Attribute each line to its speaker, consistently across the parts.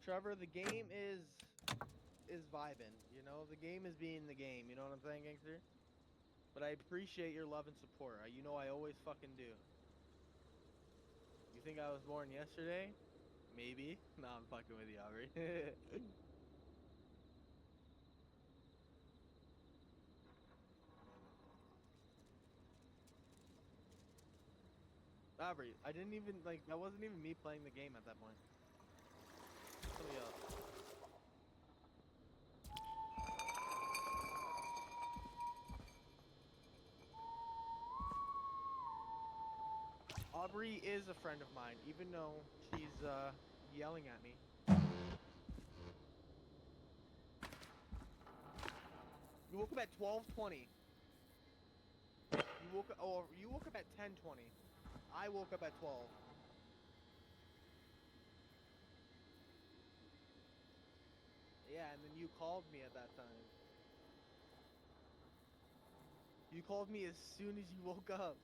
Speaker 1: Trevor, the game is vibing. You know, the game is being the game. You know what I'm saying, gangster? But I appreciate your love and support. You know I always fucking do. You think I was born yesterday? Maybe. No, I'm fucking with you, Aubrey. Aubrey, I didn't even, like, that wasn't even me playing the game at that point. Somebody else. Aubrey is a friend of mine, even though she's, yelling at me. You woke up at 12:20. You woke up at 10:20. I woke up at 12. Yeah, and then you called me at that time. You called me as soon as you woke up.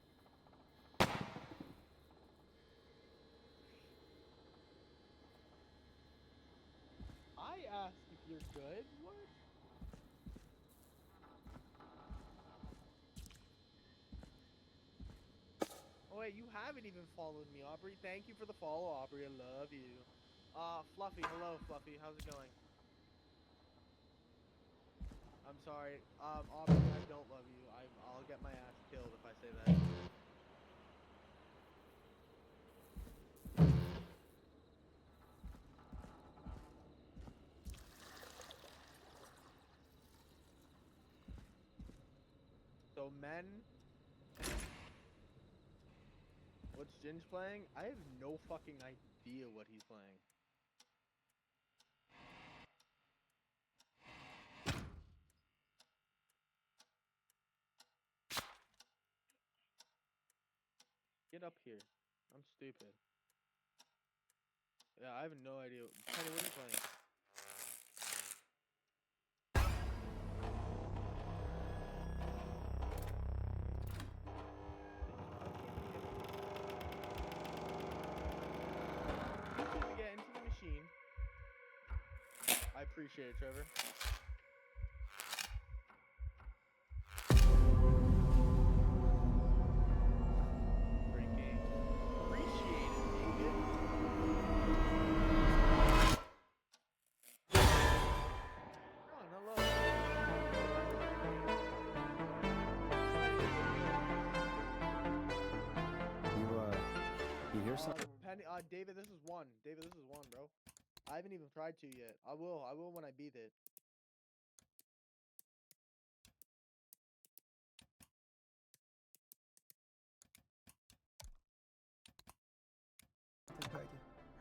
Speaker 1: I asked if you're good. What? Oh wait, you haven't even followed me, Aubrey. Thank you for the follow, Aubrey. I love you. Fluffy. Hello, Fluffy. How's it going? I'm sorry. Aubrey, I don't love you. I'll get my ass killed if I say that. So men, what's Ginge playing? I have no fucking idea what he's playing. Get up here. I'm stupid. Yeah, I have no idea. Penny, what are you playing? To get into the machine. I appreciate it, Trevor. Great game. Appreciate it, David. Oh, hello.
Speaker 2: You hear something?
Speaker 1: Penny, David, this is one. David, this is one, bro. I haven't even tried to yet. I will when I beat it.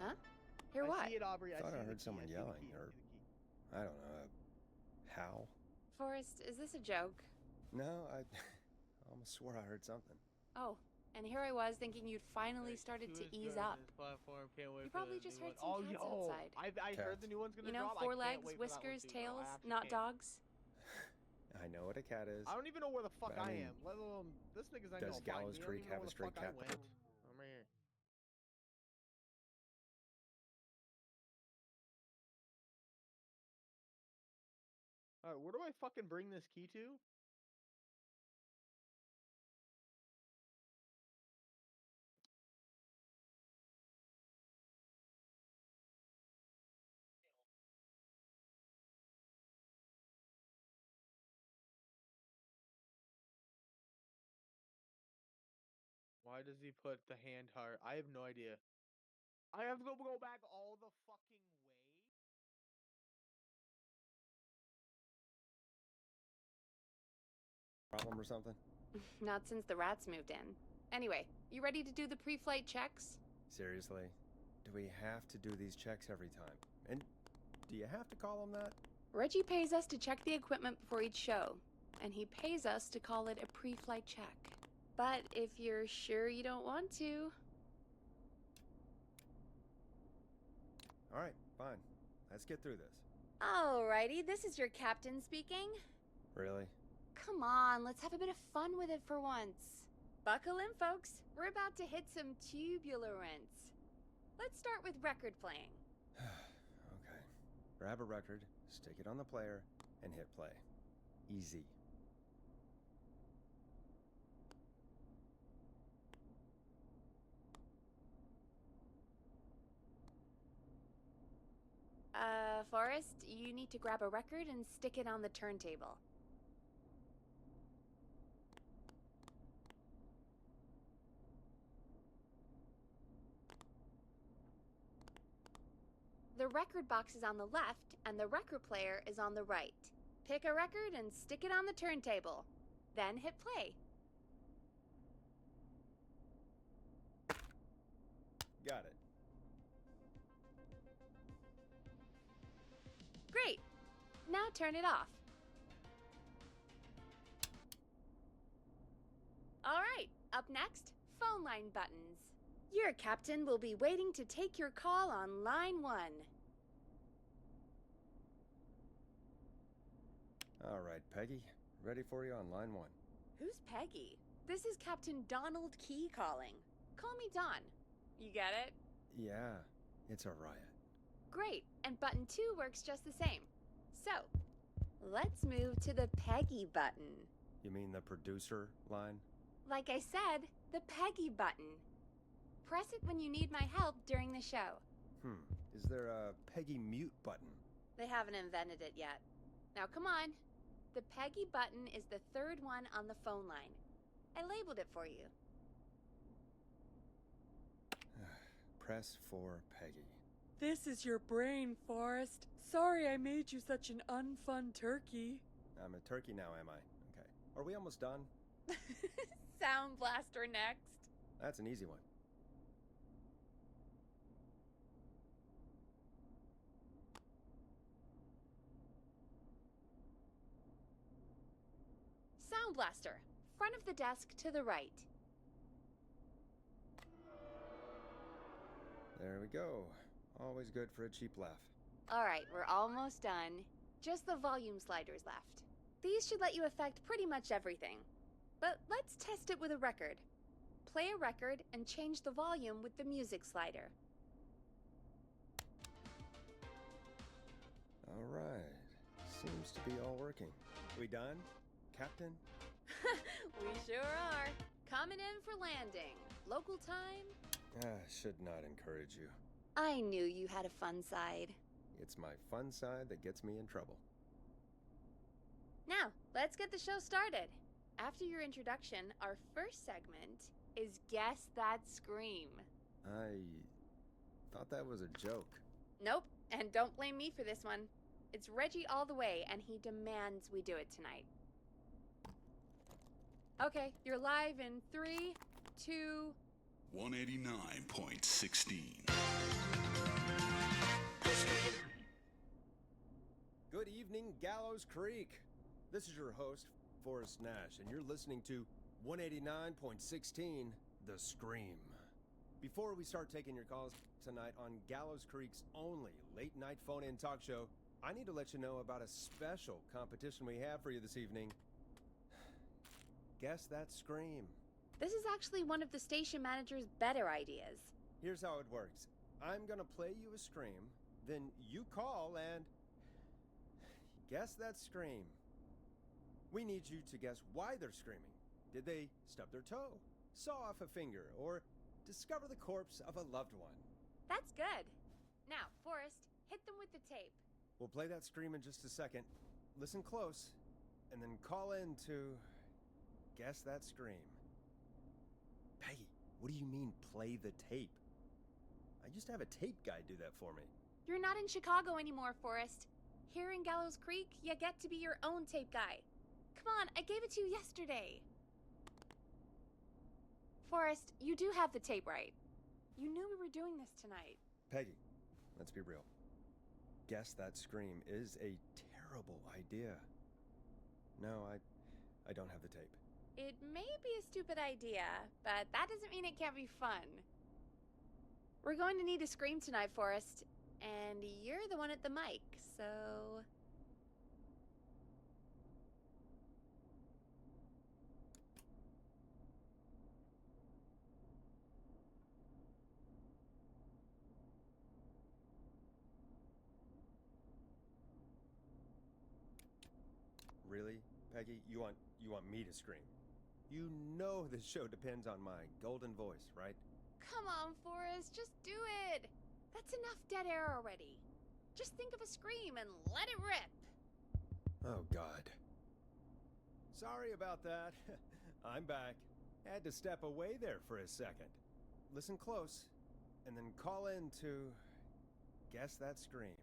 Speaker 3: Huh? Hear what?
Speaker 1: I see it, Aubrey.
Speaker 2: I thought I
Speaker 1: see
Speaker 2: heard someone yelling, or I don't know, how?
Speaker 3: Forrest, is this a joke?
Speaker 2: No, I almost swore I heard something.
Speaker 3: Oh, and here I was thinking you'd finally started to ease up. You probably just heard some cats outside.
Speaker 1: I heard the new one's gonna
Speaker 3: You know,
Speaker 1: drop.
Speaker 3: 4 legs, whiskers, tails, not dogs.
Speaker 2: I know what a cat is.
Speaker 1: I don't even know where the fuck
Speaker 2: I
Speaker 1: I
Speaker 2: mean,
Speaker 1: am. Let alone this nigga's not
Speaker 2: does
Speaker 1: gonna find
Speaker 2: Gallows
Speaker 1: me.
Speaker 2: Creek have a stray cat?
Speaker 1: I'm right here. Alright, where do I fucking bring this key to? Why does he put the hand heart? I have no idea. I have to go back all the fucking way.
Speaker 2: Problem or something?
Speaker 3: Not since the rats moved in. Anyway, you ready to do the pre-flight checks?
Speaker 2: Seriously? Do we have to do these checks every time? And do you have to call them that?
Speaker 3: Reggie pays us to check the equipment before each show, and he pays us to call it a pre-flight check. But if you're sure you don't want to...
Speaker 2: Alright, fine. Let's get through this.
Speaker 3: Alrighty, this is your captain speaking.
Speaker 2: Really?
Speaker 3: Come on, let's have a bit of fun with it for once. Buckle in, folks. We're about to hit some turbulence. Let's start with record playing.
Speaker 2: Okay. grab a record, stick it on the player, and hit play. Easy.
Speaker 3: Forrest, you need to grab a record and stick it on the turntable. The record box is on the left, and the record player is on the right. Pick a record and stick it on the turntable. Then hit play.
Speaker 2: Got it.
Speaker 3: Great! Now turn it off. Alright, up next, phone line buttons. Your captain will be waiting to take your call on line 1.
Speaker 2: All right, Peggy. Ready for you on line 1.
Speaker 3: Who's Peggy? This is Captain Donald Key calling. Call me Don. You get it?
Speaker 2: Yeah, it's a riot.
Speaker 3: Great, and button 2 works just the same. So, let's move to the Peggy button.
Speaker 2: You mean the producer line?
Speaker 3: Like I said, the Peggy button. Press it when you need my help during the show.
Speaker 2: Is there a Peggy mute button?
Speaker 3: They haven't invented it yet. Now come on. The Peggy button is the third one on the phone line. I labeled it for you.
Speaker 2: Press for Peggy.
Speaker 4: This is your brain, Forrest. Sorry I made you such an unfun turkey.
Speaker 2: I'm a turkey now, am I? Okay. Are we almost done?
Speaker 3: Sound Blaster next.
Speaker 2: That's an easy one.
Speaker 3: Sound Blaster. Front of the desk to the right.
Speaker 2: There we go. Always good for a cheap laugh.
Speaker 3: Alright, we're almost done. Just the volume sliders left. These should let you affect pretty much everything. But let's test it with a record. Play a record and change the volume with the music slider.
Speaker 2: All right. Seems to be all working. We done, Captain?
Speaker 3: We sure are. Coming in for landing. Local time?
Speaker 2: Should not encourage you.
Speaker 3: I knew you had a fun side.
Speaker 2: It's my fun side that gets me in trouble.
Speaker 3: Now, let's get the show started. After your introduction, our first segment is Guess That Scream.
Speaker 2: I thought that was a joke.
Speaker 3: Nope, and don't blame me for this one. It's Reggie all the way, and he demands we do it tonight. Okay, you're live in 3, 2...
Speaker 5: 189.16.
Speaker 2: Good evening, Gallows Creek. This is your host, Forrest Nash, and you're listening to 189.16, The Scream. Before we start taking your calls tonight on Gallows Creek's only late-night phone-in talk show, I need to let you know about a special competition we have for you this evening. Guess That Scream.
Speaker 3: This is actually one of the station manager's better ideas.
Speaker 2: Here's how it works. I'm gonna play you a scream, then you call and guess that scream. We need you to guess why they're screaming. Did they stub their toe, saw off a finger, or discover the corpse of a loved one?
Speaker 3: That's good. Now, Forrest, hit them with the tape.
Speaker 2: We'll play that scream in just a second. Listen close, and then call in to guess that scream. Peggy, what do you mean, play the tape? I used to have a tape guy do that for me.
Speaker 3: You're not in Chicago anymore, Forrest. Here in Gallows Creek, you get to be your own tape guy. Come on, I gave it to you yesterday. Forrest, you do have the tape right. You knew we were doing this tonight.
Speaker 2: Peggy, let's be real. Guess that scream is a terrible idea. No, I don't have the tape.
Speaker 3: It may be a stupid idea, but that doesn't mean it can't be fun. We're going to need a scream tonight, Forrest, and you're the one at the mic, so...
Speaker 2: Peggy, you want me to scream. You know this show depends on my golden voice, right?
Speaker 3: Come on, Forrest, just do it. That's enough dead air already. Just think of a scream and let it rip.
Speaker 2: Oh, God. Sorry about that. I'm back. Had to step away there for a second. Listen close, and then call in to guess that scream.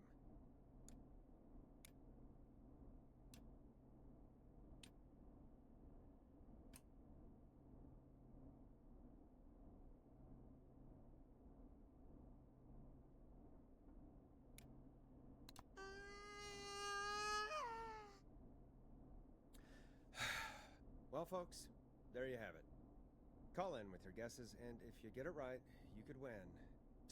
Speaker 2: Well, folks, there you have it. Call in with your guesses, and if you get it right, you could win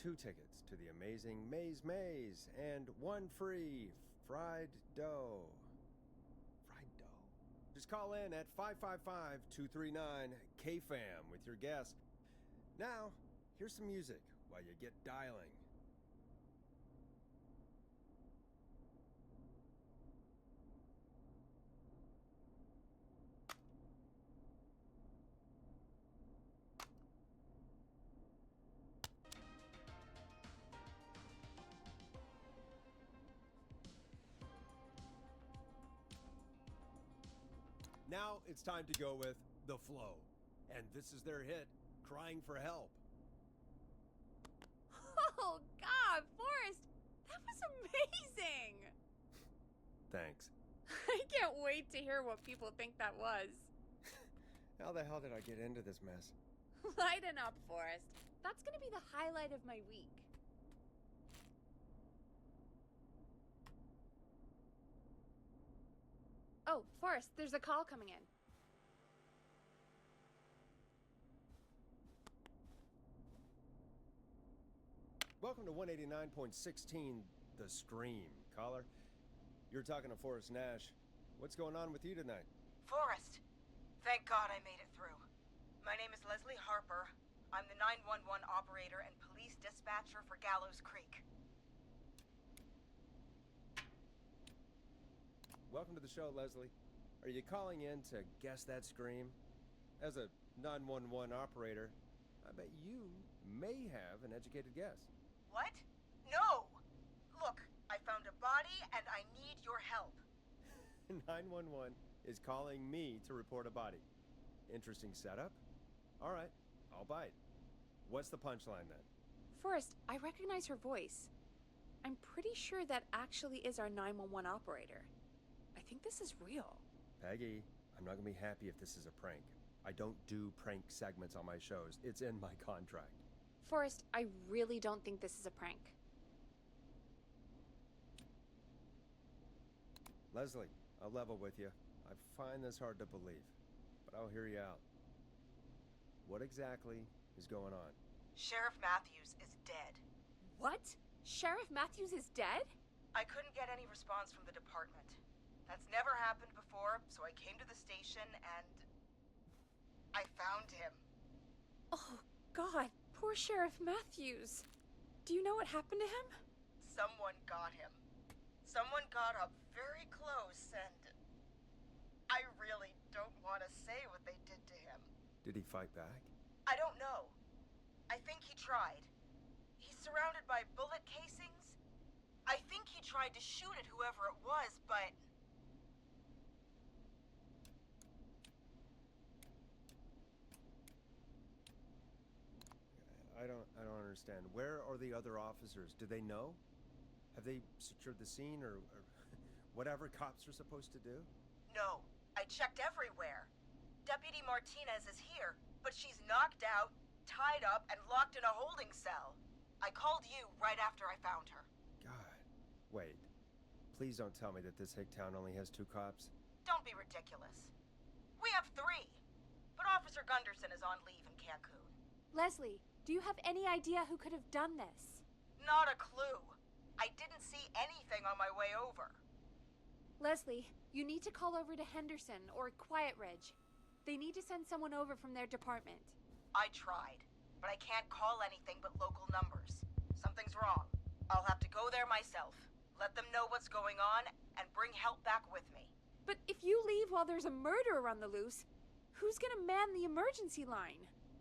Speaker 2: 2 tickets to the amazing Maze Maze and 1 free fried dough. Fried dough? Just call in at 555-239-KFAM with your guess. Now, here's some music while you get dialing. Now it's time to go with The Flow. And this is their hit, Crying for Help.
Speaker 3: Oh, God, Forrest, that was amazing.
Speaker 2: Thanks.
Speaker 3: I can't wait to hear what people think that was.
Speaker 2: How the hell did I get into this mess?
Speaker 3: Lighten up, Forrest. That's gonna be the highlight of my week. Oh, Forrest, there's a call coming in.
Speaker 2: Welcome to 189.16, The Scream. Caller, you're talking to Forrest Nash. What's going on with you tonight?
Speaker 5: Forrest, thank God I made it through. My name is Leslie Harper. I'm the 911 operator and police dispatcher for Gallows Creek.
Speaker 2: Welcome to the show, Leslie. Are you calling in to guess that scream? As a 911 operator, I bet you may have an educated guess.
Speaker 5: What? No! Look, I found a body and I need your help.
Speaker 2: 911 is calling me to report a body. Interesting setup. All right, I'll bite. What's the punchline then?
Speaker 3: Forrest, I recognize her voice. I'm pretty sure that actually is our 911 operator. I think this is real.
Speaker 2: Peggy, I'm not gonna be happy if this is a prank. I don't do prank segments on my shows. It's in my contract.
Speaker 3: Forrest, I really don't think this is a prank.
Speaker 2: Leslie, I'll level with you. I find this hard to believe, but I'll hear you out. What exactly is going on?
Speaker 5: Sheriff Matthews is dead.
Speaker 3: What? Sheriff Matthews is dead?
Speaker 5: I couldn't get any response from the department. That's never happened before, so I came to the station and I found him.
Speaker 3: Oh, God, poor Sheriff Matthews. Do you know what happened to him?
Speaker 5: Someone got him. Someone got up very close and I really don't want to say what they did to him.
Speaker 2: Did he fight back?
Speaker 5: I don't know. I think he tried. He's surrounded by bullet casings. I think he tried to shoot at whoever it was, but...
Speaker 2: I don't understand. Where are the other officers? Do they know? Have they secured the scene or whatever cops are supposed to do?
Speaker 5: No, I checked everywhere. Deputy Martinez is here, but she's knocked out, tied up, and locked in a holding cell. I called you right after I found her.
Speaker 2: God. Wait. Please don't tell me that this hick town only has 2 cops.
Speaker 5: Don't be ridiculous. We have 3, but Officer Gunderson is on leave in Cancun.
Speaker 3: Leslie, do you have any idea who could have done this?
Speaker 5: Not a clue. I didn't see anything on my way over.
Speaker 3: Leslie, you need to call over to Henderson or Quiet Ridge. They need to send someone over from their department.
Speaker 5: I tried, but I can't call anything but local numbers. Something's wrong. I'll have to go there myself, let them know what's going on, and bring help back with me.
Speaker 3: But if you leave while there's a murderer on the loose, who's gonna man the emergency line?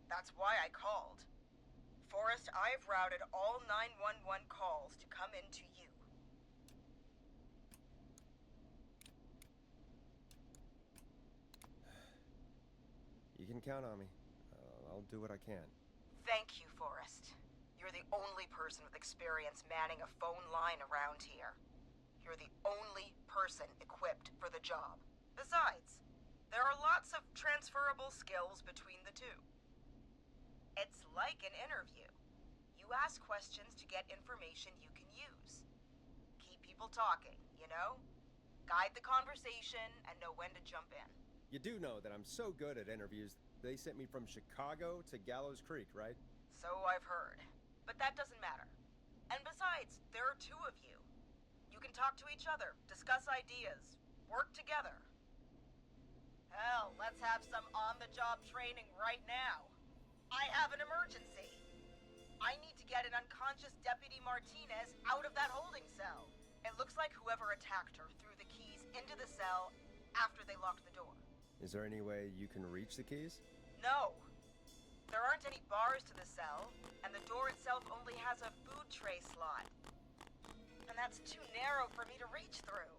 Speaker 5: That's why I called. Forrest, I've routed all 911 calls to come in to you.
Speaker 2: You can count on me. I'll do what I can.
Speaker 5: Thank you, Forrest. You're the only person with experience manning a phone line around here. You're the only person equipped for the job. Besides, there are lots of transferable skills between the two. It's like an interview. You ask questions to get information you can use. Keep people talking, you know? Guide the conversation and know when to jump in.
Speaker 2: You do know that I'm so good at interviews, they sent me from Chicago to Gallows Creek, right?
Speaker 5: So I've heard. But that doesn't matter. And besides, there are two of you. You can talk to each other, discuss ideas, work together. Hell, let's have some on-the-job training right now. I have an emergency. I need to get an unconscious Deputy Martinez out of that holding cell. It looks like whoever attacked her threw the keys into the cell after they locked the door.
Speaker 2: Is there any way you can reach the keys?
Speaker 5: No. There aren't any bars to the cell, and the door itself only has a food tray slot. And that's too narrow for me to reach through.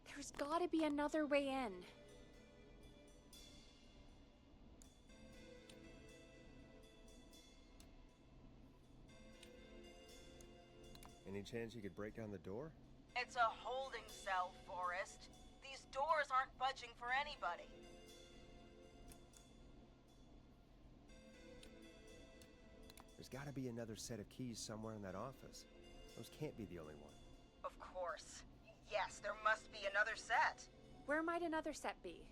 Speaker 3: There's gotta be another way in.
Speaker 2: Any chance you could break down the door?
Speaker 5: It's a holding cell, Forrest. These doors aren't budging for anybody.
Speaker 2: There's gotta be another set of keys somewhere in that office. Those can't be the only one.
Speaker 5: Of course. Yes, there must be another set.
Speaker 3: Where might another set be?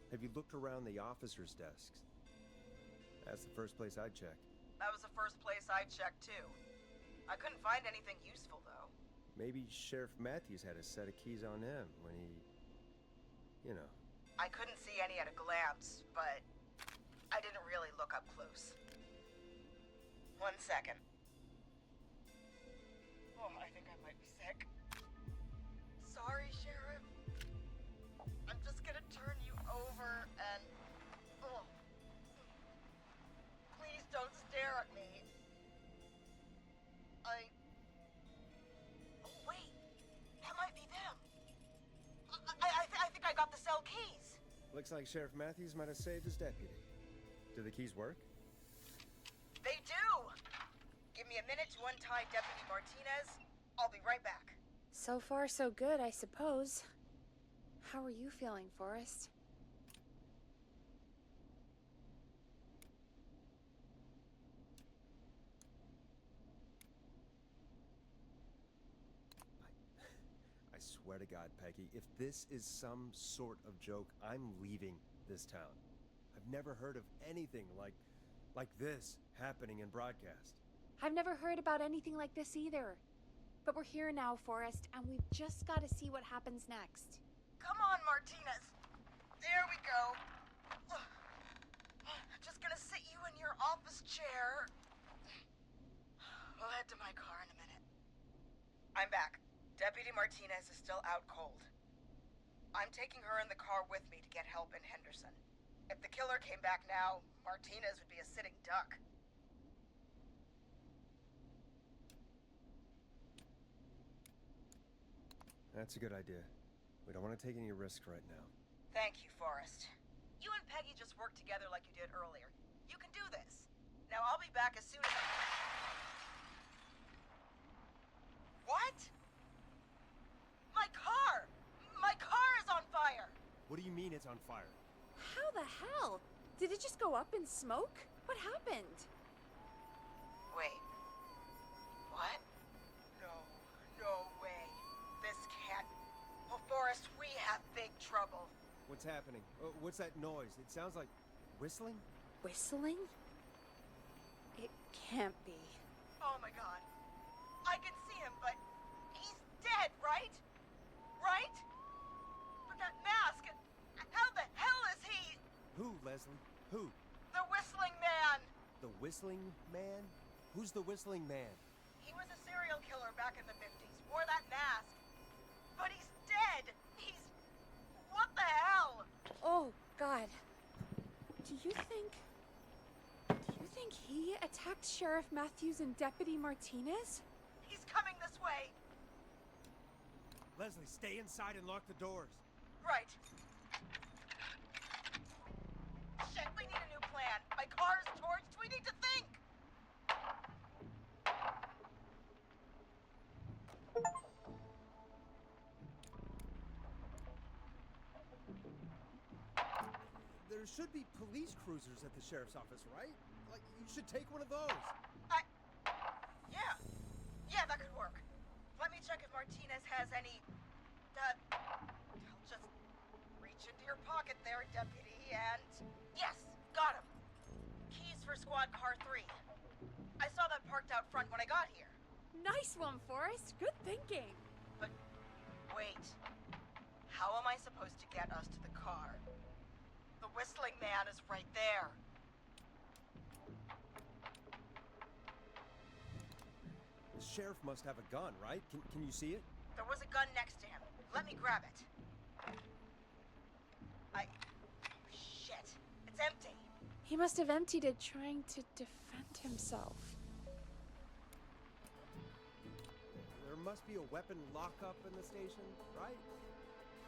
Speaker 2: Have you looked around the officers' desks? That's the first place I'd check.
Speaker 5: That was the first place I checked, too. I couldn't find anything useful, though.
Speaker 2: Maybe Sheriff Matthews had a set of keys on him when he... you know.
Speaker 5: I couldn't see any at a glance, but I didn't really look up close. 1 second. Oh, I think I might be sick. Sorry, Sheriff. I'm just gonna turn you over and... Oh. Please don't stare at me. Oh, wait. That might be them. I think I got the cell keys.
Speaker 2: Looks like Sheriff Matthews might have saved his deputy. Do the keys work?
Speaker 5: They do! Give me a minute to untie Deputy Martinez. I'll be right back.
Speaker 3: So far, so good, I suppose. How are you feeling, Forrest?
Speaker 2: I swear to God, Peggy, if this is some sort of joke, I'm leaving this town. I've never heard of anything like this happening in broadcast.
Speaker 3: I've never heard about anything like this either. But we're here now, Forrest, and we've just got to see what happens next.
Speaker 5: Come on, Martinez. There we go. Just gonna sit you in your office chair. We'll head to my car in a minute. I'm back. Deputy Martinez is still out cold. I'm taking her in the car with me to get help in Henderson. If the killer came back now, Martinez would be a sitting duck.
Speaker 2: That's a good idea. We don't want to take any risks right now.
Speaker 5: Thank you, Forrest. You and Peggy just worked together like you did earlier. You can do this. Now I'll be back as soon as What? My car! My car is on fire!
Speaker 2: What do you mean it's on fire?
Speaker 3: How the hell? Did it just go up in smoke? What happened?
Speaker 5: Wait. What? No way. This can't... Oh, Forrest, we have big trouble.
Speaker 2: What's happening? What's that noise? It sounds like whistling?
Speaker 3: Whistling? It can't be.
Speaker 5: Oh my God. I can see him, but he's dead, right? Right? But that mask, how the hell is he?
Speaker 2: Who, Leslie? Who?
Speaker 5: The whistling man.
Speaker 2: The whistling man? Who's the whistling man?
Speaker 5: He was a serial killer back in the 50s. Wore that mask. But he's dead. He's... What the hell?
Speaker 3: Oh, God. Do you think he attacked Sheriff Matthews and Deputy Martinez?
Speaker 5: He's coming this way.
Speaker 2: Leslie, stay inside and lock the doors.
Speaker 5: Right. Shit, we need a new plan. My car's torched. We need to think.
Speaker 2: There should be police cruisers at the sheriff's office, right? Like, you should take one of those.
Speaker 5: Yeah. Yeah, that could work. Let me check if Martinez has any... I'll just reach into your pocket there, Deputy, and... Yes, got him. Keys for squad car 3. I saw that parked out front when I got here.
Speaker 3: Nice one, Forrest. Good thinking.
Speaker 5: But wait. How am I supposed to get us to the car? The whistling man is right there.
Speaker 2: The sheriff must have a gun, right? Can you see it?
Speaker 5: There was a gun next to him. Let me grab it. Shit. It's empty.
Speaker 3: He must have emptied it trying to defend himself.
Speaker 2: There must be a weapon lockup in the station, right?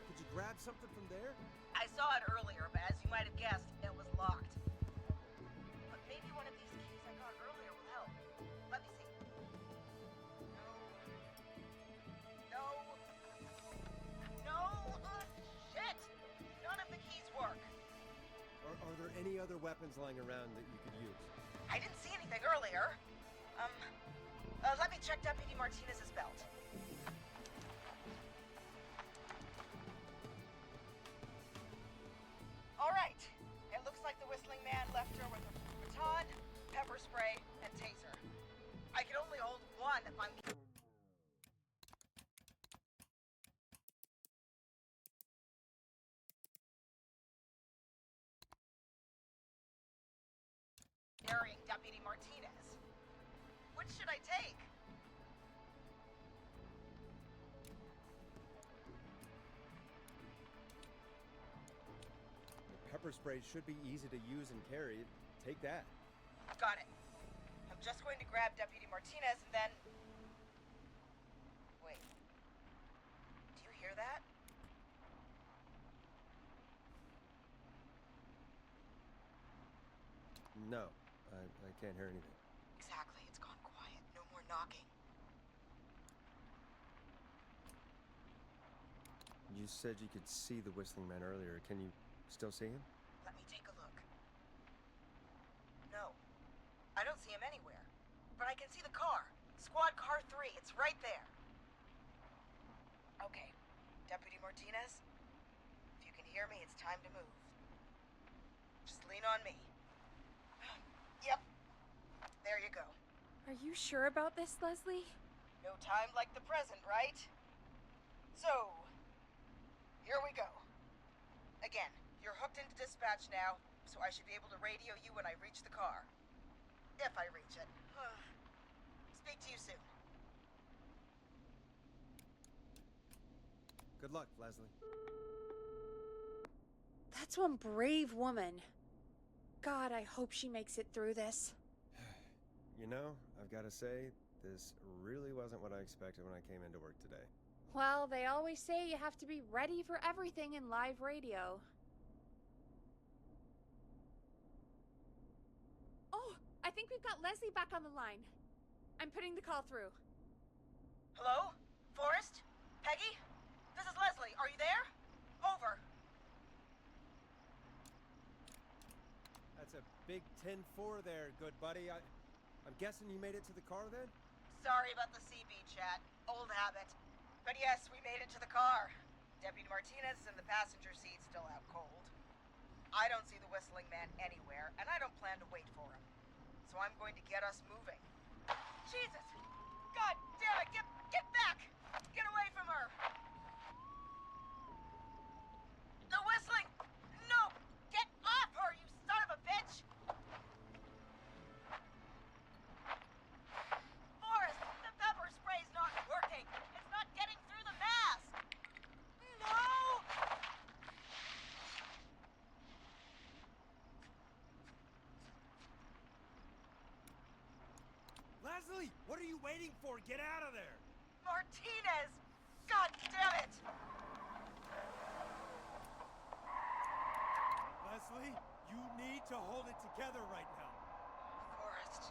Speaker 2: Could you grab something from there?
Speaker 5: I saw it earlier, but as you might have guessed, it was locked. But maybe one of these keys I got earlier will help. Let me see. No. Shit! None of the keys work.
Speaker 2: Are there any other weapons lying around that you could use?
Speaker 5: I didn't see anything earlier. Let me check Deputy Martinez's belt. All right. It looks like the whistling man left her with a baton, pepper spray, and taser. I can only hold one if I'm... carrying Deputy Martinez. Which should I take?
Speaker 2: Pepper spray should be easy to use and carry. Take that.
Speaker 5: Got it. I'm just going to grab Deputy Martinez and then... Wait. Do you hear that?
Speaker 2: No, I can't hear anything.
Speaker 5: Exactly. It's gone quiet. No more knocking.
Speaker 2: You said you could see the whistling man earlier. Can you still see him?
Speaker 5: Let me take a look. No. I don't see him anywhere. But I can see the car. Squad car 3. It's right there. Okay. Deputy Martinez, if you can hear me, it's time to move. Just lean on me. Yep. There you go.
Speaker 3: Are you sure about this, Leslie?
Speaker 5: No time like the present, right? So, here we go. Again, you're hooked into dispatch now, so I should be able to radio you when I reach the car. If I reach it. Speak to you soon.
Speaker 2: Good luck, Leslie.
Speaker 3: That's one brave woman. God, I hope she makes it through this.
Speaker 2: You know, I've got to say, this really wasn't what I expected when I came into work today.
Speaker 3: Well, they always say you have to be ready for everything in live radio. Oh, I think we've got Leslie back on the line. I'm putting the call through.
Speaker 5: Hello? Forrest? Peggy? This is Leslie. Are you there? Over.
Speaker 2: That's a big 10-4 there, good buddy. I'm guessing you made it to the car then?
Speaker 5: Sorry about the CB chat. Old habit. But yes, we made it to the car. Deputy Martinez is in the passenger seat, still out cold. I don't see the whistling man anywhere, and I don't plan to wait for him. So I'm going to get us moving. Jesus! God damn it! Get back! Get away from her! The whistling! No! Get off her, you son of a bitch! Forrest, the
Speaker 2: Leslie, what are you waiting for? Get out of there!
Speaker 5: Martinez! God damn it!
Speaker 2: Leslie, you need to hold it together right now.
Speaker 5: Forrest,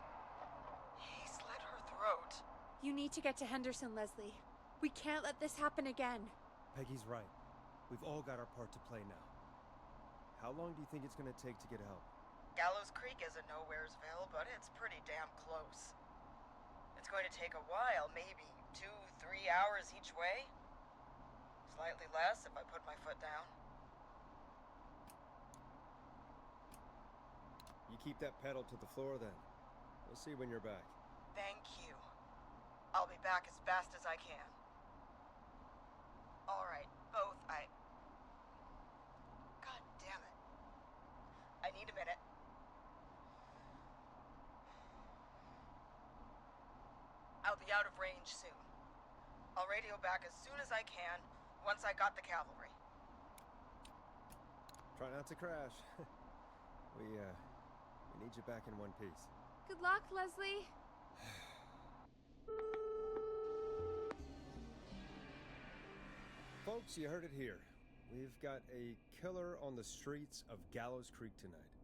Speaker 5: he slit her throat.
Speaker 3: You need to get to Henderson, Leslie. We can't let this happen again.
Speaker 2: Peggy's right. We've all got our part to play now. How long do you think it's gonna take to get help?
Speaker 5: Gallows Creek isn't Nowheresville, but it's pretty damn close. It's going to take a while, maybe 2-3 hours each way. Slightly less if I put my foot down.
Speaker 2: You keep that pedal to the floor then. We'll see when you're back.
Speaker 5: Thank you. I'll be back as fast as I can. All right, both. God damn it. I need a minute. I'll be out of range soon. I'll radio back as soon as I can, once I got the cavalry.
Speaker 2: Try not to crash. We need you back in one piece.
Speaker 3: Good luck, Leslie.
Speaker 2: Folks, you heard it here. We've got a killer on the streets of Gallows Creek tonight.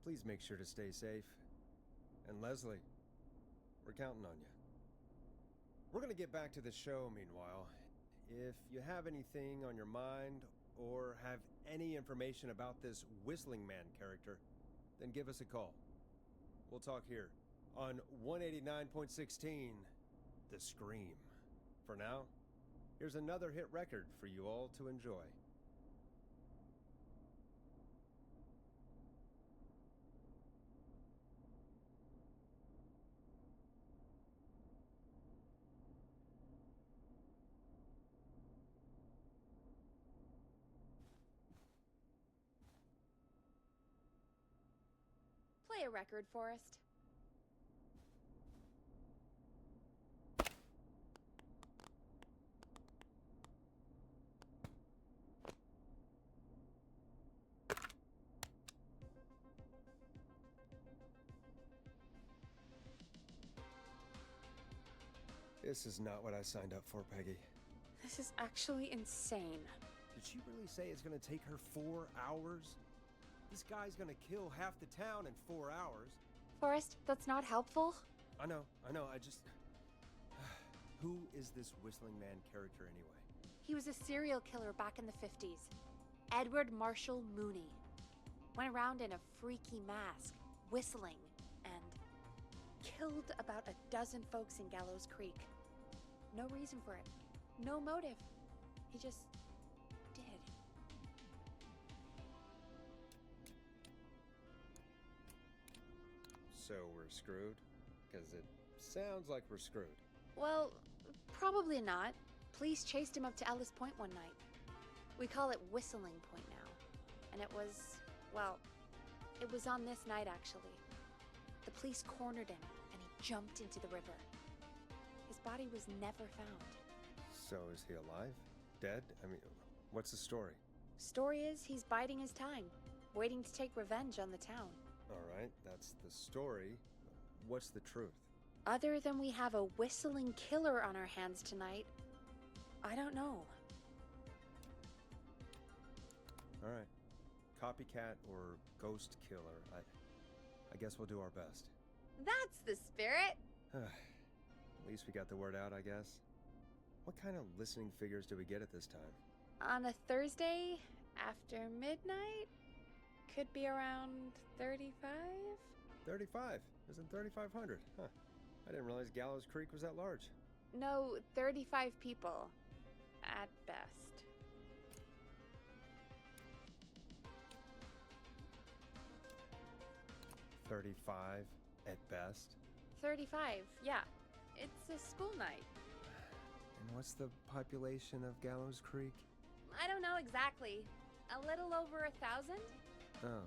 Speaker 2: Please make sure to stay safe. And Leslie, we're counting on you. We're gonna get back to the show meanwhile. If you have anything on your mind or have any information about this Whistling Man character, then give us a call. We'll talk here on 189.16, The Scream. For now, here's another hit record for you all to enjoy.
Speaker 3: Play a record, Forrest.
Speaker 2: This is not what I signed up for, Peggy.
Speaker 3: This is actually insane.
Speaker 2: Did she really say it's gonna take her 4 hours? This guy's gonna kill half the town in 4 hours.
Speaker 3: Forrest, that's not helpful.
Speaker 2: I know, I just... Who is this Whistling Man character anyway?
Speaker 3: He was a serial killer back in the 50s. Edward Marshall Mooney. Went around in a freaky mask, whistling, and killed about a dozen folks in Gallows Creek. No reason for it. No motive. He just did.
Speaker 2: So we're screwed? Because it sounds like we're screwed.
Speaker 3: Well, probably not. Police chased him up to Ellis Point one night. We call it Whistling Point now. And it was, well, it was on this night actually. The police cornered him and he jumped into the river. His body was never found.
Speaker 2: So is he alive? Dead? I mean, what's the story?
Speaker 3: Story is he's biding his time, waiting to take revenge on the town.
Speaker 2: Alright, that's the story. What's the truth?
Speaker 3: Other than we have a whistling killer on our hands tonight, I don't know.
Speaker 2: Alright. Copycat or ghost killer. I guess we'll do our best.
Speaker 3: That's the spirit!
Speaker 2: At least we got the word out, I guess. What kind of listening figures do we get at this time?
Speaker 3: On a Thursday, after midnight, could be around 35?
Speaker 2: 35? Isn't 3,500? Huh. I didn't realize Gallows Creek was that large.
Speaker 3: No, 35 people. At best.
Speaker 2: $35 at best?
Speaker 3: 35, yeah. It's a school night.
Speaker 2: And what's the population of Gallows Creek?
Speaker 3: I don't know exactly. A little over 1,000?
Speaker 2: Oh.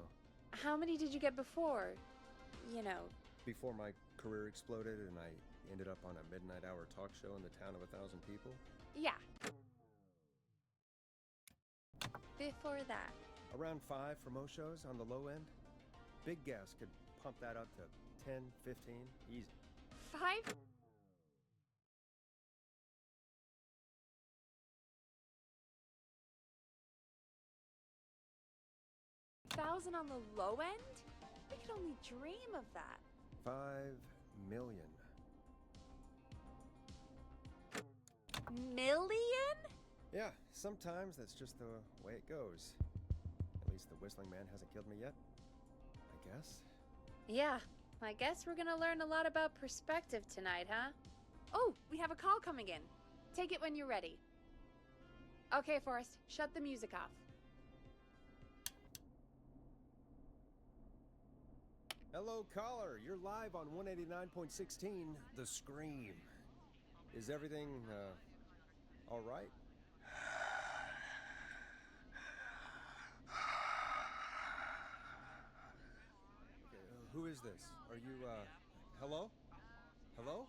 Speaker 3: How many did you get before? You know.
Speaker 2: Before my career exploded and I ended up on a midnight hour talk show in the town of 1,000 people?
Speaker 3: Yeah. Before that.
Speaker 2: Around 5 for most shows on the low end. Big guests could pump that up to 10, 15, easy.
Speaker 3: 5? $1,000 on the low end? We could only dream of that.
Speaker 2: 5 million.
Speaker 3: Million?
Speaker 2: Yeah, sometimes that's just the way it goes. At least the Whistling Man hasn't killed me yet, I guess.
Speaker 3: Yeah, I guess we're gonna learn a lot about perspective tonight, huh? Oh, we have a call coming in. Take it when you're ready. Okay, Forrest, shut the music off.
Speaker 2: Hello, caller. You're live on 189.16, The Scream. Is everything, all right? Okay, who is this? Are you, hello? Hello?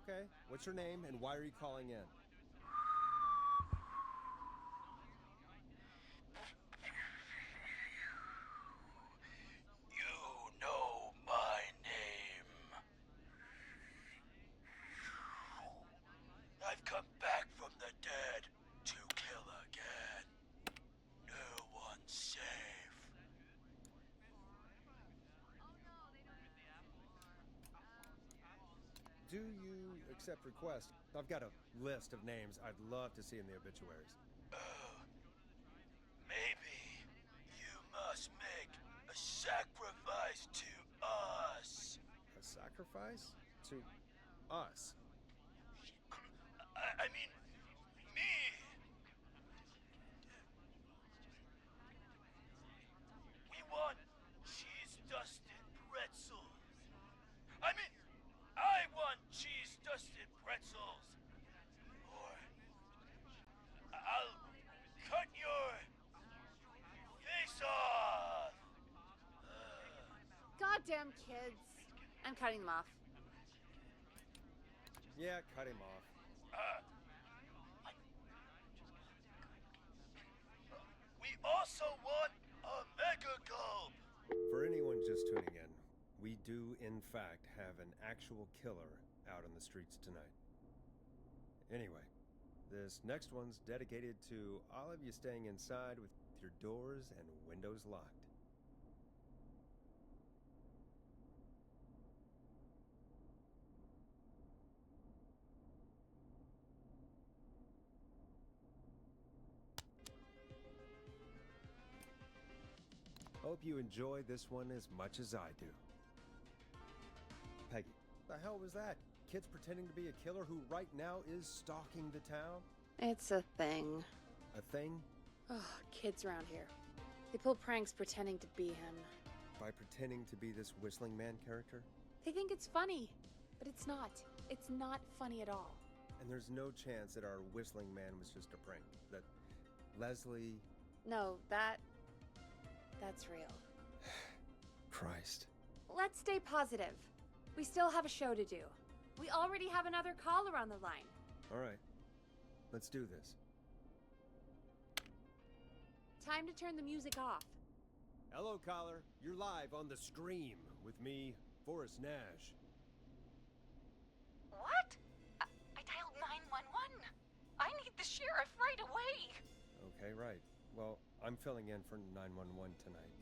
Speaker 2: Okay, what's your name and why are you calling in?
Speaker 6: You know my name. I've come back from the dead to kill again. No one's safe.
Speaker 2: Do you accept requests? I've got a list of names I'd love to see in the obituaries.
Speaker 6: Maybe you must make a sacrifice to us.
Speaker 2: A sacrifice? To us?
Speaker 6: I mean, me. We want cheese-dusted pretzels. I mean, I want cheese-dusted pretzels. Or I'll cut your face off.
Speaker 3: Goddamn kids. I'm cutting them off.
Speaker 2: Yeah, cut him off.
Speaker 6: We also want a mega gulp.
Speaker 2: For anyone just tuning in, we do in fact have an actual killer out on the streets tonight. Anyway, this next one's dedicated to all of you staying inside with your doors and windows locked. Hope you enjoy this one as much as I do. Peggy, the hell was that? Kids pretending to be a killer who right now is stalking the town?
Speaker 3: It's a thing.
Speaker 2: A thing?
Speaker 3: Oh, kids around here. They pull pranks pretending to be him.
Speaker 2: By pretending to be this Whistling Man character?
Speaker 3: They think it's funny, but it's not. It's not funny at all.
Speaker 2: And there's no chance that our Whistling Man was just a prank. That Leslie...
Speaker 3: No, that's real.
Speaker 2: Christ.
Speaker 3: Let's stay positive. We still have a show to do. We already have another caller on the line.
Speaker 2: All right. Let's do this.
Speaker 3: Time to turn the music off.
Speaker 2: Hello, caller. You're live on The Scream with me, Forrest Nash.
Speaker 5: What? I dialed 911. I need the sheriff right away.
Speaker 2: Okay, right. Well, I'm filling in for 911 tonight.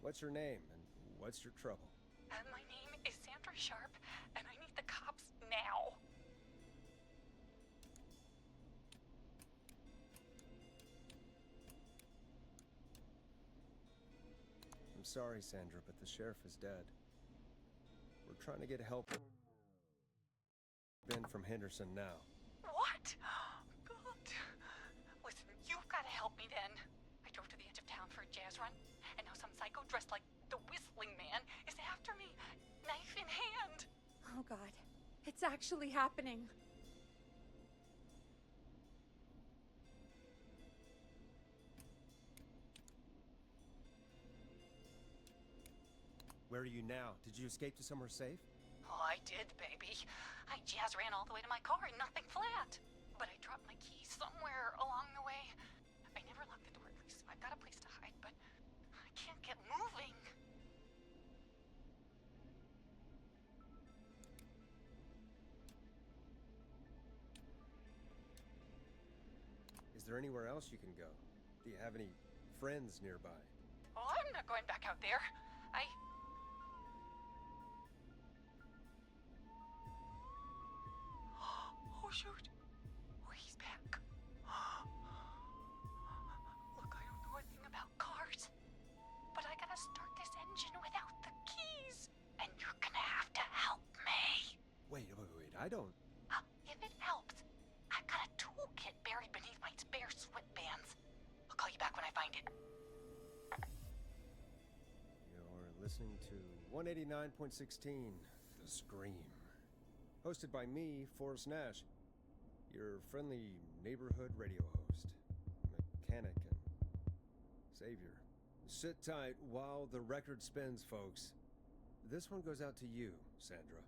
Speaker 2: What's your name and what's your trouble?
Speaker 5: My name is Sandra Sharp, and I need the cops now.
Speaker 2: I'm sorry, Sandra, but the sheriff is dead. We're trying to get help. Ben from Henderson now.
Speaker 5: What? God. Listen, you've got to help me then. I drove to the edge of town for a jazz run, and now some psycho dressed like the Whistling Man is after me, knife in hand.
Speaker 3: Oh God, it's actually happening.
Speaker 2: Where are you now? Did you escape to somewhere safe?
Speaker 5: Oh, I did, baby. I jazz ran all the way to my car and nothing flat.
Speaker 7: but I dropped my keys somewhere along the way. I never locked the door, so I've got a place to hide, but I can't get moving.
Speaker 2: Is there anywhere else you can go? Do you have any friends nearby?
Speaker 7: Well, I'm not going back out there. Oh, shoot. Oh, he's back. Look, I don't know a thing about cars, but I gotta start this engine without the keys. And you're gonna have to help me.
Speaker 2: Wait, I don't...
Speaker 7: If it helps, I've got a toolkit buried beneath my spare sweatbands. I'll call you back when I find it.
Speaker 2: You're listening to 189.16, The Scream. Hosted by me, Forrest Nash, your friendly neighborhood radio host, mechanic, and savior. Sit tight while the record spins, folks. This one goes out to you, Sandra.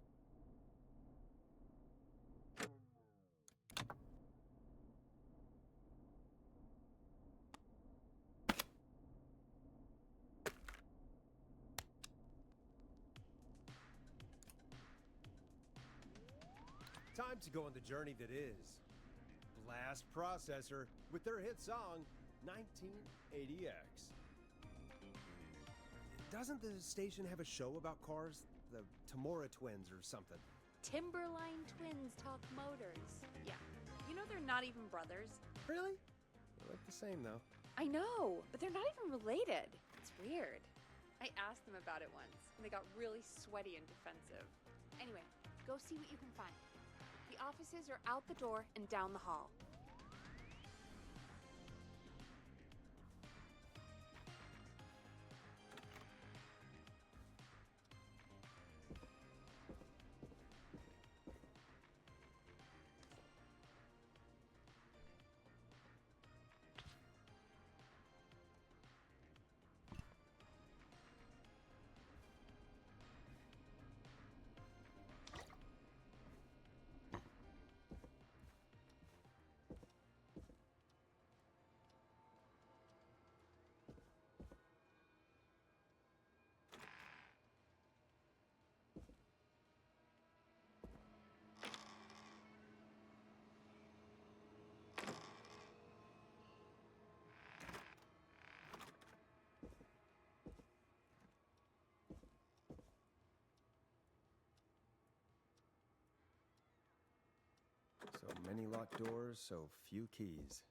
Speaker 2: Time to go on the journey that is Blast Processor with their hit song 1980X. Doesn't the station have a show about cars? The Tamora twins or something?
Speaker 3: Timberline twins talk motors. Yeah. You know they're not even brothers.
Speaker 2: Really? They look the same though.
Speaker 3: I know, but they're not even related. It's weird. I asked them about it once, and they got really sweaty and defensive. Anyway, go see what you can find. The offices are out the door and down the hall.
Speaker 2: So many locked doors, so few keys.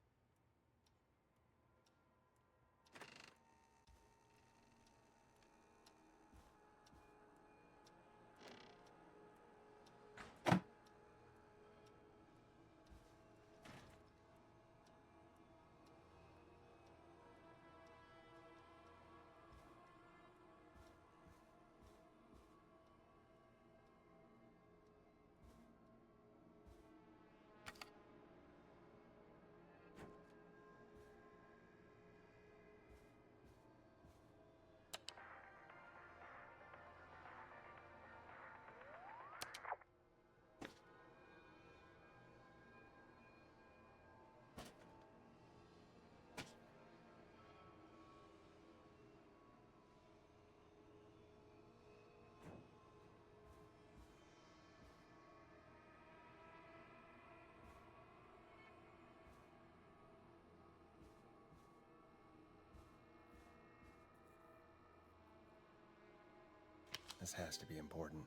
Speaker 2: This has to be important.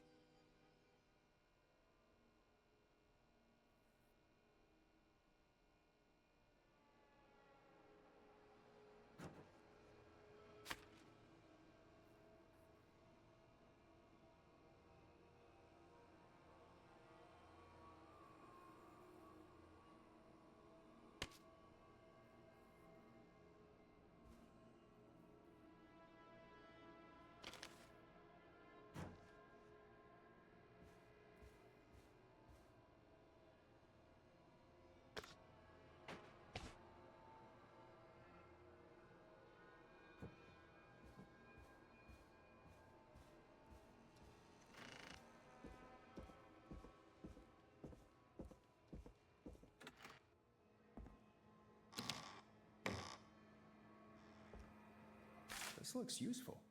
Speaker 2: This looks useful.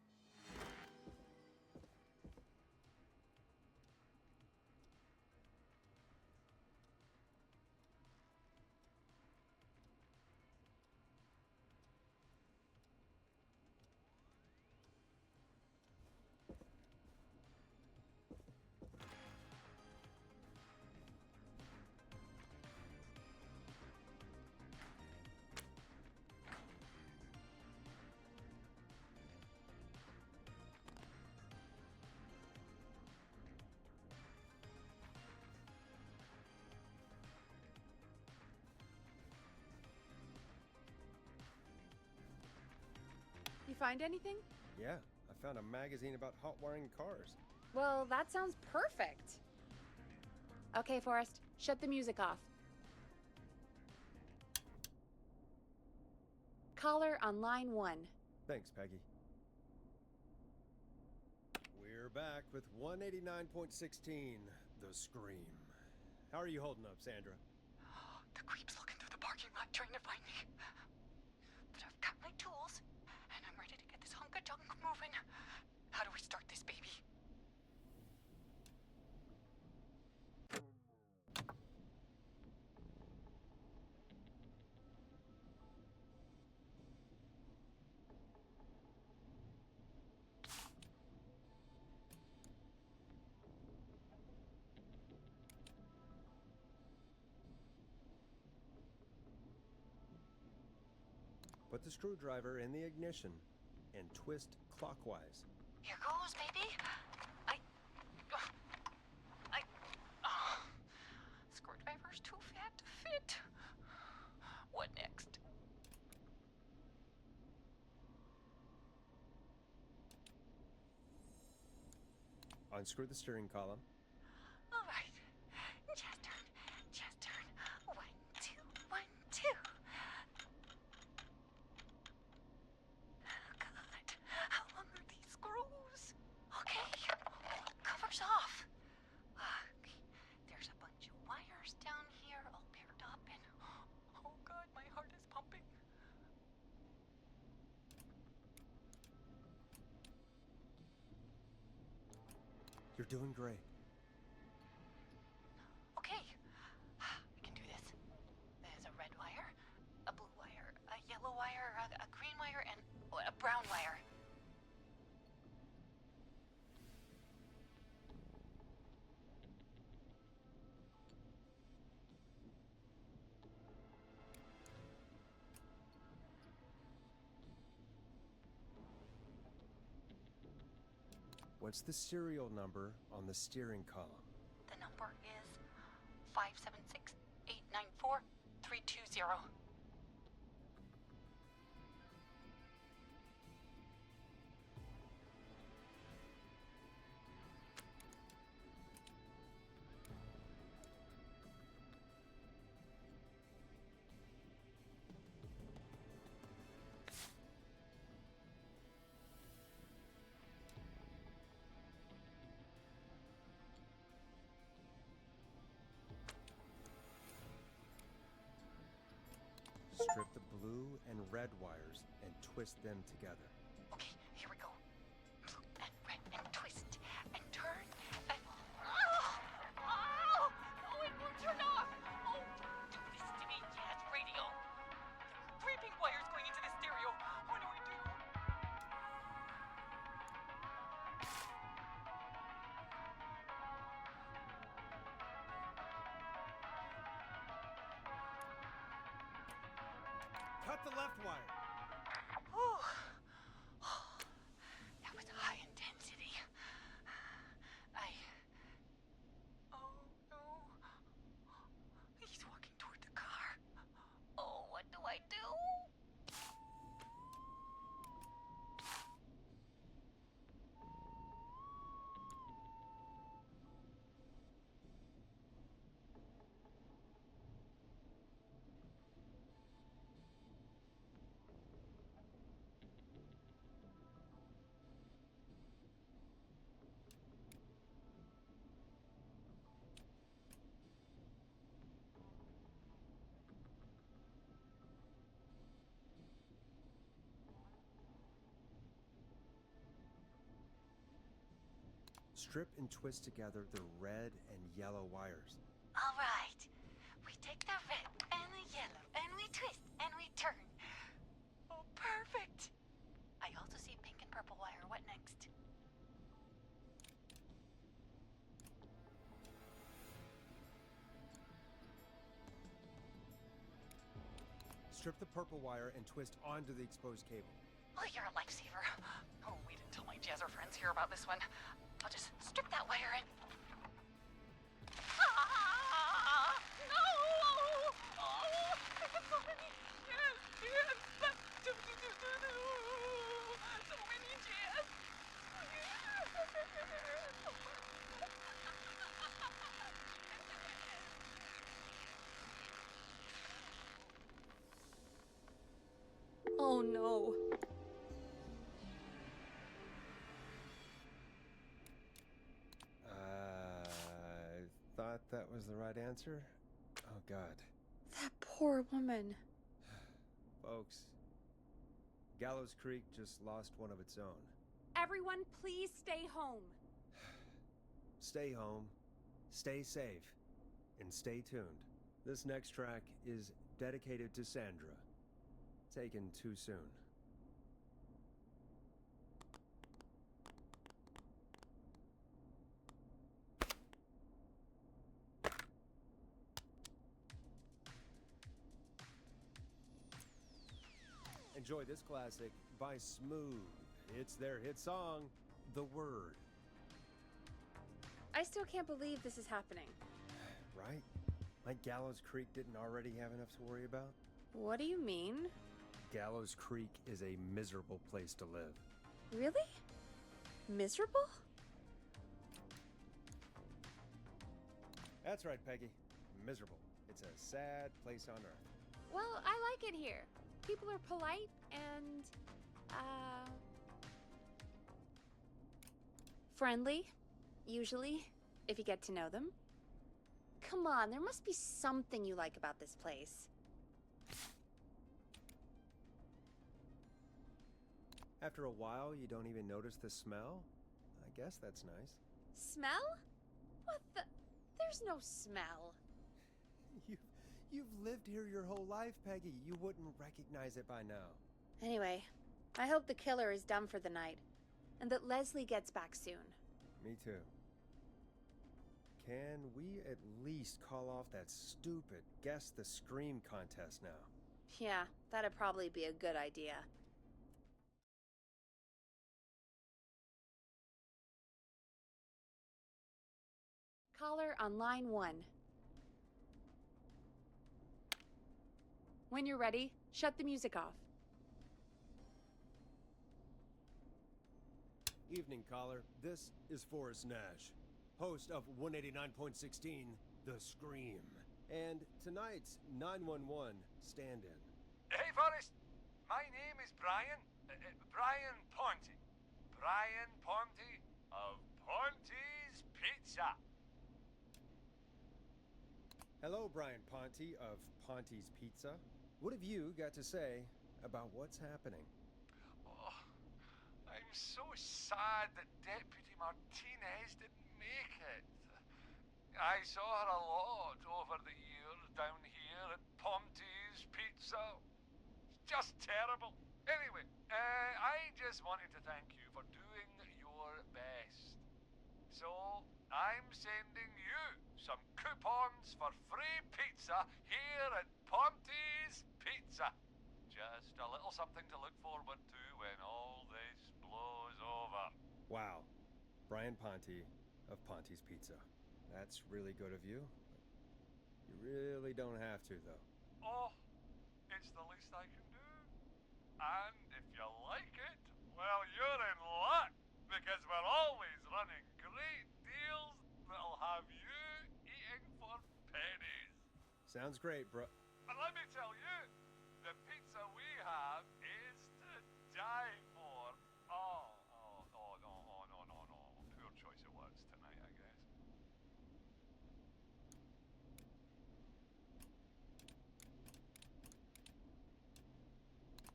Speaker 3: You find anything?
Speaker 2: Yeah, I found a magazine about hot wiring cars.
Speaker 3: Well, that sounds perfect. Okay, Forrest, shut the music off. Caller on line 1.
Speaker 2: Thanks, Peggy. We're back with 189.16, The Scream. How are you holding up, Sandra?
Speaker 7: The creep's looking through the parking lot trying to find me. But I've got my tools, and I'm ready to get this hunk of junk moving. How do we start this baby?
Speaker 2: Put the screwdriver in the ignition and twist clockwise.
Speaker 7: Here goes, baby. Screwdriver's too fat to fit. What next?
Speaker 2: Unscrew the steering column.
Speaker 7: All right. Just turn. Just turn. 1, 2, 1, 2. God, how long are these screws? Okay, cover's off. Okay, there's a bunch of wires down here all paired up and... Oh God, my heart is pumping.
Speaker 2: You're doing great.
Speaker 7: Okay, I can do this. There's a red wire, a blue wire, a yellow wire, a green wire, and a brown wire.
Speaker 2: What's the serial number on the steering column?
Speaker 7: The number is 576-894-320.
Speaker 2: Strip the blue and red wires and twist them together.
Speaker 7: Okay, here we go. Blue and red and twist and turn and... Oh, it won't turn off! Oh, don't do this to me, jazz radio. There are 3 pink wires going into the stereo. What do I do?
Speaker 2: Cut the left wire.
Speaker 7: Oh, that was high intensity. Oh no. He's walking toward the car. Oh, what do I do?
Speaker 2: Strip and twist together the red and yellow wires.
Speaker 7: All right. We take the red and the yellow and we twist and we turn. Oh, perfect. I also see pink and purple wire. What next?
Speaker 2: Strip the purple wire and twist onto the exposed cable.
Speaker 7: Oh, you're a lifesaver. Oh, wait until my jazzer friends hear about this one. I'll just strip that wire in. Ah! No! Oh, so many. Yes, yes. So many jazz.
Speaker 3: Oh no.
Speaker 2: Thought that was the right answer? Oh, God.
Speaker 3: That poor woman.
Speaker 2: Folks, Gallows Creek just lost one of its own.
Speaker 3: Everyone, please stay home.
Speaker 2: Stay home, stay safe, and stay tuned. This next track is dedicated to Sandra. Taken too soon. Enjoy this classic by Smooth. It's their hit song, The Word.
Speaker 3: I still can't believe this is happening.
Speaker 2: Right? Like Gallows Creek didn't already have enough to worry about?
Speaker 3: What do you mean?
Speaker 2: Gallows Creek is a miserable place to live.
Speaker 3: Really? Miserable?
Speaker 2: That's right, Peggy. Miserable. It's a sad place on Earth.
Speaker 3: Well, I like it here. People are polite and, friendly, usually, if you get to know them. Come on, there must be something you like about this place.
Speaker 2: After a while, you don't even notice the smell? I guess that's nice.
Speaker 3: Smell? What the? There's no smell.
Speaker 2: You've lived here your whole life, Peggy. You wouldn't recognize it by now.
Speaker 3: Anyway, I hope the killer is done for the night, and that Leslie gets back soon.
Speaker 2: Me too. Can we at least call off that stupid Guess the Scream contest now?
Speaker 3: Yeah, that'd probably be a good idea. Caller on line 1. When you're ready, shut the music off.
Speaker 2: Evening, caller. This is Forrest Nash, host of 189.16, The Scream. And tonight's 911 stand-in.
Speaker 6: Hey, Forrest. My name is Brian. Brian Ponte. Brian Ponte of Ponte's Pizza.
Speaker 2: Hello, Brian Ponte of Ponte's Pizza. What have you got to say about what's happening?
Speaker 6: Oh, I'm so sad that Deputy Martinez didn't make it. I saw her a lot over the years down here at Ponte's Pizza. Just terrible. Anyway, I just wanted to thank you for doing your best. So, I'm sending you some coupons for free pizza here at Ponte's Pizza. Just a little something to look forward to when all this blows over.
Speaker 2: Wow. Brian Ponte of Ponte's Pizza. That's really good of you. You really don't have to, though.
Speaker 6: Oh, it's the least I can do. And if you like it, well, you're in luck, because we're always running great deals that'll have you eating for pennies.
Speaker 2: Sounds great, bro.
Speaker 6: And let me tell you, the pizza we have is to die for. Oh, no. Poor choice of words tonight, I guess.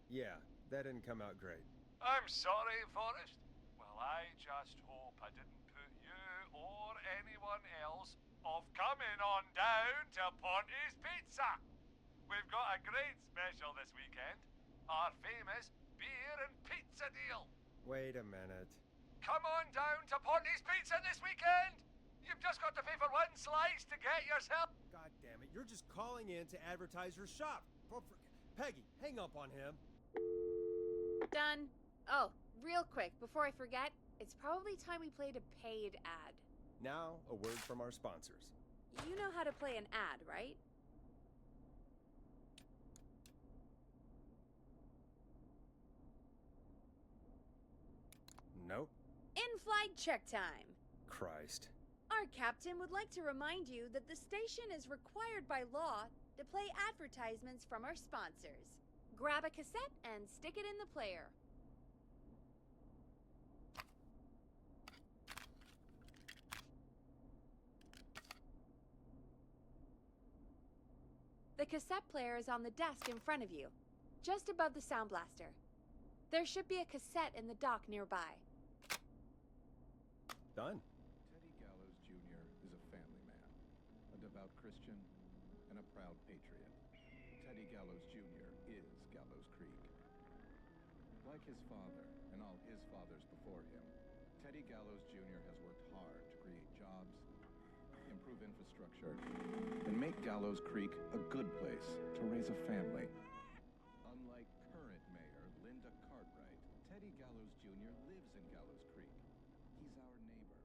Speaker 2: Yeah, that didn't come out great.
Speaker 6: I'm sorry, Forrest. Well, I just hope I didn't put you anyone else of coming on down to Ponte's Pizza. We've got a great special this weekend. Our famous beer and pizza deal.
Speaker 2: Wait a minute.
Speaker 6: Come on down to Ponte's Pizza this weekend. You've just got to pay for one slice to get yourself.
Speaker 2: God damn it, you're just calling in to advertise your shop. Peggy, hang up on him.
Speaker 3: Done. Oh, real quick, before I forget, it's probably time we played a paid ad.
Speaker 2: Now, a word from our sponsors.
Speaker 3: You know how to play an ad, right?
Speaker 2: Nope.
Speaker 3: In-flight check time.
Speaker 2: Christ.
Speaker 3: Our captain would like to remind you that the station is required by law to play advertisements from our sponsors. Grab a cassette and stick it in the player. The cassette player is on the desk in front of you, just above the sound blaster. There should be a cassette in the dock nearby.
Speaker 2: Done.
Speaker 8: Teddy Gallows Jr. is a family man, a devout Christian, and a proud patriot. Teddy Gallows Jr. is Gallows Creek. Like his father and all his fathers before him, Teddy Gallows Jr. has worked hard to create jobs, improve infrastructure, and make Gallows Creek a good place to raise a family. Unlike current mayor Linda Cartwright, Teddy Gallows Jr. lives in Gallows Creek. He's our neighbor,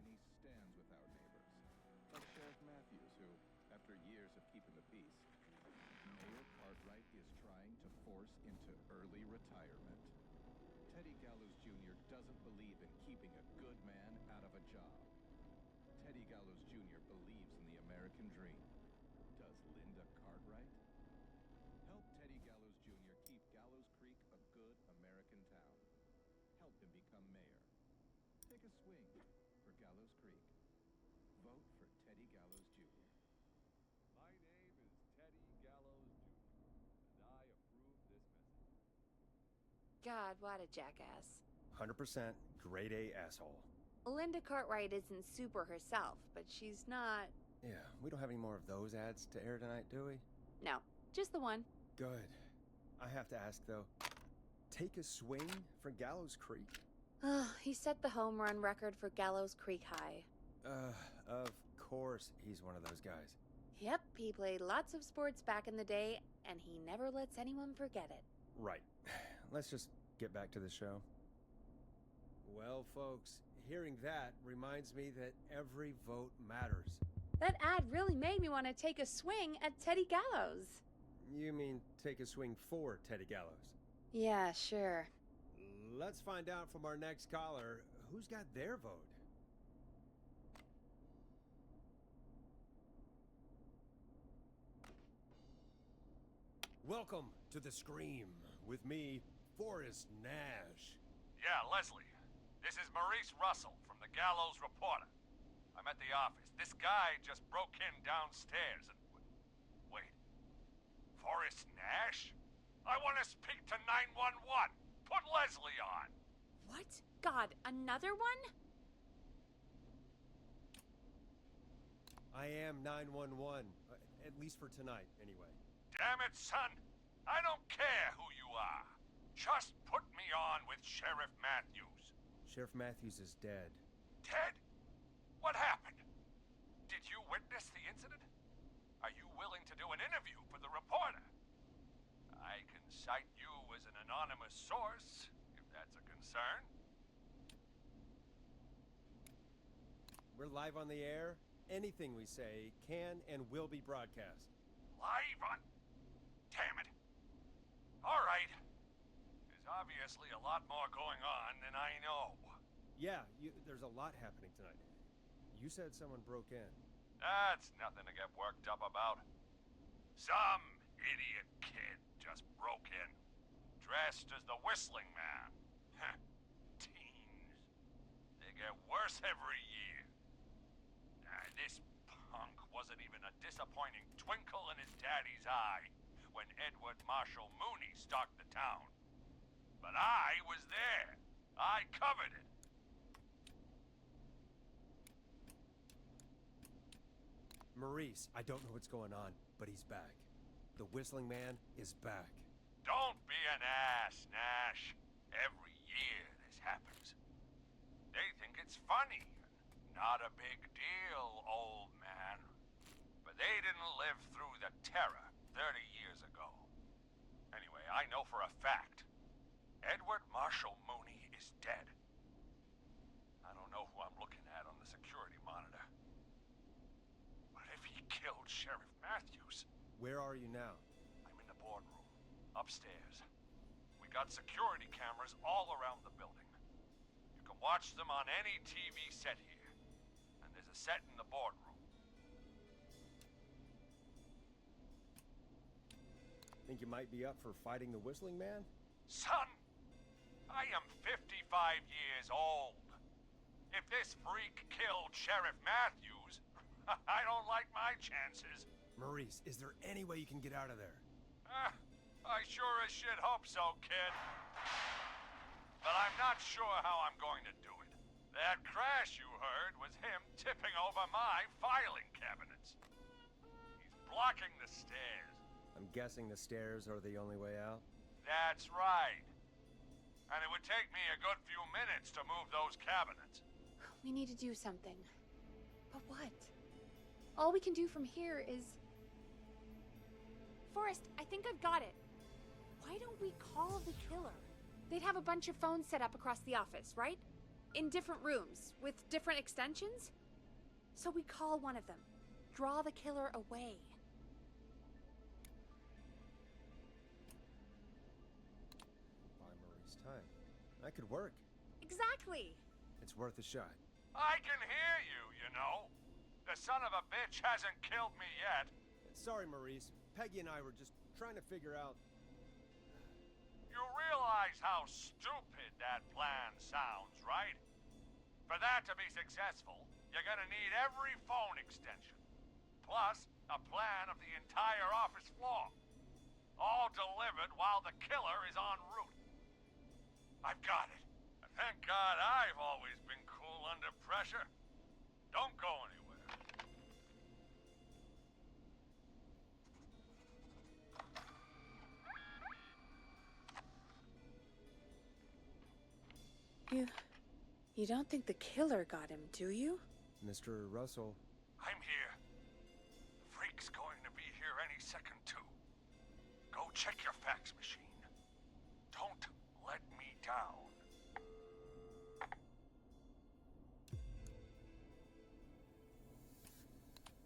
Speaker 8: and he stands with our neighbors. Like Sheriff Matthews, who, after years of keeping the peace, Mayor Cartwright is trying to force into early retirement. Teddy Gallows Jr. doesn't believe in keeping a good man out of a job. Teddy Gallows Jr. believes in the American dream. Does Linda Cartwright? Help Teddy Gallows Jr. keep Gallows Creek a good American town. Help him become mayor. Take a swing for Gallows Creek. Vote for Teddy Gallows Jr.
Speaker 6: My name is Teddy Gallows Jr., and I approve this message.
Speaker 3: God, what a jackass.
Speaker 2: 100% grade A asshole.
Speaker 3: Linda Cartwright isn't super herself, but she's not...
Speaker 2: Yeah, we don't have any more of those ads to air tonight, do we?
Speaker 3: No, just the one.
Speaker 2: Good. I have to ask, though. Take a swing for Gallows Creek?
Speaker 3: He set the home run record for Gallows Creek High.
Speaker 2: Of course he's one of those guys.
Speaker 3: Yep, he played lots of sports back in the day, and he never lets anyone forget it.
Speaker 2: Right. Let's just get back to the show. Well, folks, hearing that reminds me that every vote matters.
Speaker 3: That ad really made me want to take a swing at Teddy Gallows.
Speaker 2: You mean take a swing for Teddy Gallows?
Speaker 3: Yeah, sure.
Speaker 2: Let's find out from our next caller who's got their vote. Welcome to The Scream with me, Forrest Nash.
Speaker 6: Yeah, Leslie. This is Maurice Russell from the Gallows Reporter. I'm at the office. This guy just broke in downstairs and... Wait. Forrest Nash? I want to speak to 911. Put Leslie on.
Speaker 3: What? God, another one?
Speaker 2: I am 911, at least for tonight, anyway.
Speaker 6: Damn it, son. I don't care who you are. Just put me on with Sheriff Matthews.
Speaker 2: Sheriff Matthews is dead.
Speaker 6: Ted? What happened? Did you witness the incident? Are you willing to do an interview for the reporter? I can cite you as an anonymous source, if that's a concern.
Speaker 2: We're live on the air. Anything we say can and will be broadcast.
Speaker 6: Live on... Damn it. All right. There's obviously a lot more going on than I know.
Speaker 2: Yeah, there's a lot happening tonight. You said someone broke in.
Speaker 6: That's nothing to get worked up about. Some idiot kid just broke in, dressed as the Whistling Man. Teens. They get worse every year. This punk wasn't even a disappointing twinkle in his daddy's eye when Edward Marshall Mooney stalked the town. But I was there. I covered it.
Speaker 2: Maurice, I don't know what's going on, but he's back. The Whistling Man is back.
Speaker 6: Don't be an ass, Nash. Every year this happens. They think it's funny. Not a big deal, old man. But they didn't live through the terror 30 years ago. Anyway, I know for a fact Edward Marshall Mooney is dead. I don't know who I'm looking at on the security monitor. But if he killed Sheriff Matthews...
Speaker 2: Where are you now?
Speaker 6: I'm in the boardroom, upstairs. We got security cameras all around the building. You can watch them on any TV set here. And there's a set in the boardroom.
Speaker 2: Think you might be up for fighting the Whistling Man?
Speaker 6: Son, I am 55 years old. If this freak killed Sheriff Matthews, I don't like my chances.
Speaker 2: Maurice, is there any way you can get out of there?
Speaker 6: I sure as shit hope so, kid. But I'm not sure how I'm going to do it. That crash you heard was him tipping over my filing cabinets. He's blocking the stairs.
Speaker 2: I'm guessing the stairs are the only way out?
Speaker 6: That's right. And it would take me a good few minutes to move those cabinets.
Speaker 3: We need to do something. But what? All we can do from here is... Forrest, I think I've got it. Why don't we call the killer? They'd have a bunch of phones set up across the office, right? In different rooms, with different extensions? So we call one of them. Draw the killer away.
Speaker 2: Buy Maurice time. That could work.
Speaker 3: Exactly!
Speaker 2: It's worth a shot.
Speaker 6: I can hear you, you know. The son of a bitch hasn't killed me yet.
Speaker 2: Sorry, Maurice. Peggy and I were just trying to figure out...
Speaker 6: You realize how stupid that plan sounds, right? For that to be successful, you're gonna need every phone extension. Plus, a plan of the entire office floor. All delivered while the killer is en route. I've got it. And thank God I've always been cool under pressure. Don't go anywhere.
Speaker 4: You don't think the killer got him, do you?
Speaker 2: Mr. Russell...
Speaker 6: I'm here. The freak's going to be here any second, too. Go check your fax machine. Don't let me down.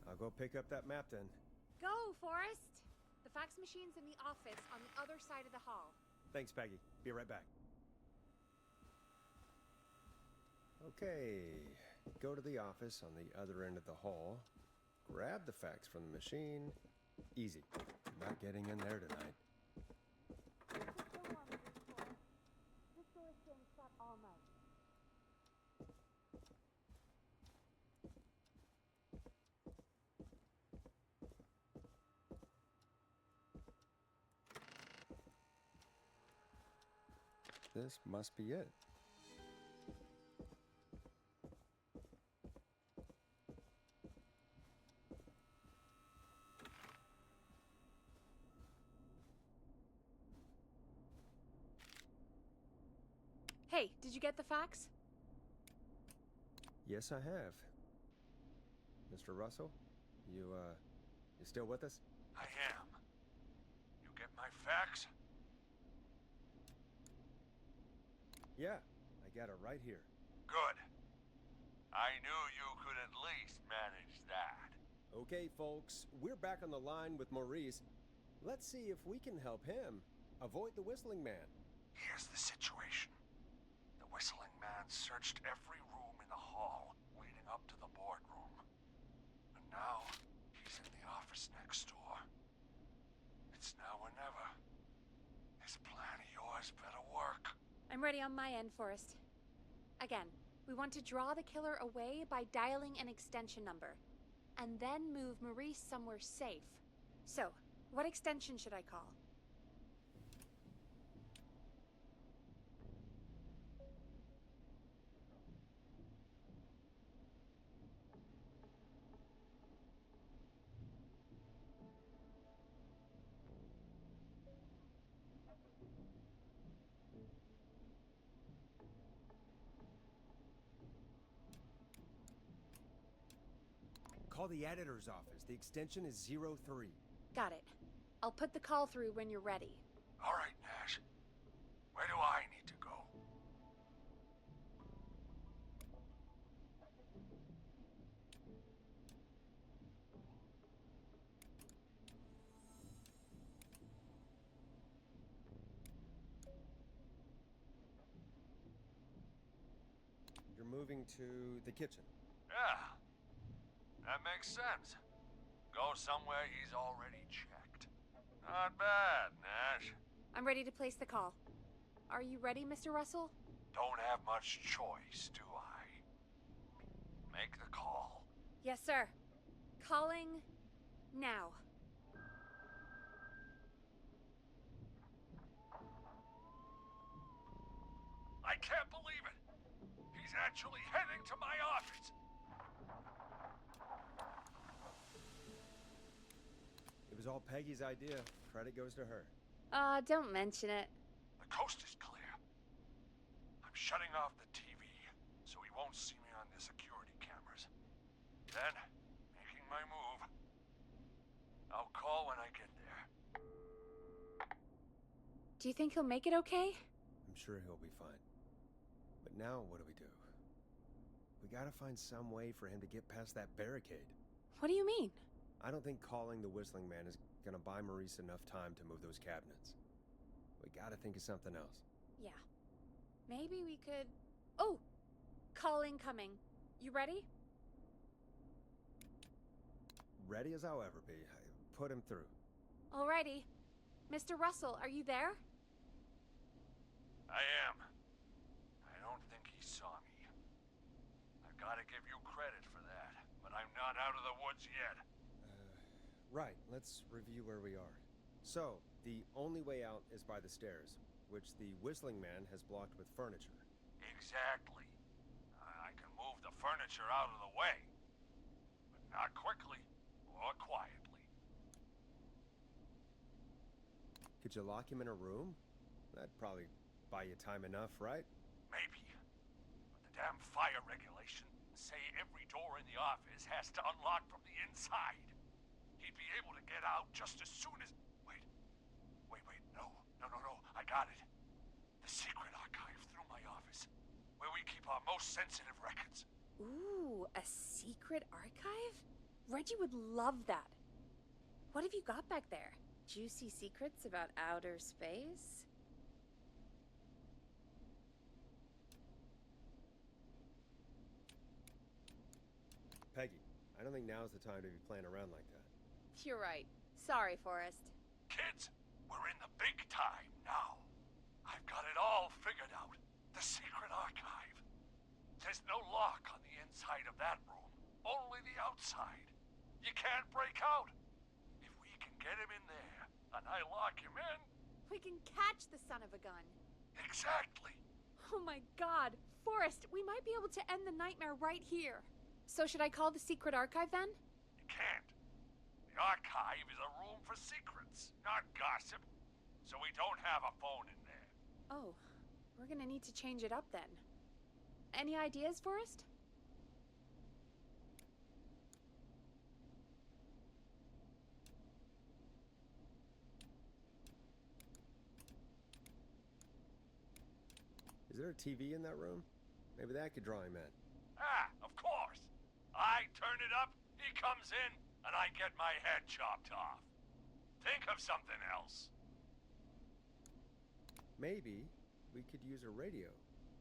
Speaker 2: I'll go pick up that map then.
Speaker 3: Go, Forrest! The fax machine's in the office on the other side of the hall.
Speaker 2: Thanks, Peggy. Be right back. Okay, go to the office on the other end of the hall, grab the fax from the machine. Easy. Not getting in there tonight.
Speaker 3: This door is staying shut all night.
Speaker 2: This must be it.
Speaker 3: Hey, did you get the fax?
Speaker 2: Yes, I have. Mr. Russell, you still with us?
Speaker 6: I am. You get my fax?
Speaker 2: Yeah, I got it right here.
Speaker 6: Good. I knew you could at least manage that.
Speaker 2: Okay, folks, we're back on the line with Maurice. Let's see if we can help him avoid the Whistling Man.
Speaker 6: Here's the situation. The Whistling Man searched every room in the hall leading up to the boardroom. And now, he's in the office next door. It's now or never. This plan of yours better work.
Speaker 3: I'm ready on my end, Forrest. Again, we want to draw the killer away by dialing an extension number, and then move Maurice somewhere safe. So, what extension should I call?
Speaker 2: Call the editor's office. The extension is 03.
Speaker 3: Got it. I'll put the call through when you're ready.
Speaker 6: All right, Nash. Where do I need to go?
Speaker 2: You're moving to the kitchen.
Speaker 6: Yeah, that makes sense. Go somewhere he's already checked. Not bad, Nash.
Speaker 3: I'm ready to place the call. Are you ready, Mr. Russell?
Speaker 6: Don't have much choice, do I? Make the call.
Speaker 3: Yes, sir. Calling now.
Speaker 6: I can't believe it. He's actually heading to my office.
Speaker 2: It was all Peggy's idea. Credit goes to her.
Speaker 3: Don't mention it.
Speaker 6: The coast is clear. I'm shutting off the TV, so he won't see me on the security cameras. Then, making my move. I'll call when I get there.
Speaker 3: Do you think he'll make it okay?
Speaker 2: I'm sure he'll be fine. But now, what do? We gotta find some way for him to get past that barricade.
Speaker 3: What do you mean?
Speaker 2: I don't think calling the Whistling Man is gonna buy Maurice enough time to move those cabinets. We gotta think of something else.
Speaker 3: Yeah. Maybe we could... Oh! Calling coming. You ready?
Speaker 2: Ready as I'll ever be. Put him through.
Speaker 3: Alrighty. Mr. Russell, are you there?
Speaker 6: I am. I don't think he saw me. I've gotta give you credit for that, but I'm not out of the woods yet.
Speaker 2: Right, let's review where we are. So, the only way out is by the stairs, which the Whistling Man has blocked with furniture.
Speaker 6: Exactly. I can move the furniture out of the way, but not quickly or quietly.
Speaker 2: Could you lock him in a room? That'd probably buy you time enough, right?
Speaker 6: Maybe. But the damn fire regulations say every door in the office has to unlock from the inside. He'd be able to get out just as soon as... Wait. No. I got it. The secret archive through my office, where we keep our most sensitive records.
Speaker 3: Ooh, a secret archive? Reggie would love that. What have you got back there? Juicy secrets about outer space?
Speaker 2: Peggy, I don't think now's the time to be playing around like that.
Speaker 3: You're right. Sorry, Forrest.
Speaker 6: Kids, we're in the big time now. I've got it all figured out. The secret archive. There's no lock on the inside of that room, only the outside. You can't break out. If we can get him in there, and I lock him in...
Speaker 3: We can catch the son of a gun.
Speaker 6: Exactly.
Speaker 3: Oh my god. Forrest, we might be able to end the nightmare right here. So should I call the secret archive then?
Speaker 6: You can't. The archive is a room for secrets, not gossip. So we don't have a phone in there.
Speaker 3: Oh, we're gonna need to change it up then. Any ideas, Forrest?
Speaker 2: Is there a TV in that room? Maybe that could draw him in.
Speaker 6: Of course. I turn it up, he comes in, and I get my head chopped off. Think of something else.
Speaker 2: Maybe we could use a radio.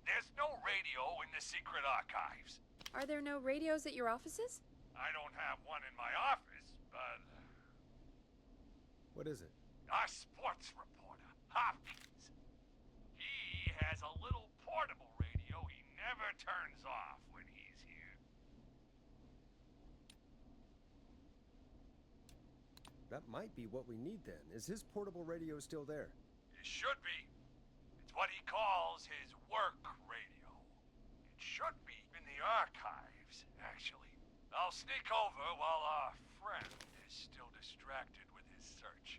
Speaker 6: There's no radio in the secret archives.
Speaker 3: Are there no radios at your offices?
Speaker 6: I don't have one in my office, but...
Speaker 2: What is it?
Speaker 6: Our sports reporter, Hopkins. He has a little portable radio he never turns off when he's here.
Speaker 2: That might be what we need then. Is his portable radio still there?
Speaker 6: It should be. It's what he calls his work radio. It should be in the archives, actually. I'll sneak over while our friend is still distracted with his search.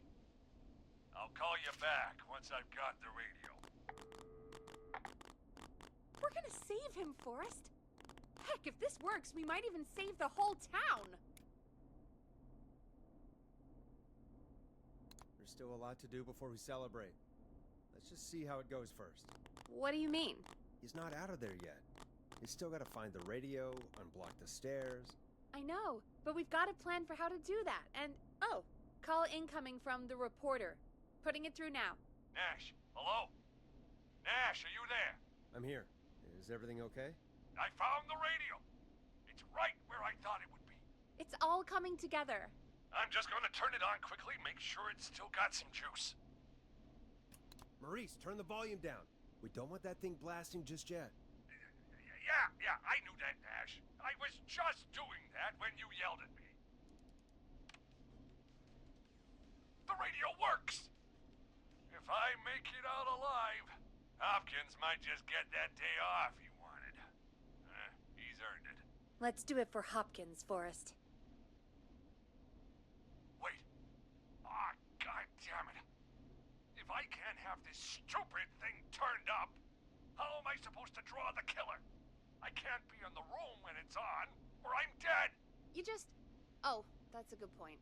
Speaker 6: I'll call you back once I've got the radio.
Speaker 3: We're gonna save him, Forrest. Heck, if this works, we might even save the whole town.
Speaker 2: Still a lot to do before we celebrate. Let's just see how it goes first.
Speaker 3: What do you mean?
Speaker 2: He's not out of there yet. He's still gotta find the radio, unblock the stairs.
Speaker 3: I know, but we've got a plan for how to do that. And, oh, call incoming from the reporter. Putting it through now.
Speaker 6: Nash, hello? Nash, are you there?
Speaker 2: I'm here. Is everything okay?
Speaker 6: I found the radio. It's right where I thought it would be.
Speaker 3: It's all coming together.
Speaker 6: I'm just gonna turn it on quickly, make sure it's still got some juice.
Speaker 2: Maurice, turn the volume down. We don't want that thing blasting just yet.
Speaker 6: Yeah, I knew that, Nash. I was just doing that when you yelled at me. The radio works! If I make it out alive, Hopkins might just get that day off he wanted. He's earned it.
Speaker 3: Let's do it for Hopkins, Forrest.
Speaker 6: Wait. Ah, God damn it. If I can't have this stupid thing turned up, how am I supposed to draw the killer? I can't be in the room when it's on, or I'm dead!
Speaker 3: You just... Oh, that's a good point.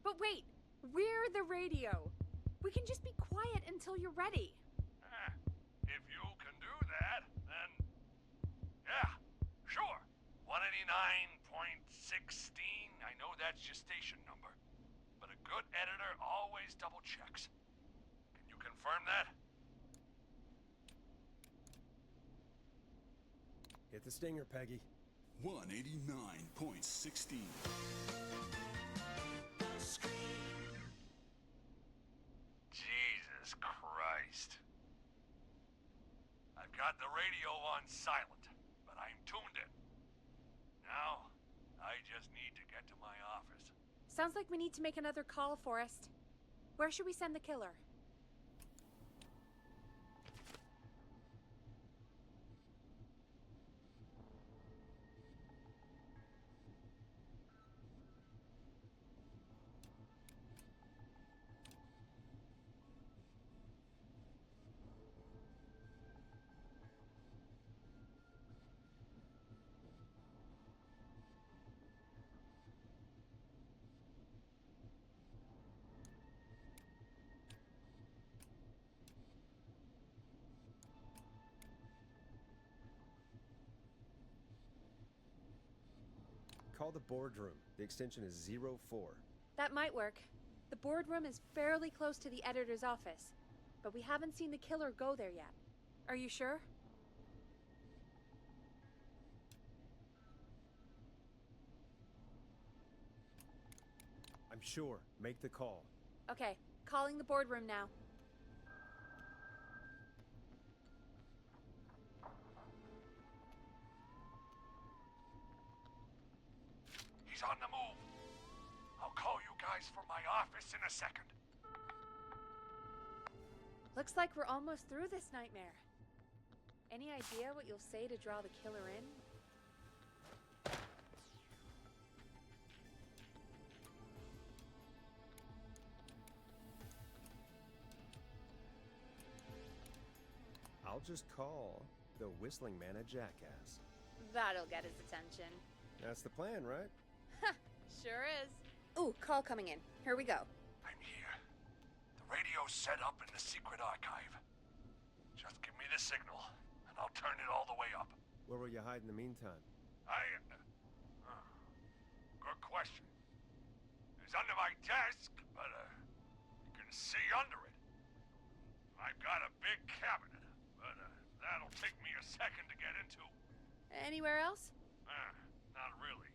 Speaker 3: But wait! We're the radio! We can just be quiet until you're ready.
Speaker 6: If you can do that, then... Yeah, sure. 189.16, I know that's your station number. But a good editor always double checks. Can you confirm that?
Speaker 2: Hit the stinger, Peggy.
Speaker 9: 189.16.
Speaker 6: Jesus Christ. I've got the radio on silent, but I'm tuned in. Now, I just need to get to my office.
Speaker 3: Sounds like we need to make another call, Forrest. Where should we send the killer?
Speaker 2: Call the boardroom. The extension is 04.
Speaker 3: That might work. The boardroom is fairly close to the editor's office, but we haven't seen the killer go there yet. Are you sure?
Speaker 2: I'm sure. Make the call.
Speaker 3: Okay, calling the boardroom now.
Speaker 6: He's on the move. I'll call you guys from my office in a second.
Speaker 3: Looks like we're almost through this nightmare. Any idea what you'll say to draw the killer in?
Speaker 2: I'll just call the whistling man a jackass.
Speaker 3: That'll get his attention.
Speaker 2: That's the plan, right?
Speaker 3: Sure is. Ooh, call coming in. Here we go.
Speaker 6: I'm here. The radio's set up in the secret archive. Just give me the signal, and I'll turn it all the way up.
Speaker 2: Where will you hide in the meantime?
Speaker 6: Good question. It's under my desk, but you can see under it. I've got a big cabinet, but that'll take me a second to get into.
Speaker 3: Anywhere else?
Speaker 6: Not really.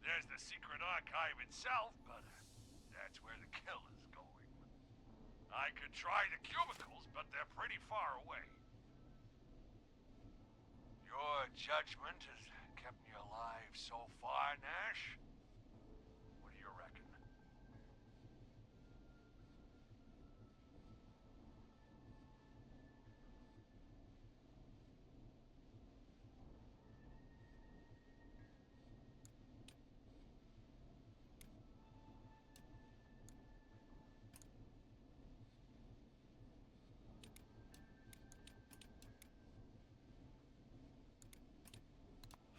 Speaker 6: There's the secret archive itself, but that's where the killer's going. I could try the cubicles, but they're pretty far away. Your judgment has kept me alive so far, Nash. What do you reckon?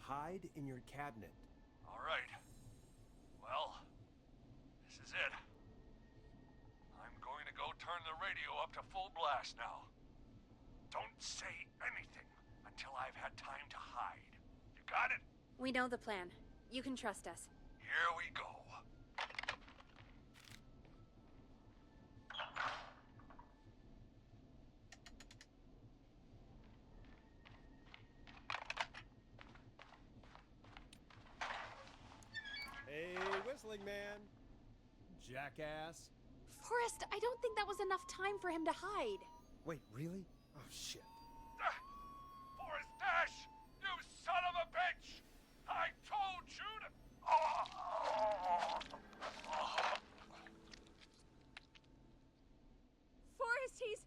Speaker 2: Hide in your cabinet.
Speaker 6: All right. Well, this is it. fast now. Don't say anything until I've had time to hide. You got it?
Speaker 3: We know the plan. You can trust us.
Speaker 6: Here we go.
Speaker 2: Hey, whistling man. Jackass.
Speaker 3: Forrest, I don't think that was enough time for him to hide.
Speaker 2: Wait, really? Oh, shit.
Speaker 6: Forrest Dash! You son of a bitch! I told you to...
Speaker 3: Forrest, he's...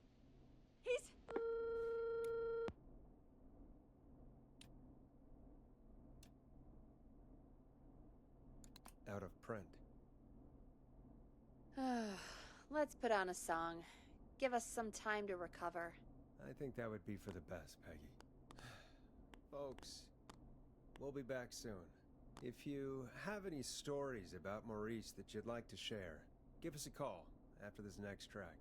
Speaker 2: Out of print.
Speaker 3: Let's put on a song. Give us some time to recover.
Speaker 2: I think that would be for the best, Peggy. Folks, we'll be back soon. If you have any stories about Maurice that you'd like to share, give us a call after this next track.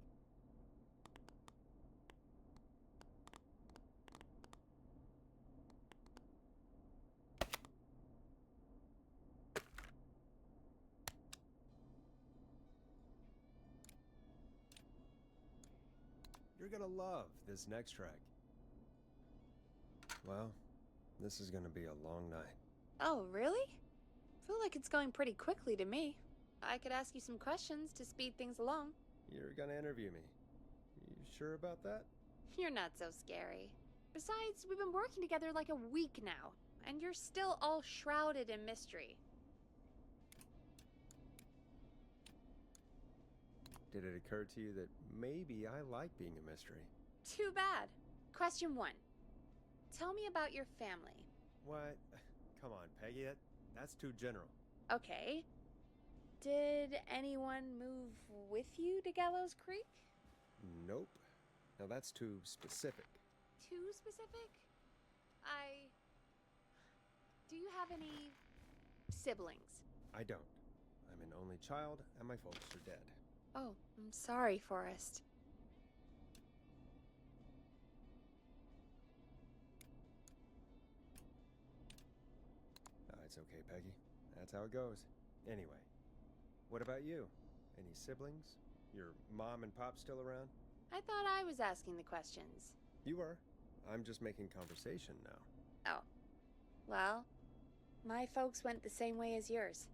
Speaker 2: You're gonna love this next track. Well, this is gonna be a long night.
Speaker 3: Oh, really? Feel like it's going pretty quickly to me. I could ask you some questions to speed things along.
Speaker 2: You're gonna interview me. You sure about that?
Speaker 3: You're not so scary. Besides, we've been working together like a week now, and you're still all shrouded in mystery.
Speaker 2: Did it occur to you that maybe I like being a mystery?
Speaker 3: Too bad. Question 1. Tell me about your family.
Speaker 2: What? Come on, Peggy, that's too general.
Speaker 3: Okay. Did anyone move with you to Gallows Creek?
Speaker 2: Nope. Now that's too specific.
Speaker 3: Too specific? Do you have any siblings?
Speaker 2: I don't. I'm an only child, and my folks are dead.
Speaker 3: Oh, I'm sorry, Forrest.
Speaker 2: It's okay, Peggy. That's how it goes. Anyway, what about you? Any siblings? Your mom and pop still around?
Speaker 3: I thought I was asking the questions.
Speaker 2: You are. I'm just making conversation now.
Speaker 3: Oh. Well, my folks went the same way as yours.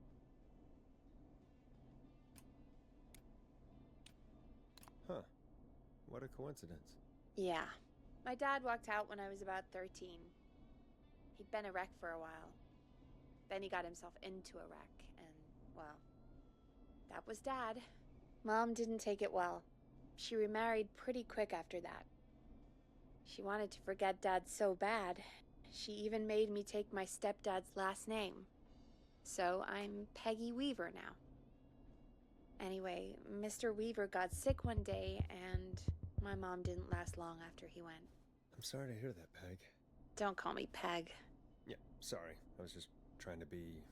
Speaker 2: Huh. What a coincidence.
Speaker 3: Yeah. My dad walked out when I was about 13. He'd been a wreck for a while. Then he got himself into a wreck, and, well, that was Dad. Mom didn't take it well. She remarried pretty quick after that. She wanted to forget Dad so bad, she even made me take my stepdad's last name. So I'm Peggy Weaver now. Anyway, Mr. Weaver got sick one day, and my mom didn't last long after he went.
Speaker 2: I'm sorry to hear that, Peg.
Speaker 3: Don't call me Peg.
Speaker 2: Yeah, sorry. I was just trying to be...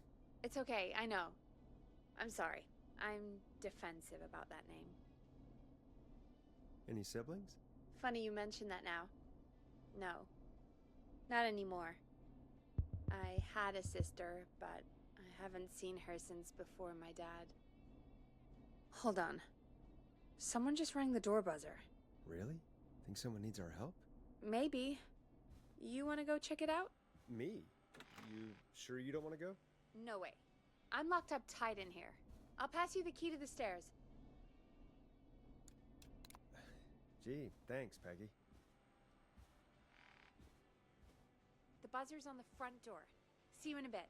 Speaker 3: It's okay, I know. I'm sorry. I'm defensive about that name.
Speaker 2: Any siblings?
Speaker 3: Funny you mention that now. No. Not anymore. I had a sister, but I haven't seen her since before my dad. Hold on. Someone just rang the door buzzer.
Speaker 2: Really? Think someone needs our help?
Speaker 3: Maybe. You want to go check it out?
Speaker 2: Me? You sure you don't want to go?
Speaker 3: No way. I'm locked up tight in here. I'll pass you the key to the stairs.
Speaker 2: Gee, thanks, Peggy.
Speaker 3: The buzzer's on the front door. See you in a bit.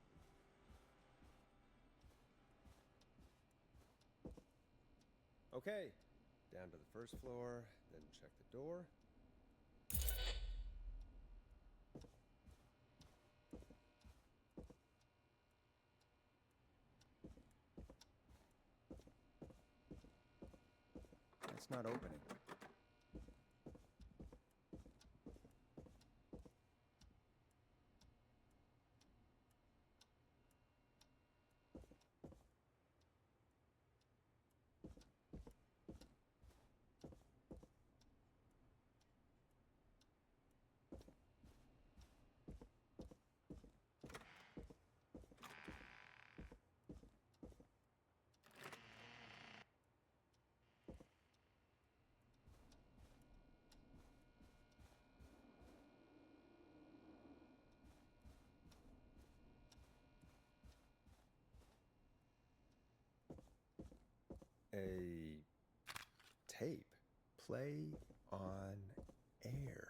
Speaker 2: Okay, down to the first floor, then check the door. It's not opening. A tape. Play on air.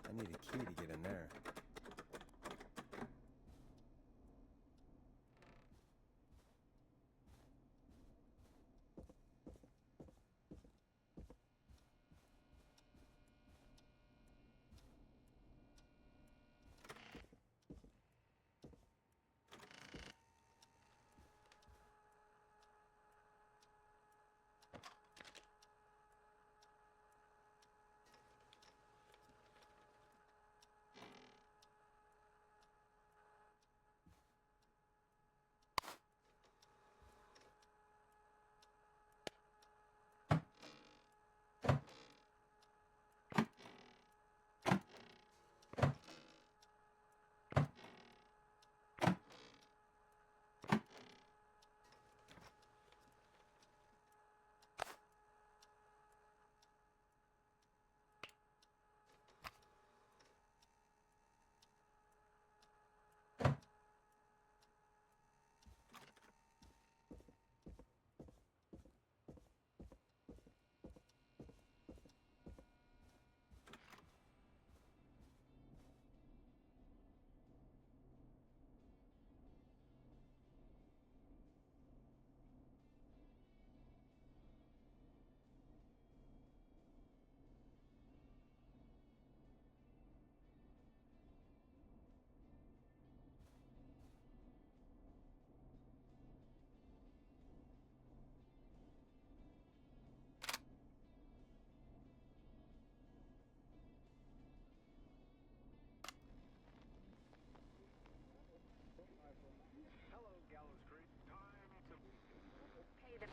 Speaker 2: I need a key to get in there.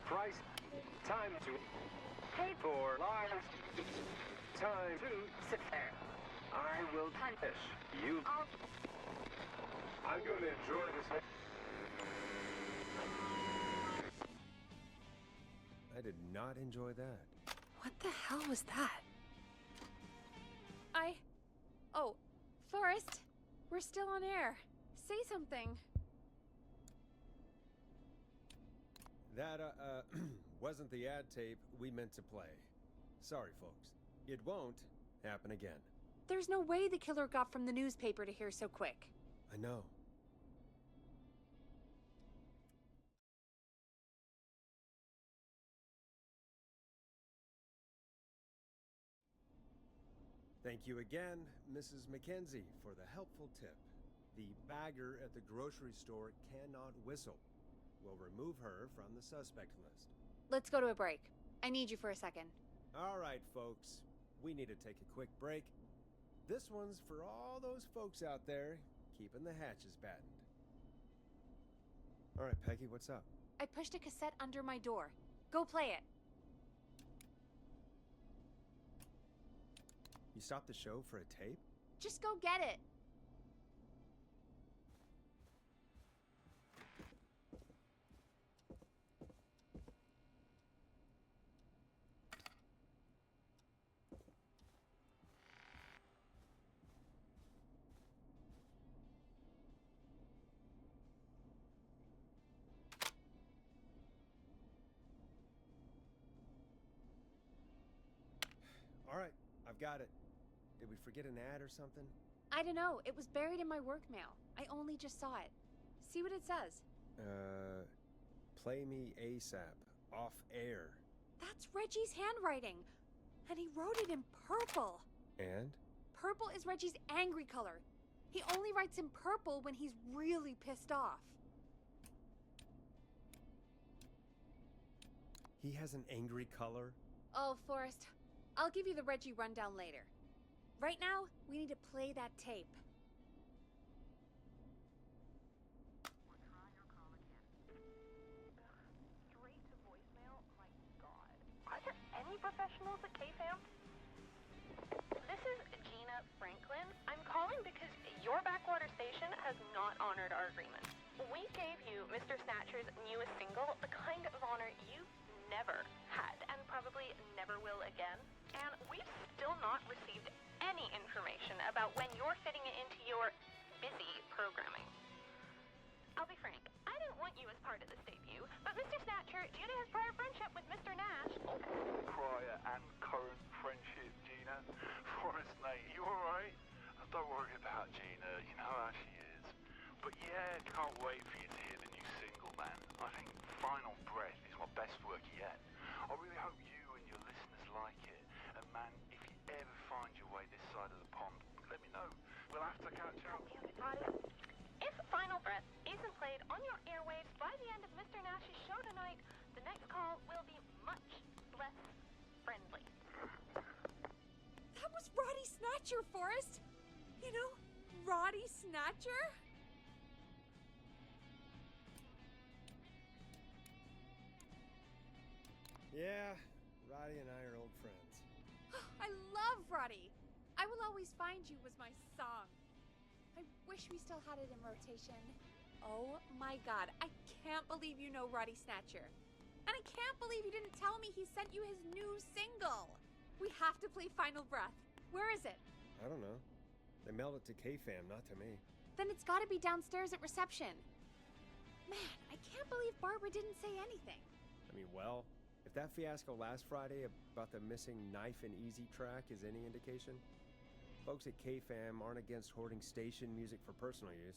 Speaker 9: Price, time to pay for lives, time to sit there. I will punish you. I'm going to enjoy this.
Speaker 2: I did not enjoy that.
Speaker 3: What the hell was that? Oh, Forrest, we're still on air. Say something.
Speaker 2: That, wasn't the ad tape we meant to play. Sorry, folks. It won't happen again.
Speaker 3: There's no way the killer got from the newspaper to here so quick.
Speaker 2: I know. Thank you again, Mrs. Mackenzie, for the helpful tip. The bagger at the grocery store cannot whistle. We'll remove her from the suspect list.
Speaker 3: Let's go to a break. I need you for a second.
Speaker 2: All right, folks. We need to take a quick break. This one's for all those folks out there keeping the hatches battened. All right, Peggy, what's up?
Speaker 3: I pushed a cassette under my door. Go play it.
Speaker 2: You stopped the show for a tape?
Speaker 3: Just go get it.
Speaker 2: All right, I've got it. Did we forget an ad or something?
Speaker 3: I don't know. It was buried in my work mail. I only just saw it. See what it says.
Speaker 2: Play me ASAP. Off air.
Speaker 3: That's Reggie's handwriting. And he wrote it in purple.
Speaker 2: And?
Speaker 3: Purple is Reggie's angry color. He only writes in purple when he's really pissed off.
Speaker 2: He has an angry color?
Speaker 3: Oh, Forrest, I'll give you the Reggie rundown later. Right now, we need to play that tape.
Speaker 10: Straight to voicemail? My God. Are there any professionals at KFAM? This is Gina Franklin. I'm calling because your backwater station has not honored our agreement. We gave you Mr. Snatcher's newest single, the kind of honor you've never had and probably never will again. And we've still not received any information about when you're fitting it into your busy programming. I'll be frank, I didn't want you as part of this debut, but Mr. Snatcher, due to his prior friendship with Mr. Nash...
Speaker 6: Prior and current friendship, Gina. Forrest, mate, you alright? Don't worry about Gina, you know how she is. But yeah, can't wait for you to hear the new single, man. I think Final Breath is my best work yet. I really hope you and your listeners like it. And man, if you ever find your way this side of the pond, let me know. We'll have to catch up.
Speaker 10: If Final Breath isn't played on your airwaves by the end of Mr. Nash's show tonight, the next call will be much less friendly.
Speaker 3: That was Roddy Snatcher, Forrest! You know, Roddy Snatcher?
Speaker 2: Yeah, Roddy and I are old friends.
Speaker 3: I love Roddy! I Will Always Find You was my song. I wish we still had it in rotation. Oh my God, I can't believe you know Roddy Snatcher. And I can't believe you didn't tell me he sent you his new single. We have to play Final Breath. Where is it?
Speaker 2: I don't know. They mailed it to KFAM, not to me.
Speaker 3: Then it's gotta be downstairs at reception. Man, I can't believe Barbara didn't say anything.
Speaker 2: I mean, well, if that fiasco last Friday about the missing Knife and Easy track is any indication, folks at KFAM aren't against hoarding station music for personal use.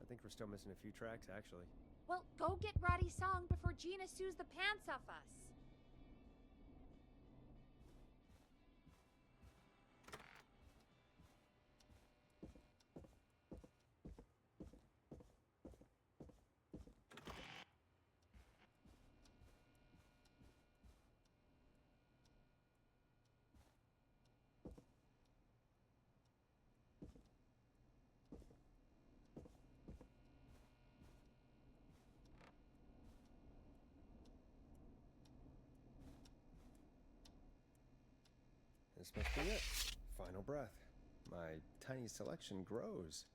Speaker 2: I think we're still missing a few tracks, actually.
Speaker 3: Well, go get Roddy's song before Gina sues the pants off us.
Speaker 2: This must be it. Final Breath. My tiny selection grows.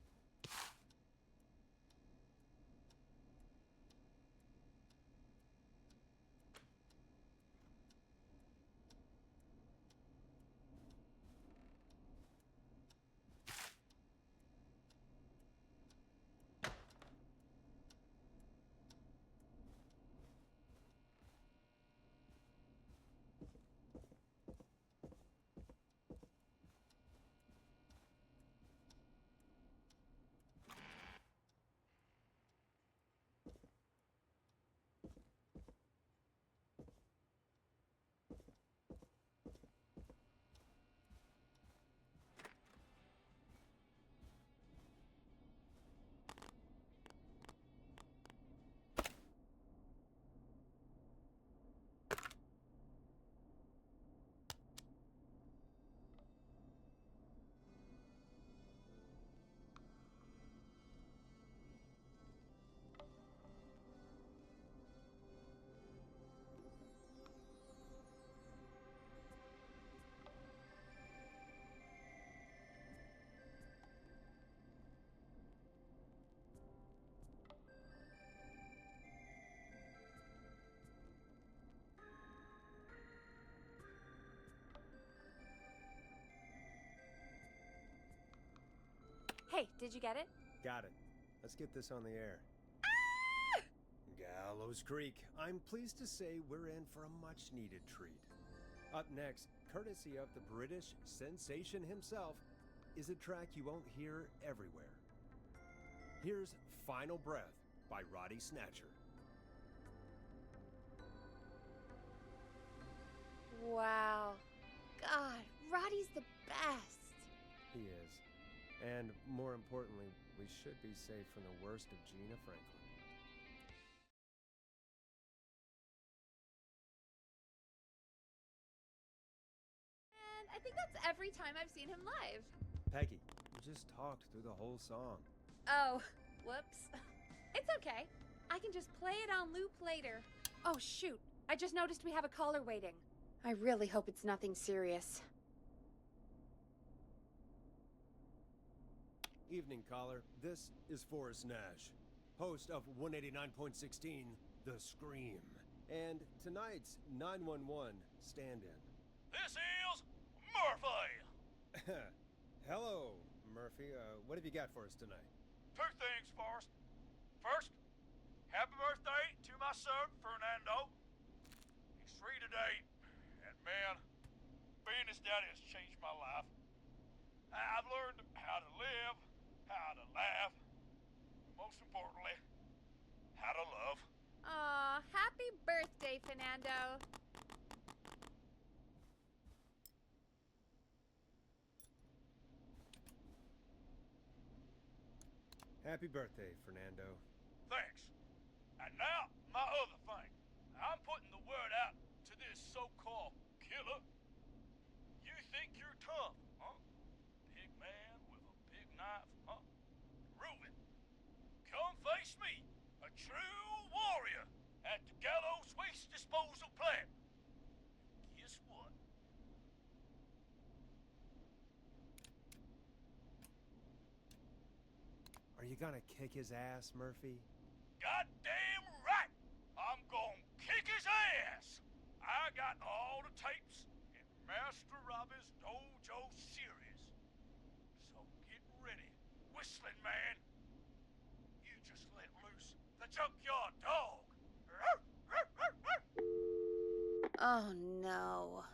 Speaker 3: Hey, did you get it?
Speaker 2: Got it. Let's get this on the air.
Speaker 3: Ah!
Speaker 2: Gallows Creek. I'm pleased to say we're in for a much-needed treat. Up next, courtesy of the British sensation himself, is a track you won't hear everywhere. Here's Final Breath by Roddy Snatcher.
Speaker 3: Wow. God, Roddy's the best.
Speaker 2: He is. And more importantly, we should be safe from the worst of Gina Franklin.
Speaker 3: And I think that's every time I've seen him live.
Speaker 2: Peggy, you just talked through the whole song.
Speaker 3: Oh, whoops. It's okay. I can just play it on loop later. Oh, shoot. I just noticed we have a caller waiting. I really hope it's nothing serious.
Speaker 2: Evening, caller. This is Forrest Nash, host of 189.16, The Scream, and tonight's 911 stand-in.
Speaker 6: This is Murphy!
Speaker 2: Hello, Murphy. What have you got for us tonight?
Speaker 6: Two things, Forrest. First, happy birthday to my son, Fernando. He's 3 today, and man, being his daddy has changed my life. I've learned how to live, how to laugh, and most importantly, how to love.
Speaker 3: Aw, happy birthday, Fernando.
Speaker 2: Happy birthday, Fernando.
Speaker 6: Thanks. And now, my other thing. I'm putting the word out to this so-called killer. You think you're tough, huh? Big man with a big knife, huh? Prove it. Come face me, a true warrior, at the Gallows Waste Disposal Plant. Guess what?
Speaker 2: Are you gonna kick his ass, Murphy?
Speaker 6: Goddamn right! I'm gonna kick his ass! I got all the tapes in Master Robbie's Dojo series. So get ready, whistling man. You just let loose the junkyard dog.
Speaker 3: Oh, no.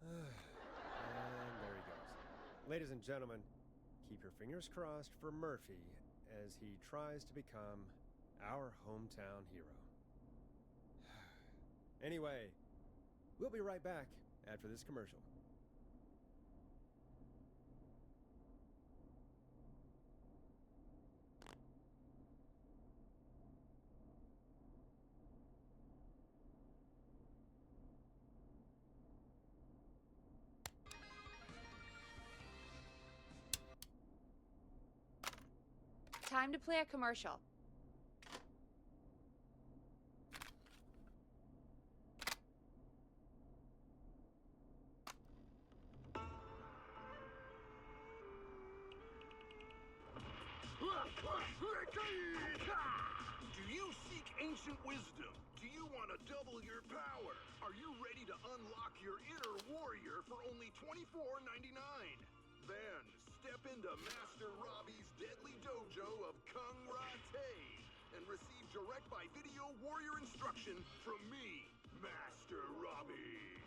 Speaker 2: And there he goes. Ladies and gentlemen, keep your fingers crossed for Murphy as he tries to become our hometown hero. Anyway, we'll be right back after this commercial.
Speaker 3: Time to play a commercial.
Speaker 11: Do you seek ancient wisdom? Do you want to double your power? Are you ready to unlock your inner warrior for only $24.99? Then step into Master Robbie's deadly dojo of Kung Rate and receive direct by video warrior instruction from me, Master Robbie.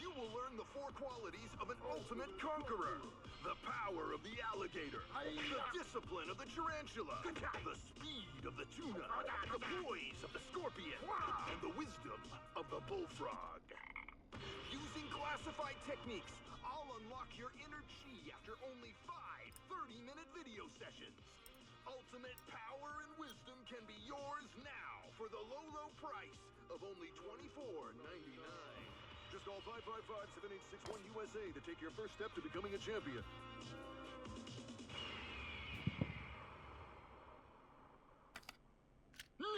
Speaker 11: You will learn the 4 qualities of an ultimate conqueror. The power of the alligator, the discipline of the tarantula, the speed of the tuna, the poise of the scorpion, and the wisdom of the bullfrog. Using classified techniques, I'll unlock your inner chi after only 5 30-minute video sessions. Ultimate power and wisdom can be yours now for the low, low price of only $24.99. Just call 555-7861 USA to take your first step to becoming a champion.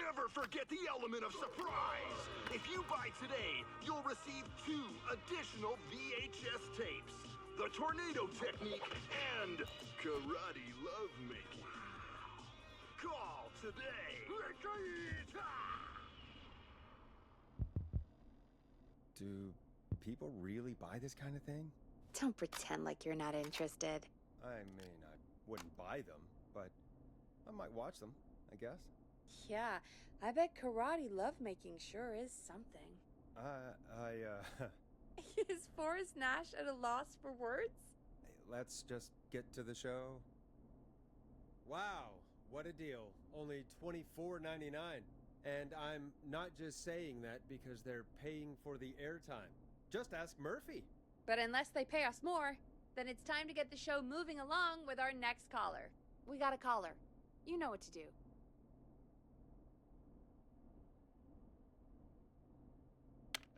Speaker 11: Never forget the element of surprise! If you buy today, you'll receive 2 additional VHS tapes. The Tornado Technique and Karate Lovemaking. Call today!
Speaker 2: Do people really buy this kind of thing?
Speaker 3: Don't pretend like you're not interested.
Speaker 2: I mean, I wouldn't buy them, but I might watch them, I guess.
Speaker 4: Yeah, I bet karate lovemaking sure is something. Is Forrest Nash at a loss for words?
Speaker 2: Hey, let's just get to the show. Wow, what a deal. Only $24.99. And I'm not just saying that because they're paying for the airtime. Just ask Murphy.
Speaker 3: But unless they pay us more, then it's time to get the show moving along with our next caller. We got a caller. You know what to do.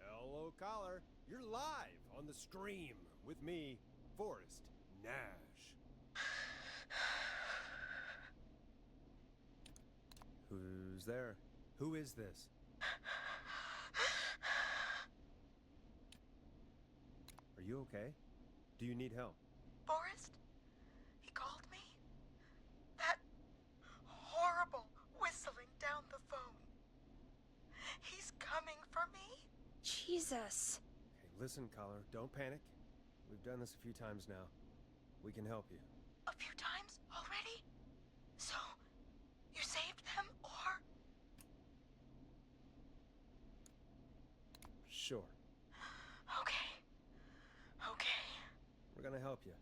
Speaker 2: Hello, caller. You're live on the stream with me, Forrest Nash. Who's there? Who is this? Are you okay? Do you need help?
Speaker 5: Forrest? He called me? That horrible whistling down the phone. He's coming for me?
Speaker 3: Jesus.
Speaker 2: Okay, listen, caller. Don't panic. We've done this a few times now. We can help you.
Speaker 5: A few times already? So, you saved them, or?
Speaker 2: Sure.
Speaker 5: Okay. Okay.
Speaker 2: We're gonna help you.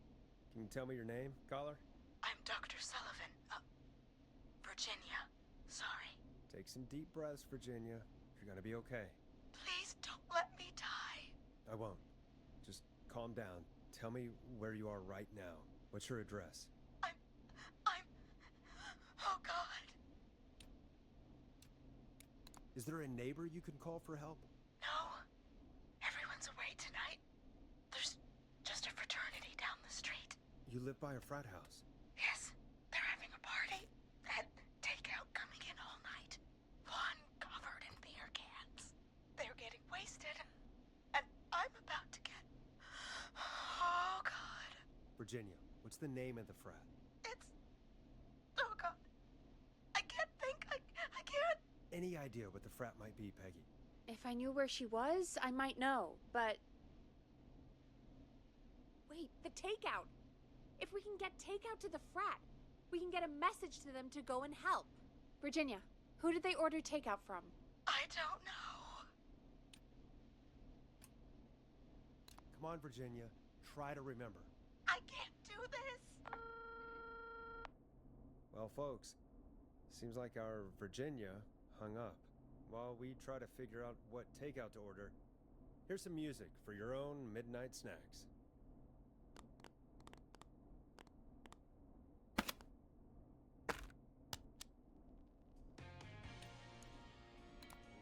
Speaker 2: Can you tell me your name, caller?
Speaker 5: I'm Dr. Sullivan. Virginia. Sorry.
Speaker 2: Take some deep breaths, Virginia. You're gonna be okay.
Speaker 5: Please don't let me die.
Speaker 2: I won't. Just calm down. Tell me where you are right now. What's your address?
Speaker 5: Oh, God.
Speaker 2: Is there a neighbor you can call for help?
Speaker 5: No. Everyone's away tonight. There's just a fraternity down the street.
Speaker 2: You live by a frat house.
Speaker 5: Yes, they're having a party. Had takeout coming in all night. One covered in beer cans. They're getting wasted. And I'm about to get... Oh, God.
Speaker 2: Virginia, what's the name of the frat?
Speaker 5: It's... Oh, God. I can't think. I can't.
Speaker 2: Any idea what the frat might be, Peggy?
Speaker 3: If I knew where she was, I might know, but... Wait, the takeout! If we can get takeout to the frat, we can get a message to them to go and help. Virginia, who did they order takeout from?
Speaker 5: I don't know.
Speaker 2: Come on, Virginia. Try to remember.
Speaker 5: I can't do this.
Speaker 2: Well, folks, seems like our Virginia hung up while we try to figure out what takeout to order. Here's some music for your own midnight snacks.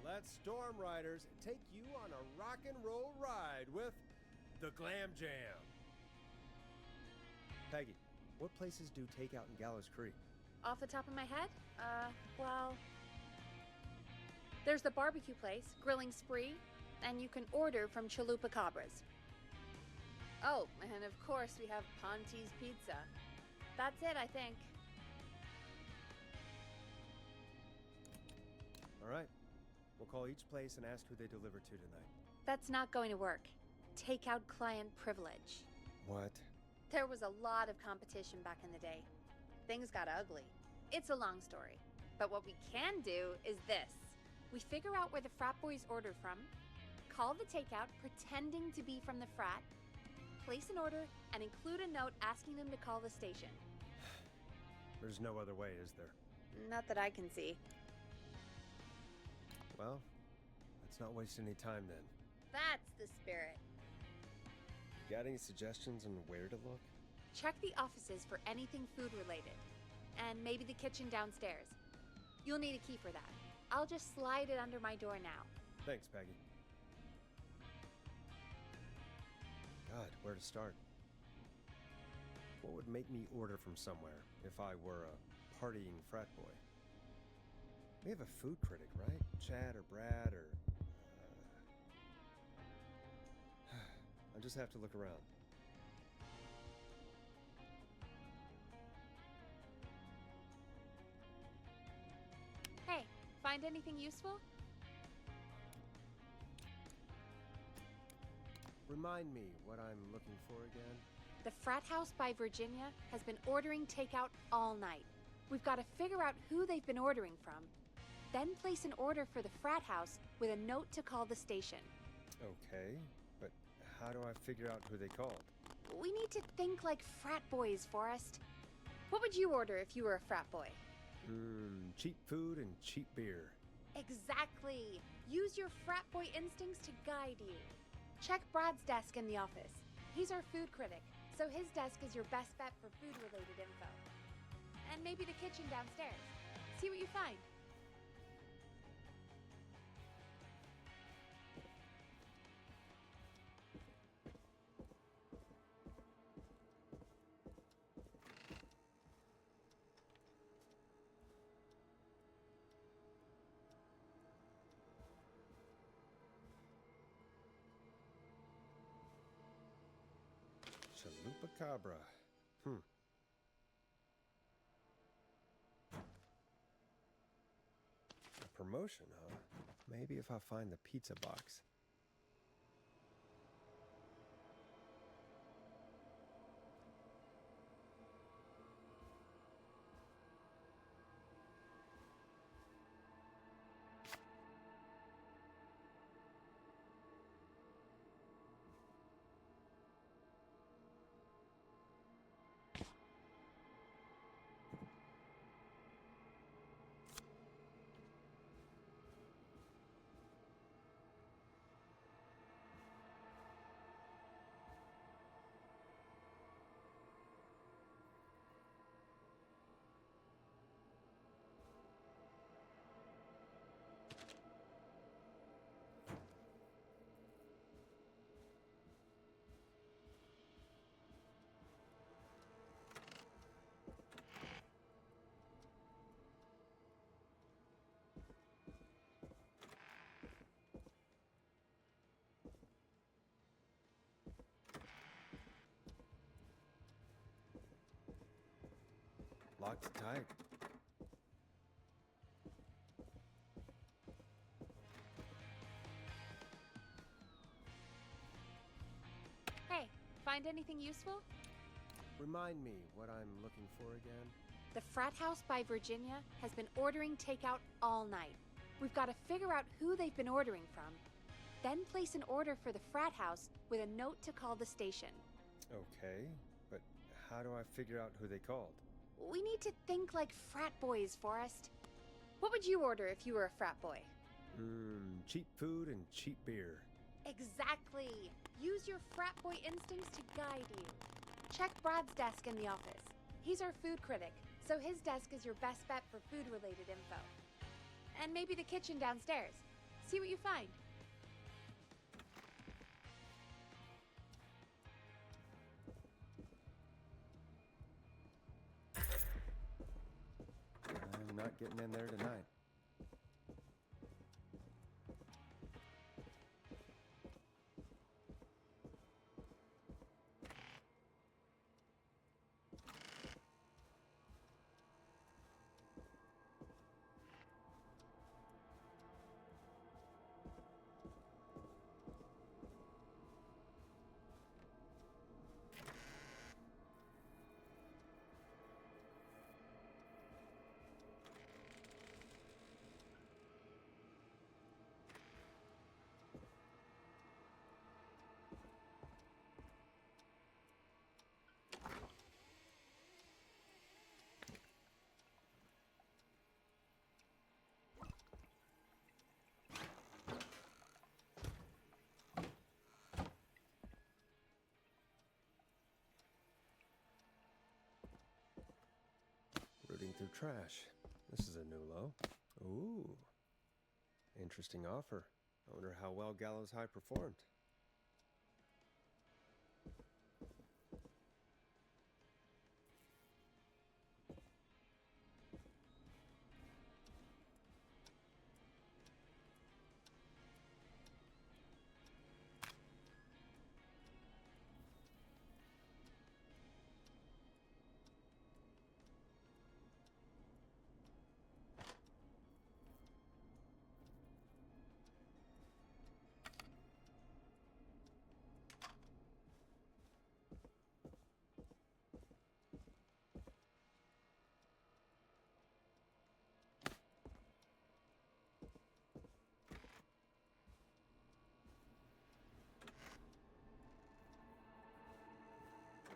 Speaker 2: Let's Storm Riders take you on a rock and roll ride with the Glam Jam. Peggy, what places do takeout in Gallows Creek?
Speaker 3: Off the top of my head? Well... There's the barbecue place, Grilling Spree, and you can order from Chalupa Cabras. Oh, and of course we have Ponte's Pizza. That's it, I think.
Speaker 2: All right. We'll call each place and ask who they deliver to tonight.
Speaker 3: That's not going to work. Takeout client privilege.
Speaker 2: What?
Speaker 3: There was a lot of competition back in the day. Things got ugly. It's a long story. But what we can do is this. We figure out where the frat boys order from, call the takeout pretending to be from the frat, place an order, and include a note asking them to call the station.
Speaker 2: There's no other way, is there?
Speaker 3: Not that I can see.
Speaker 2: Well, let's not waste any time then.
Speaker 3: That's the spirit.
Speaker 2: Got any suggestions on where to look?
Speaker 3: Check the offices for anything food related. And maybe the kitchen downstairs. You'll need a key for that. I'll just slide it under my door now.
Speaker 2: Thanks, Peggy. God, where to start? What would make me order from somewhere if I were a partying frat boy? We have a food critic, right? Chad or Brad or... I'll just have to look around.
Speaker 3: Hey, find anything useful?
Speaker 2: Remind me what I'm looking for again.
Speaker 3: The frat house by Virginia has been ordering takeout all night. We've got to figure out who they've been ordering from, then place an order for the frat house with a note to call the station.
Speaker 2: Okay, but how do I figure out who they called?
Speaker 3: We need to think like frat boys, Forrest. What would you order if you were a frat boy?
Speaker 2: Cheap food and cheap beer.
Speaker 3: Exactly. Use your frat boy instincts to guide you. Check Brad's desk in the office. He's our food critic, so his desk is your best bet for food-related info. And maybe the kitchen downstairs. See what you find.
Speaker 2: Chalupacabra. A promotion, huh? Maybe if I find the pizza box. Locked tight.
Speaker 3: Hey, find anything useful?
Speaker 2: Remind me what I'm looking for again.
Speaker 3: The frat house by Virginia has been ordering takeout all night. We've got to figure out who they've been ordering from, then place an order for the frat house with a note to call the station.
Speaker 2: Okay, but how do I figure out who they called?
Speaker 3: We need to think like frat boys, Forrest. What would you order if you were a frat boy?
Speaker 2: Cheap food and cheap beer.
Speaker 3: Exactly. Use your frat boy instincts to guide you. Check Brad's desk in the office. He's our food critic, so his desk is your best bet for food-related info. And maybe the kitchen downstairs. See what you find.
Speaker 2: I'm not getting in there tonight. Rooting through trash. This is a new low. Ooh. Interesting offer. I wonder how well Gallows High performed.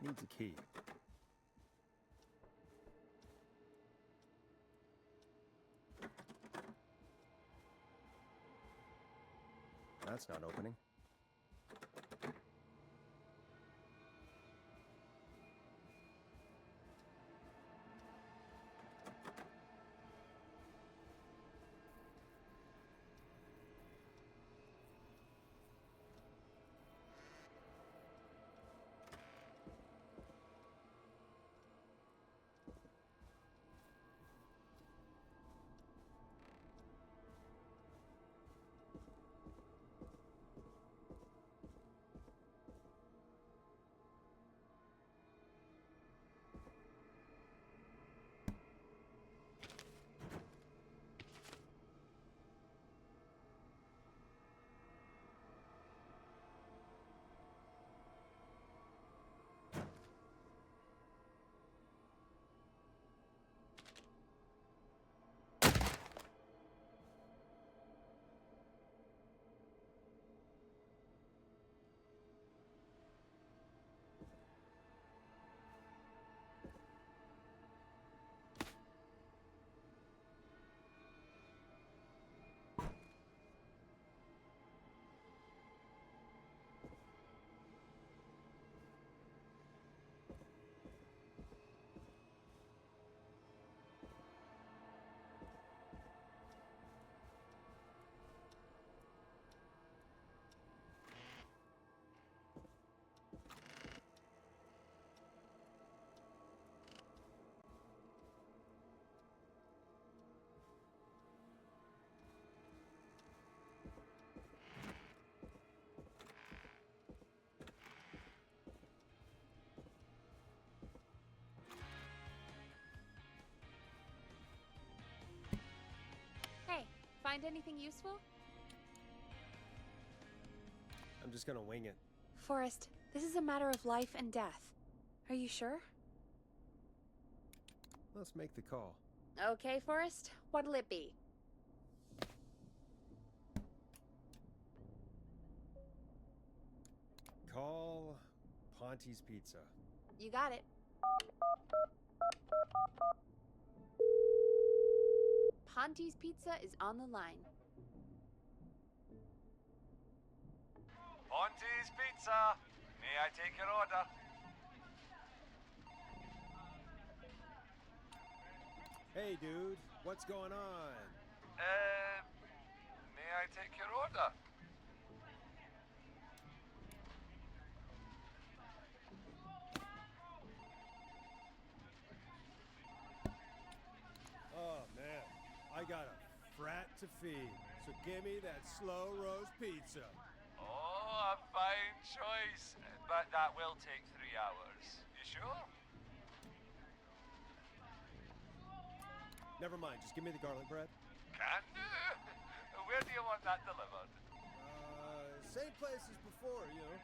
Speaker 2: Needs a key. That's not opening.
Speaker 3: Hey, find anything useful?
Speaker 2: I'm just gonna wing it.
Speaker 3: Forrest, this is a matter of life and death. Are you sure?
Speaker 2: Let's make the call.
Speaker 3: Okay, Forrest, what'll it be?
Speaker 2: Call Ponte's Pizza.
Speaker 3: You got it. Ponte's Pizza is on the line.
Speaker 6: Ponte's Pizza. May I take your order?
Speaker 2: Hey, dude, what's going on?
Speaker 6: May I take your order?
Speaker 2: Oh, man, I got a frat to feed, so give me that slow roast pizza.
Speaker 6: Oh, a fine choice. But that will take 3 hours. You sure?
Speaker 2: Never mind, just give me the garlic bread.
Speaker 6: Can do. Where do you want that delivered?
Speaker 2: Same place as before, you know,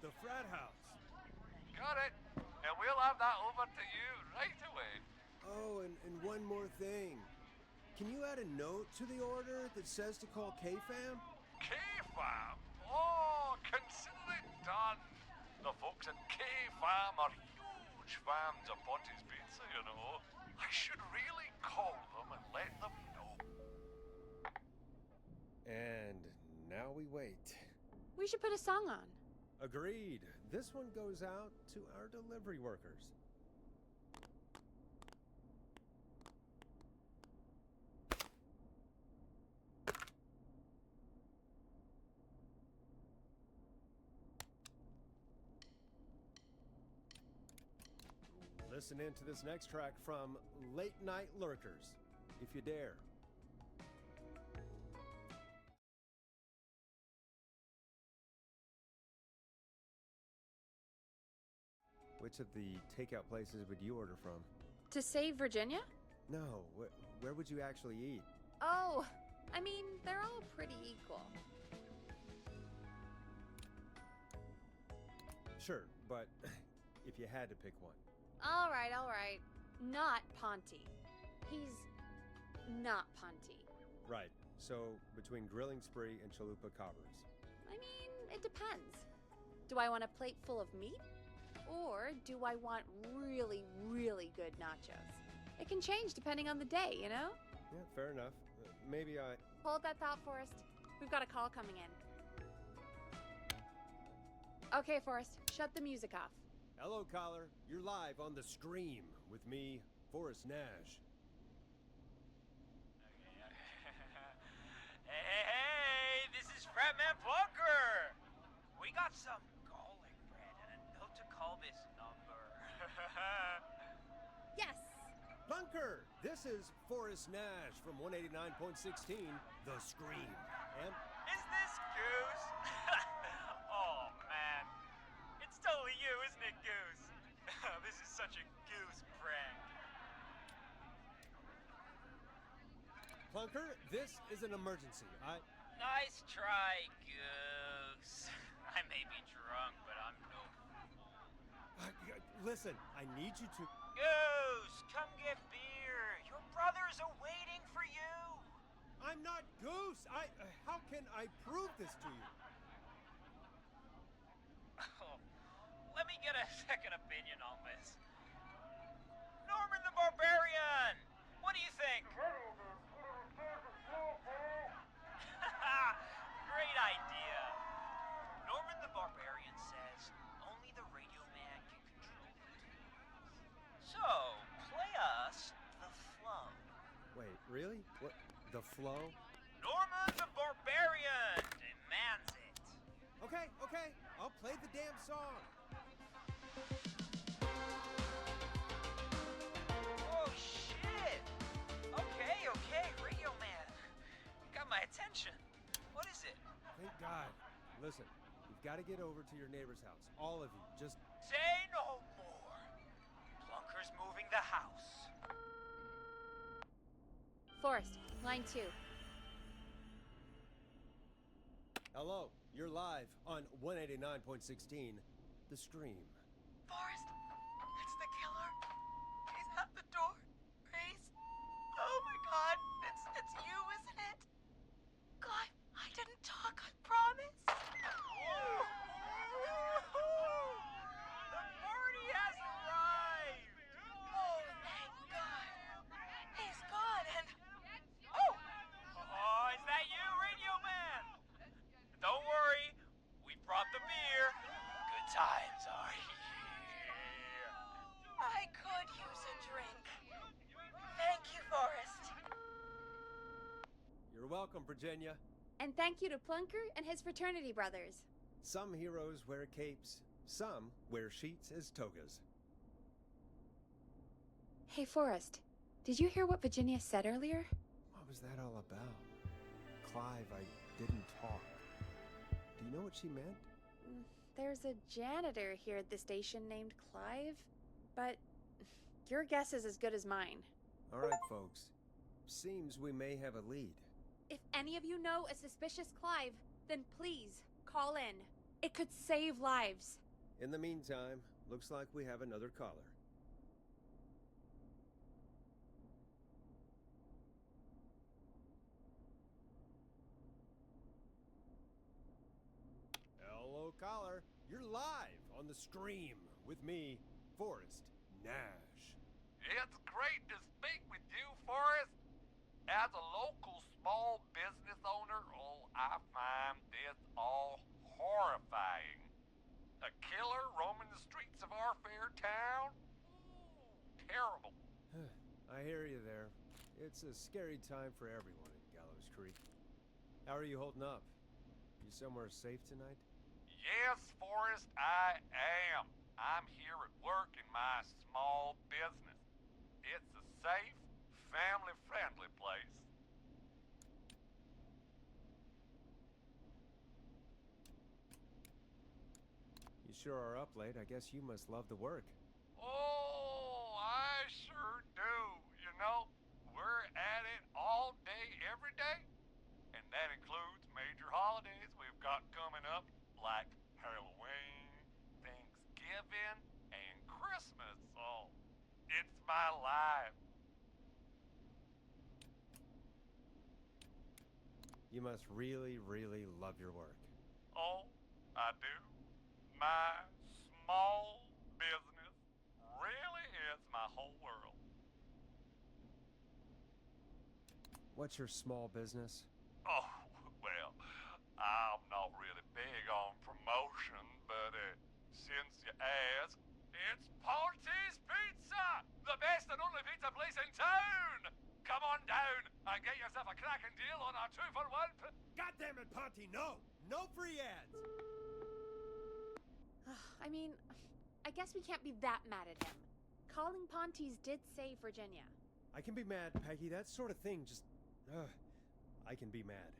Speaker 2: the frat house.
Speaker 6: Got it. And we'll have that over to you right away.
Speaker 2: Oh, and one more thing. Can you add a note to the order that says to call K-Fam?
Speaker 6: K-Fam? Oh, consider it done. The folks at K-Fam are huge fans of Ponte's Pizza, you know. I should really call them and let them know.
Speaker 2: And now we wait.
Speaker 3: We should put a song on.
Speaker 2: Agreed. This one goes out to our delivery workers. Listen in to this next track from Late Night Lurkers, if you dare. Which of the takeout places would you order from?
Speaker 3: To save Virginia?
Speaker 2: No, where would you actually eat?
Speaker 3: Oh, I mean, they're all pretty equal.
Speaker 2: Sure, but if you had to pick one.
Speaker 3: All right. Not Ponte. He's not Ponte.
Speaker 2: Right, so between Grilling Spree and Chalupa Cabras.
Speaker 3: I mean, it depends. Do I want a plate full of meat? Or do I want really, really good nachos? It can change depending on the day, you know?
Speaker 2: Yeah, fair enough. Maybe I...
Speaker 3: Hold that thought, Forrest. We've got a call coming in. Okay, Forrest, shut the music off.
Speaker 2: Hello, caller. You're live on the Scream with me, Forrest Nash.
Speaker 12: Hey, this is Fratman Plunker. We got some garlic bread and a note to call this number.
Speaker 3: Yes!
Speaker 2: Plunker, this is Forrest Nash from 189.16, The Scream. And...
Speaker 12: Is this Goose? Oh, man. It's totally you, isn't it, Goose? This is such a Goose prank.
Speaker 2: Plunker, this is an emergency.
Speaker 12: Nice try, Goose. I may be drunk, but I'm no fool.
Speaker 2: Listen, I need you to...
Speaker 12: Goose, come get beer. Your brothers are waiting for you.
Speaker 2: I'm not Goose. How can I prove this to you?
Speaker 12: Oh, let me get a second opinion on this. Norman the Barbarian! What do you think? Great idea. Norman the Barbarian says only the radio man can control the tunes. So, play us the flow.
Speaker 2: Wait, really? What? The flow?
Speaker 12: Norman the Barbarian demands it.
Speaker 2: Okay. I'll play the damn song.
Speaker 12: Oh, shit. Okay, radio man. Got my attention. What is it?
Speaker 2: Thank God. Listen, you've got to get over to your neighbor's house. All of you. Just...
Speaker 12: Say no more. Plunker's moving the house.
Speaker 3: Forrest, line 2.
Speaker 2: Hello, you're live on 189.16, The Scream.
Speaker 7: Forrest, it's the killer. He's at the door. Grace. Oh my God, it's you, isn't it? God, I didn't talk, I promise.
Speaker 12: The party has arrived.
Speaker 7: Oh, thank God. He's gone and... Oh!
Speaker 12: Oh, is that you, radio man? Don't worry, we brought the beer. Good times are here.
Speaker 7: I could use a drink. Thank you, Forrest.
Speaker 2: You're welcome, Virginia.
Speaker 3: And thank you to Plunker and his fraternity brothers.
Speaker 2: Some heroes wear capes, some wear sheets as togas.
Speaker 3: Hey, Forrest, did you hear what Virginia said earlier?
Speaker 2: What was that all about? Clive, I didn't talk. Do you know what she meant?
Speaker 3: There's a janitor here at the station named Clive, but your guess is as good as mine.
Speaker 2: All right, folks. Seems we may have a lead.
Speaker 3: If any of you know a suspicious Clive, then please call in. It could save lives.
Speaker 2: In the meantime, looks like we have another caller. Hello, caller. You're live on the Scream with me, Forrest Nash.
Speaker 6: It's great to speak with you, Forrest. As a local small business owner, I find this all horrifying. A killer roaming the streets of our fair town? Terrible.
Speaker 2: I hear you there. It's a scary time for everyone in Gallows Creek. How are you holding up? You somewhere safe tonight?
Speaker 6: Yes, Forrest, I am. I'm here at work in my small business. It's a safe, family-friendly place.
Speaker 2: You sure are up late. I guess you must love the work.
Speaker 6: Oh, I sure do. You know, we're at it all day, every day. And that includes major holidays we've got coming up, like Halloween, Thanksgiving, and Christmas. Oh, it's my life.
Speaker 2: You must really, really love your work.
Speaker 6: Oh, I do. My small whole world.
Speaker 2: What's your small business?
Speaker 6: Oh, well, I'm not really big on promotion, but since you ask, it's Party's Pizza! The best and only pizza place in town! Come on down and get yourself a cracking deal on our 2-for-1
Speaker 2: God damn it, Ponty, no! No free ads!
Speaker 3: I mean, I guess we can't be that mad at him. Calling Pontes did save Virginia.
Speaker 2: I can be mad, Peggy. That sort of thing just... I can be mad.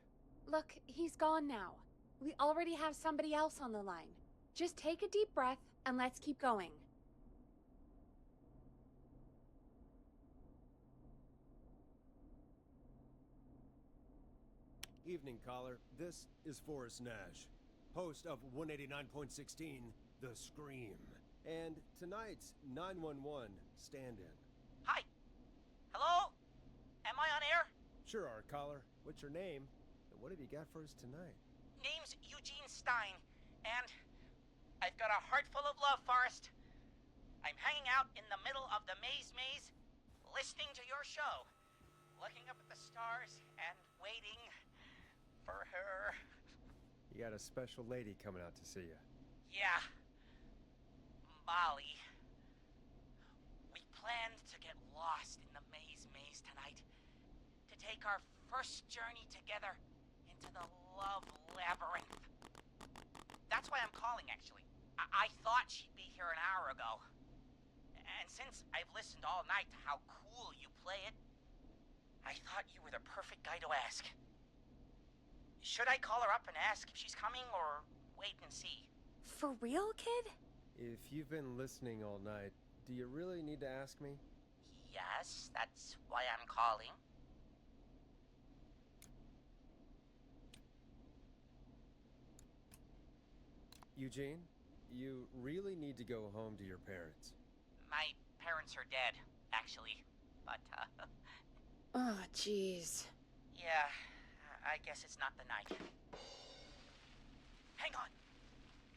Speaker 3: Look, he's gone now. We already have somebody else on the line. Just take a deep breath and let's keep going.
Speaker 2: Evening, caller. This is Forrest Nash, host of 189.16, The Scream. And tonight's 911 stand-in.
Speaker 12: Hi. Hello? Am I on air?
Speaker 2: Sure are, caller. What's your name? And what have you got for us tonight?
Speaker 12: Name's Eugene Stein, and I've got a heart full of love, Forrest. I'm hanging out in the middle of the maze, listening to your show, looking up at the stars and waiting for her.
Speaker 2: You got a special lady coming out to see you.
Speaker 12: Yeah. Molly. We planned to get lost in the maze tonight, to take our first journey together into the love labyrinth. That's why I'm calling, actually. I thought she'd be here an hour ago. And since I've listened all night to how cool you play it, I thought you were the perfect guy to ask. Should I call her up and ask if she's coming, or wait and see?
Speaker 3: For real, kid?
Speaker 2: If you've been listening all night, do you really need to ask me?
Speaker 12: Yes, that's why I'm calling.
Speaker 2: Eugene, you really need to go home to your parents.
Speaker 12: My parents are dead, actually, but,
Speaker 3: Oh, jeez.
Speaker 12: yeah, I guess it's not the night. Hang on.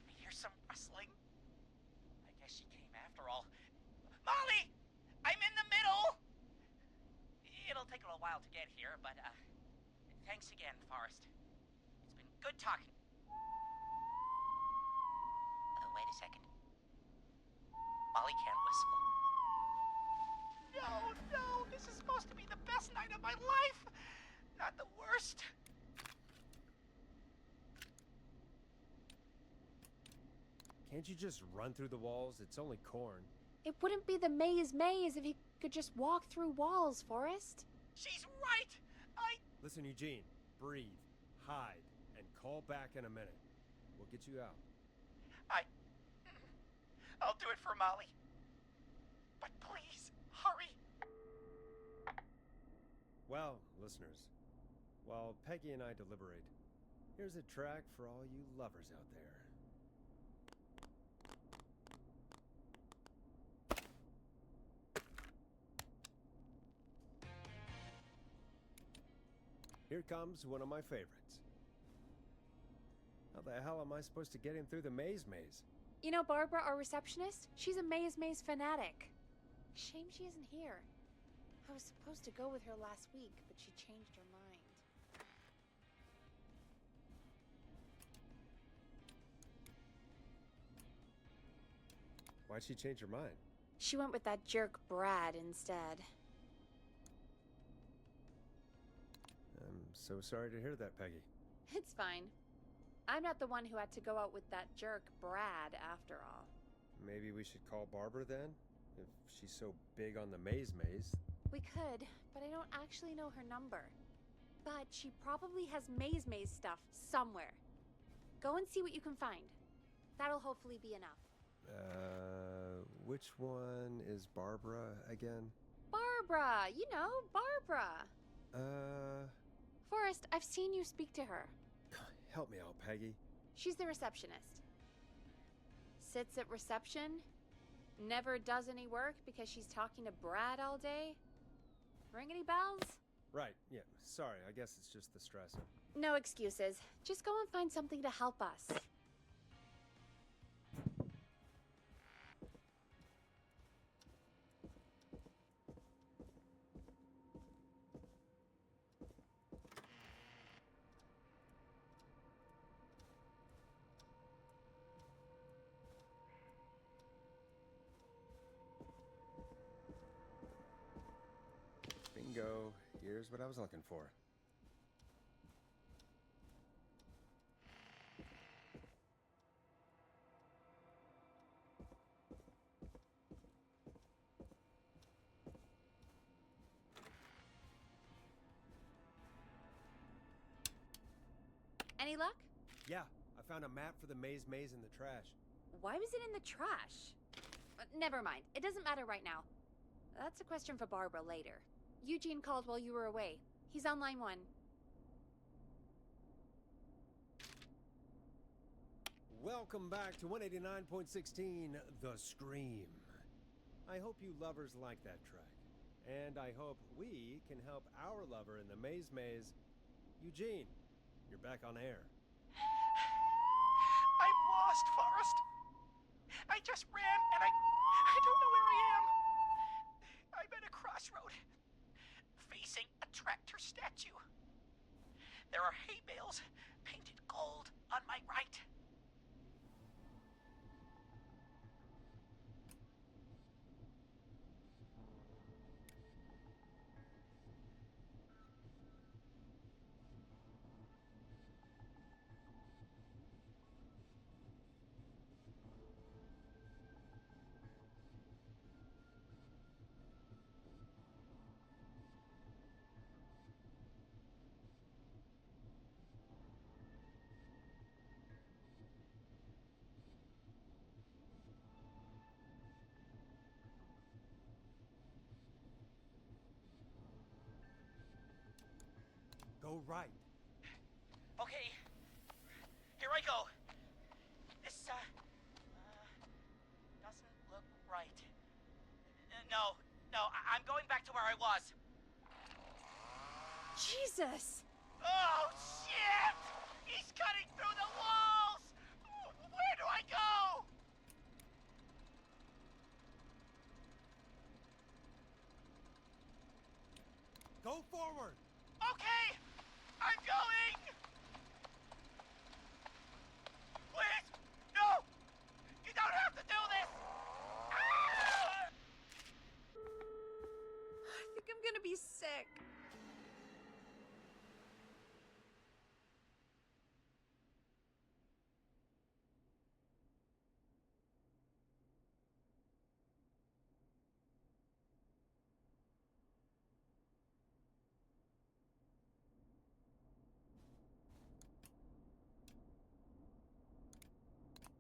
Speaker 12: I hear some rustling. I guess she came after all. Molly! I'm in the middle! It'll take a little while to get here, but, thanks again, Forrest. It's been good talking. Wait a second. Molly can't whistle. No, this is supposed to be the best night of my life! Not the worst.
Speaker 2: Can't you just run through the walls? It's only corn.
Speaker 3: It wouldn't be the maze if he could just walk through walls, Forrest.
Speaker 12: She's right!
Speaker 2: Listen, Eugene, breathe, hide, and call back in a minute. We'll get you out.
Speaker 12: I'll do it for Molly. But please, hurry.
Speaker 2: Well, listeners, while Peggy and I deliberate, here's a track for all you lovers out there. Here comes one of my favorites. How the hell am I supposed to get him through the maze?
Speaker 3: You know Barbara, our receptionist? She's a maze fanatic. Shame she isn't here. I was supposed to go with her last week, but she changed her mind.
Speaker 2: Why'd she change her mind?
Speaker 3: She went with that jerk Brad instead.
Speaker 2: I'm so sorry to hear that, Peggy.
Speaker 3: It's fine. I'm not the one who had to go out with that jerk Brad after all.
Speaker 2: Maybe we should call Barbara then? If she's so big on the maze.
Speaker 3: We could, but I don't actually know her number. But she probably has maze stuff somewhere. Go and see what you can find. That'll hopefully be enough.
Speaker 2: Which one is Barbara again?
Speaker 3: Barbara! You know, Barbara! Forrest, I've seen you speak to her.
Speaker 2: Help me out, Peggy.
Speaker 3: She's the receptionist. Sits at reception, never does any work because she's talking to Brad all day. Ring any bells?
Speaker 2: Right, yeah, sorry, I guess it's just the stress.
Speaker 3: No excuses. Just go and find something to help us.
Speaker 2: Bingo. Here's what I was looking for.
Speaker 3: Any luck?
Speaker 2: Yeah, I found a map for the maze in the trash.
Speaker 3: Why was it in the trash? Never mind. It doesn't matter right now. That's a question for Barbara later. Eugene called while you were away. He's on line 1.
Speaker 2: Welcome back to 189.16, The Scream. I hope you lovers like that track. And I hope we can help our lover in the maze. Eugene, you're back on air.
Speaker 12: I'm lost, Forrest. I just ran and I don't know where I am. I'm at a crossroad, facing a tractor statue. There are hay bales painted gold on my right.
Speaker 2: Go right.
Speaker 12: Okay, here I go. This, doesn't look right. No, I'm going back to where I was.
Speaker 3: Jesus!
Speaker 12: Oh, shit! He's cutting through the walls! Where do I go?
Speaker 2: Go forward!
Speaker 12: Okay! I'm going! Please! No! You don't have to do this! Ah!
Speaker 3: I think I'm gonna be sick.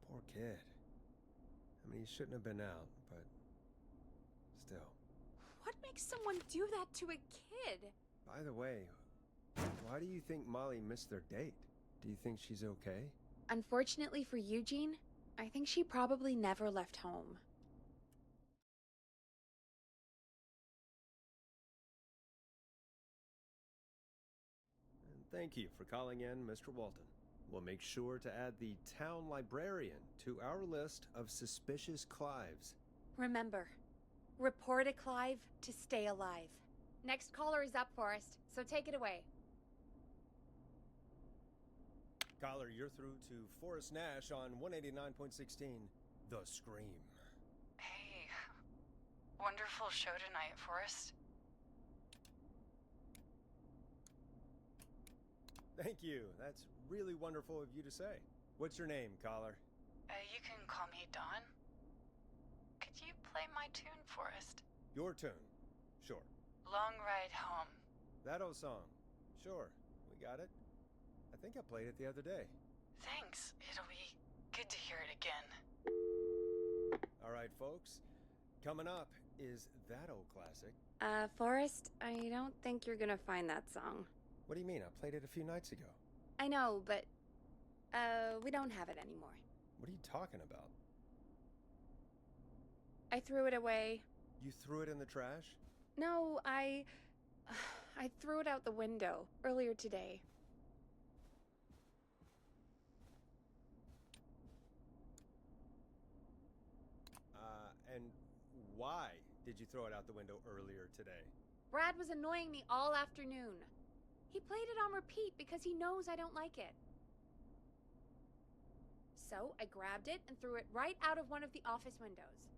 Speaker 2: Poor kid. I mean, he shouldn't have been out, but still.
Speaker 3: What makes someone do that to a kid?
Speaker 2: By the way, why do you think Molly missed their date? Do you think she's okay?
Speaker 3: Unfortunately for Eugene, I think she probably never left home.
Speaker 2: And thank you for calling in, Mr. Walton. We'll make sure to add the town librarian to our list of suspicious Clives.
Speaker 3: Remember, report a Clive to stay alive. Next caller is up, Forrest, so take it away.
Speaker 2: Caller, you're through to Forrest Nash on 189.16, The Scream.
Speaker 13: Hey, wonderful show tonight, Forrest.
Speaker 2: Thank you. That's really wonderful of you to say. What's your name, caller?
Speaker 13: You can call me Dawn. Could you play my tune, Forrest?
Speaker 2: Your tune. Sure.
Speaker 13: Long Ride Home.
Speaker 2: That old song. Sure. We got it. I think I played it the other day.
Speaker 13: Thanks. It'll be good to hear it again.
Speaker 2: All right, folks. Coming up is that old classic.
Speaker 3: Forrest, I don't think you're gonna find that song.
Speaker 2: What do you mean? I played it a few nights ago.
Speaker 3: I know, but, we don't have it anymore.
Speaker 2: What are you talking about?
Speaker 3: I threw it away.
Speaker 2: You threw it in the trash?
Speaker 3: No, I threw it out the window earlier today.
Speaker 2: And why did you throw it out the window earlier today?
Speaker 3: Brad was annoying me all afternoon. He played it on repeat because he knows I don't like it. So I grabbed it and threw it right out of one of the office windows.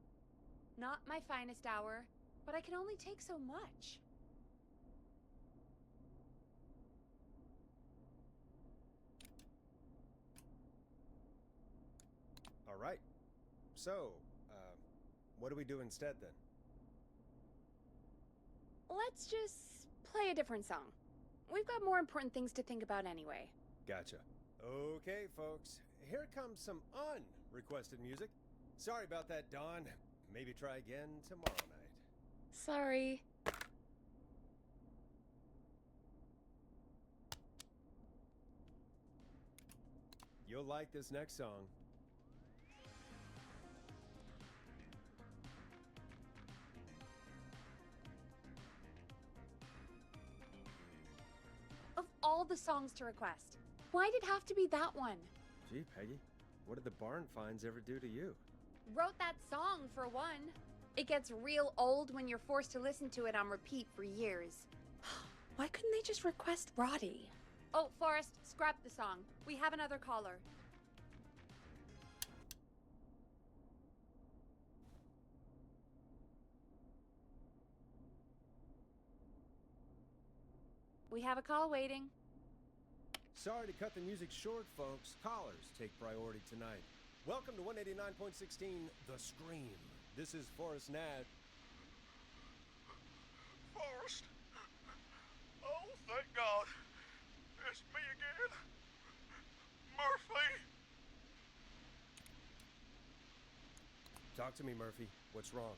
Speaker 3: Not my finest hour, but I can only take so much.
Speaker 2: All right. So, what do we do instead then?
Speaker 3: Let's just play a different song. We've got more important things to think about anyway.
Speaker 2: Gotcha. Okay, folks. Here comes some unrequested music. Sorry about that, Dawn. Maybe try again tomorrow night.
Speaker 3: Sorry.
Speaker 2: You'll like this next song.
Speaker 3: Of all the songs to request, why'd it have to be that one?
Speaker 2: Gee, Peggy, what did the barn finds ever do to you?
Speaker 3: Wrote that song for one. It gets real old when you're forced to listen to it on repeat for years.
Speaker 4: Why couldn't they just request Roddy?
Speaker 3: Oh, Forrest, scrap the song. We have another caller. We have a call waiting.
Speaker 2: Sorry to cut the music short, folks. Callers take priority tonight. Welcome to 189.16, The Scream. This is Forrest Nash.
Speaker 6: Forrest? Oh, thank God. It's me again. Murphy.
Speaker 2: Talk to me, Murphy. What's wrong?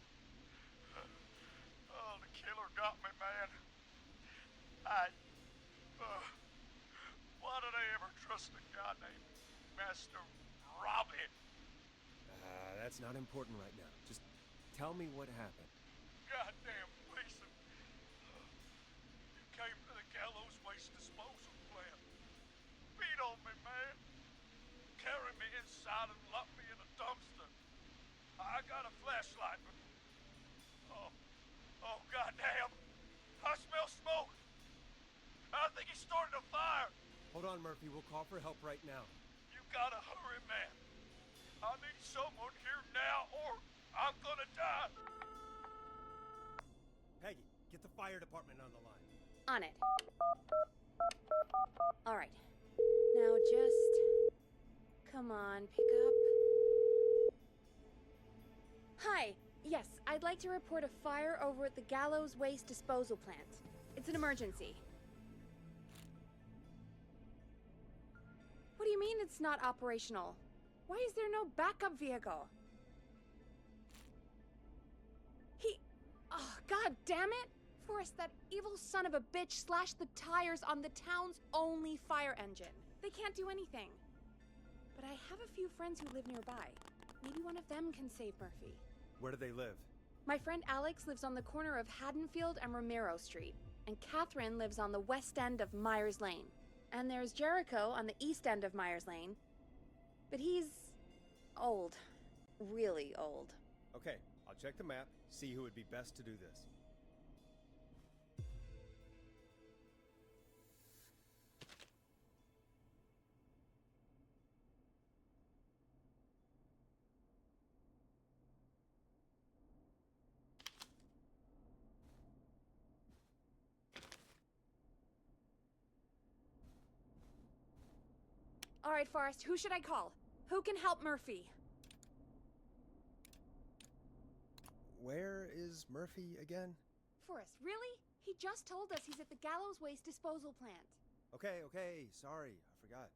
Speaker 6: Oh, the killer got me, man. Why did I ever trust a guy named Master Robin?
Speaker 2: That's not important right now. Just tell me what happened.
Speaker 6: Goddamn Mason. You came to the Gallows Waste Disposal Plant. Beat on me, man. Carry me inside and lock me in a dumpster. I got a flashlight, but... Oh, goddamn. I smell smoke. I think he started a fire.
Speaker 2: Hold on, Murphy. We'll call for help right now.
Speaker 6: You gotta hurry, man. I need someone here now, or I'm gonna die.
Speaker 2: Peggy, get the fire department on the line.
Speaker 3: On it. All right. Now just... Come on, pick up. Hi. Yes, I'd like to report a fire over at the Gallows Waste Disposal Plant. It's an emergency. What do you mean it's not operational? Why is there no backup vehicle? Oh, god damn it! Forrest, that evil son of a bitch slashed the tires on the town's only fire engine. They can't do anything. But I have a few friends who live nearby. Maybe one of them can save Murphy.
Speaker 2: Where do they live?
Speaker 3: My friend Alex lives on the corner of Haddonfield and Romero Street, and Catherine lives on the west end of Myers Lane. And there's Jericho on the east end of Myers Lane. But he's... old. Really old.
Speaker 2: Okay, I'll check the map, see who would be best to do this.
Speaker 3: All right, Forrest, who should I call? Who can help Murphy?
Speaker 2: Where is Murphy again?
Speaker 3: Forrest, really? He just told us he's at the Gallows Waste Disposal Plant.
Speaker 2: Okay, sorry, I forgot.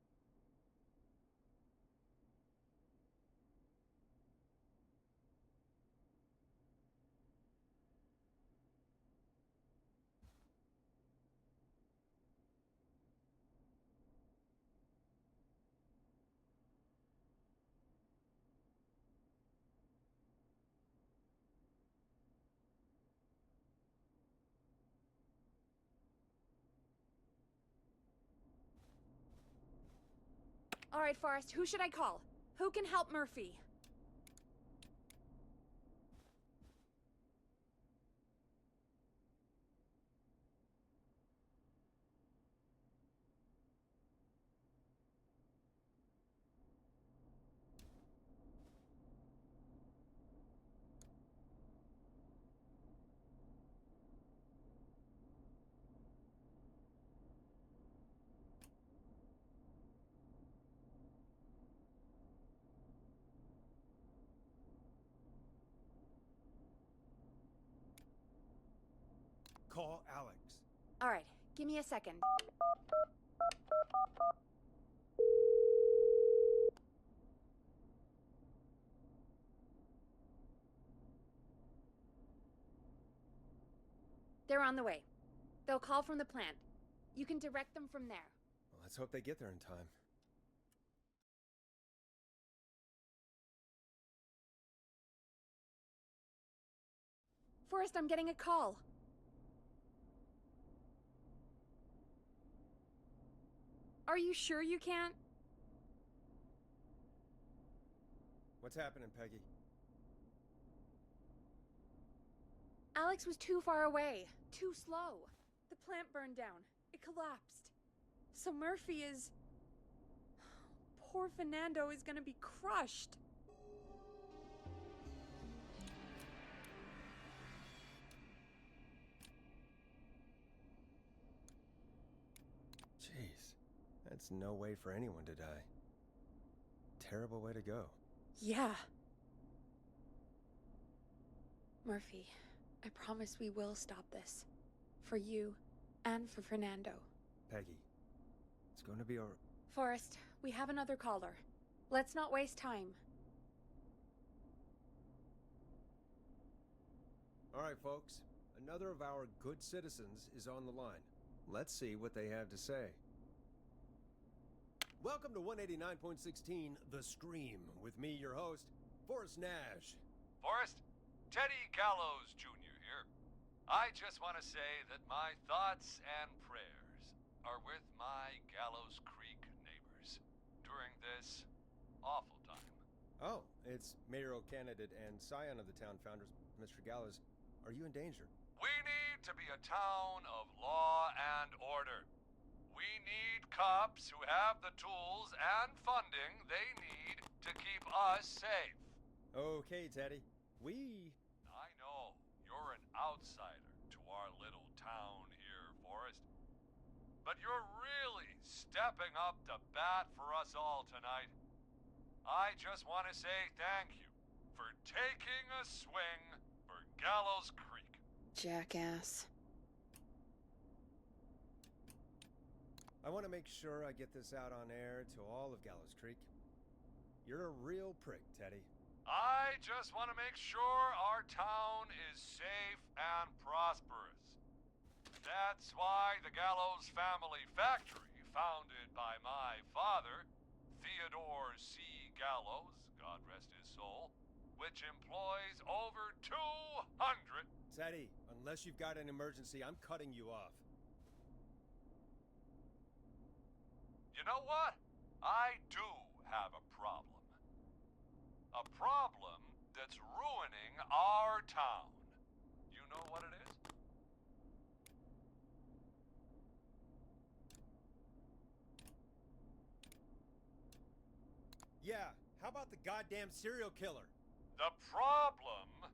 Speaker 3: All right, Forrest, who should I call? Who can help Murphy? Alright, give me a second. They're on the way. They'll call from the plant. You can direct them from there.
Speaker 2: Well, let's hope they get there in time.
Speaker 3: Forrest, I'm getting a call. Are you sure you can't?
Speaker 2: What's happening, Peggy?
Speaker 3: Alex was too far away. Too slow. The plant burned down. It collapsed. So Murphy is... Poor Fernando is gonna be crushed.
Speaker 2: Jeez. That's no way for anyone to die. Terrible way to go.
Speaker 3: Yeah. Murphy, I promise we will stop this. For you, and for Fernando.
Speaker 2: Peggy, it's going to be alright.
Speaker 3: Forrest, we have another caller. Let's not waste time.
Speaker 2: Alright, folks. Another of our good citizens is on the line. Let's see what they have to say. Welcome to 189.16 The Scream, with me, your host, Forrest Nash.
Speaker 6: Forrest, Teddy Gallows Jr. here. I just want to say that my thoughts and prayers are with my Gallows Creek neighbors during this awful time.
Speaker 2: Oh, it's mayoral candidate and scion of the town founders, Mr. Gallows. Are you in danger?
Speaker 6: We need to be a town of law and order. We need cops who have the tools and funding they need to keep us safe.
Speaker 2: Okay, Teddy.
Speaker 6: I know you're an outsider to our little town here, Forrest. But you're really stepping up to bat for us all tonight. I just want to say thank you for taking a swing for Gallows Creek.
Speaker 3: Jackass.
Speaker 2: I want to make sure I get this out on air to all of Gallows Creek. You're a real prick, Teddy.
Speaker 6: I just want to make sure our town is safe and prosperous. That's why the Gallows Family Factory, founded by my father, Theodore C. Gallows, God rest his soul, which employs over 200...
Speaker 2: Teddy, unless you've got an emergency, I'm cutting you off.
Speaker 6: You know what? I do have a problem. A problem that's ruining our town. You know what it is?
Speaker 2: Yeah, how about the goddamn serial killer?
Speaker 6: The problem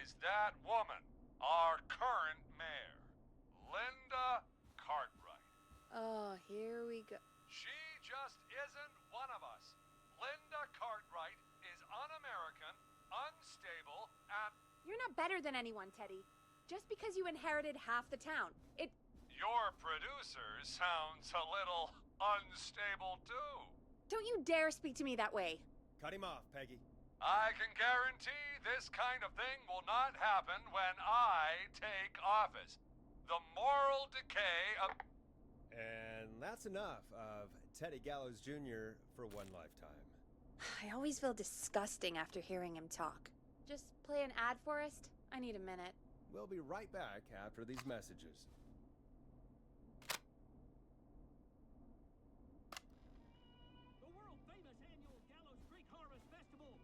Speaker 6: is that woman, our current mayor, Linda Cartwright.
Speaker 3: Oh, here we go.
Speaker 6: She just isn't one of us. Linda Cartwright is un-American, unstable, and...
Speaker 3: You're not better than anyone, Teddy. Just because you inherited half the town,
Speaker 6: Your producer sounds a little unstable, too.
Speaker 3: Don't you dare speak to me that way.
Speaker 2: Cut him off, Peggy.
Speaker 6: I can guarantee this kind of thing will not happen when I take office. The moral decay of...
Speaker 2: And that's enough of Teddy Gallows Jr. for one lifetime.
Speaker 3: I always feel disgusting after hearing him talk. Just play an ad, Forrest? I need a minute.
Speaker 2: We'll be right back after these messages.
Speaker 14: The world-famous annual Gallows Creek Harvest Festival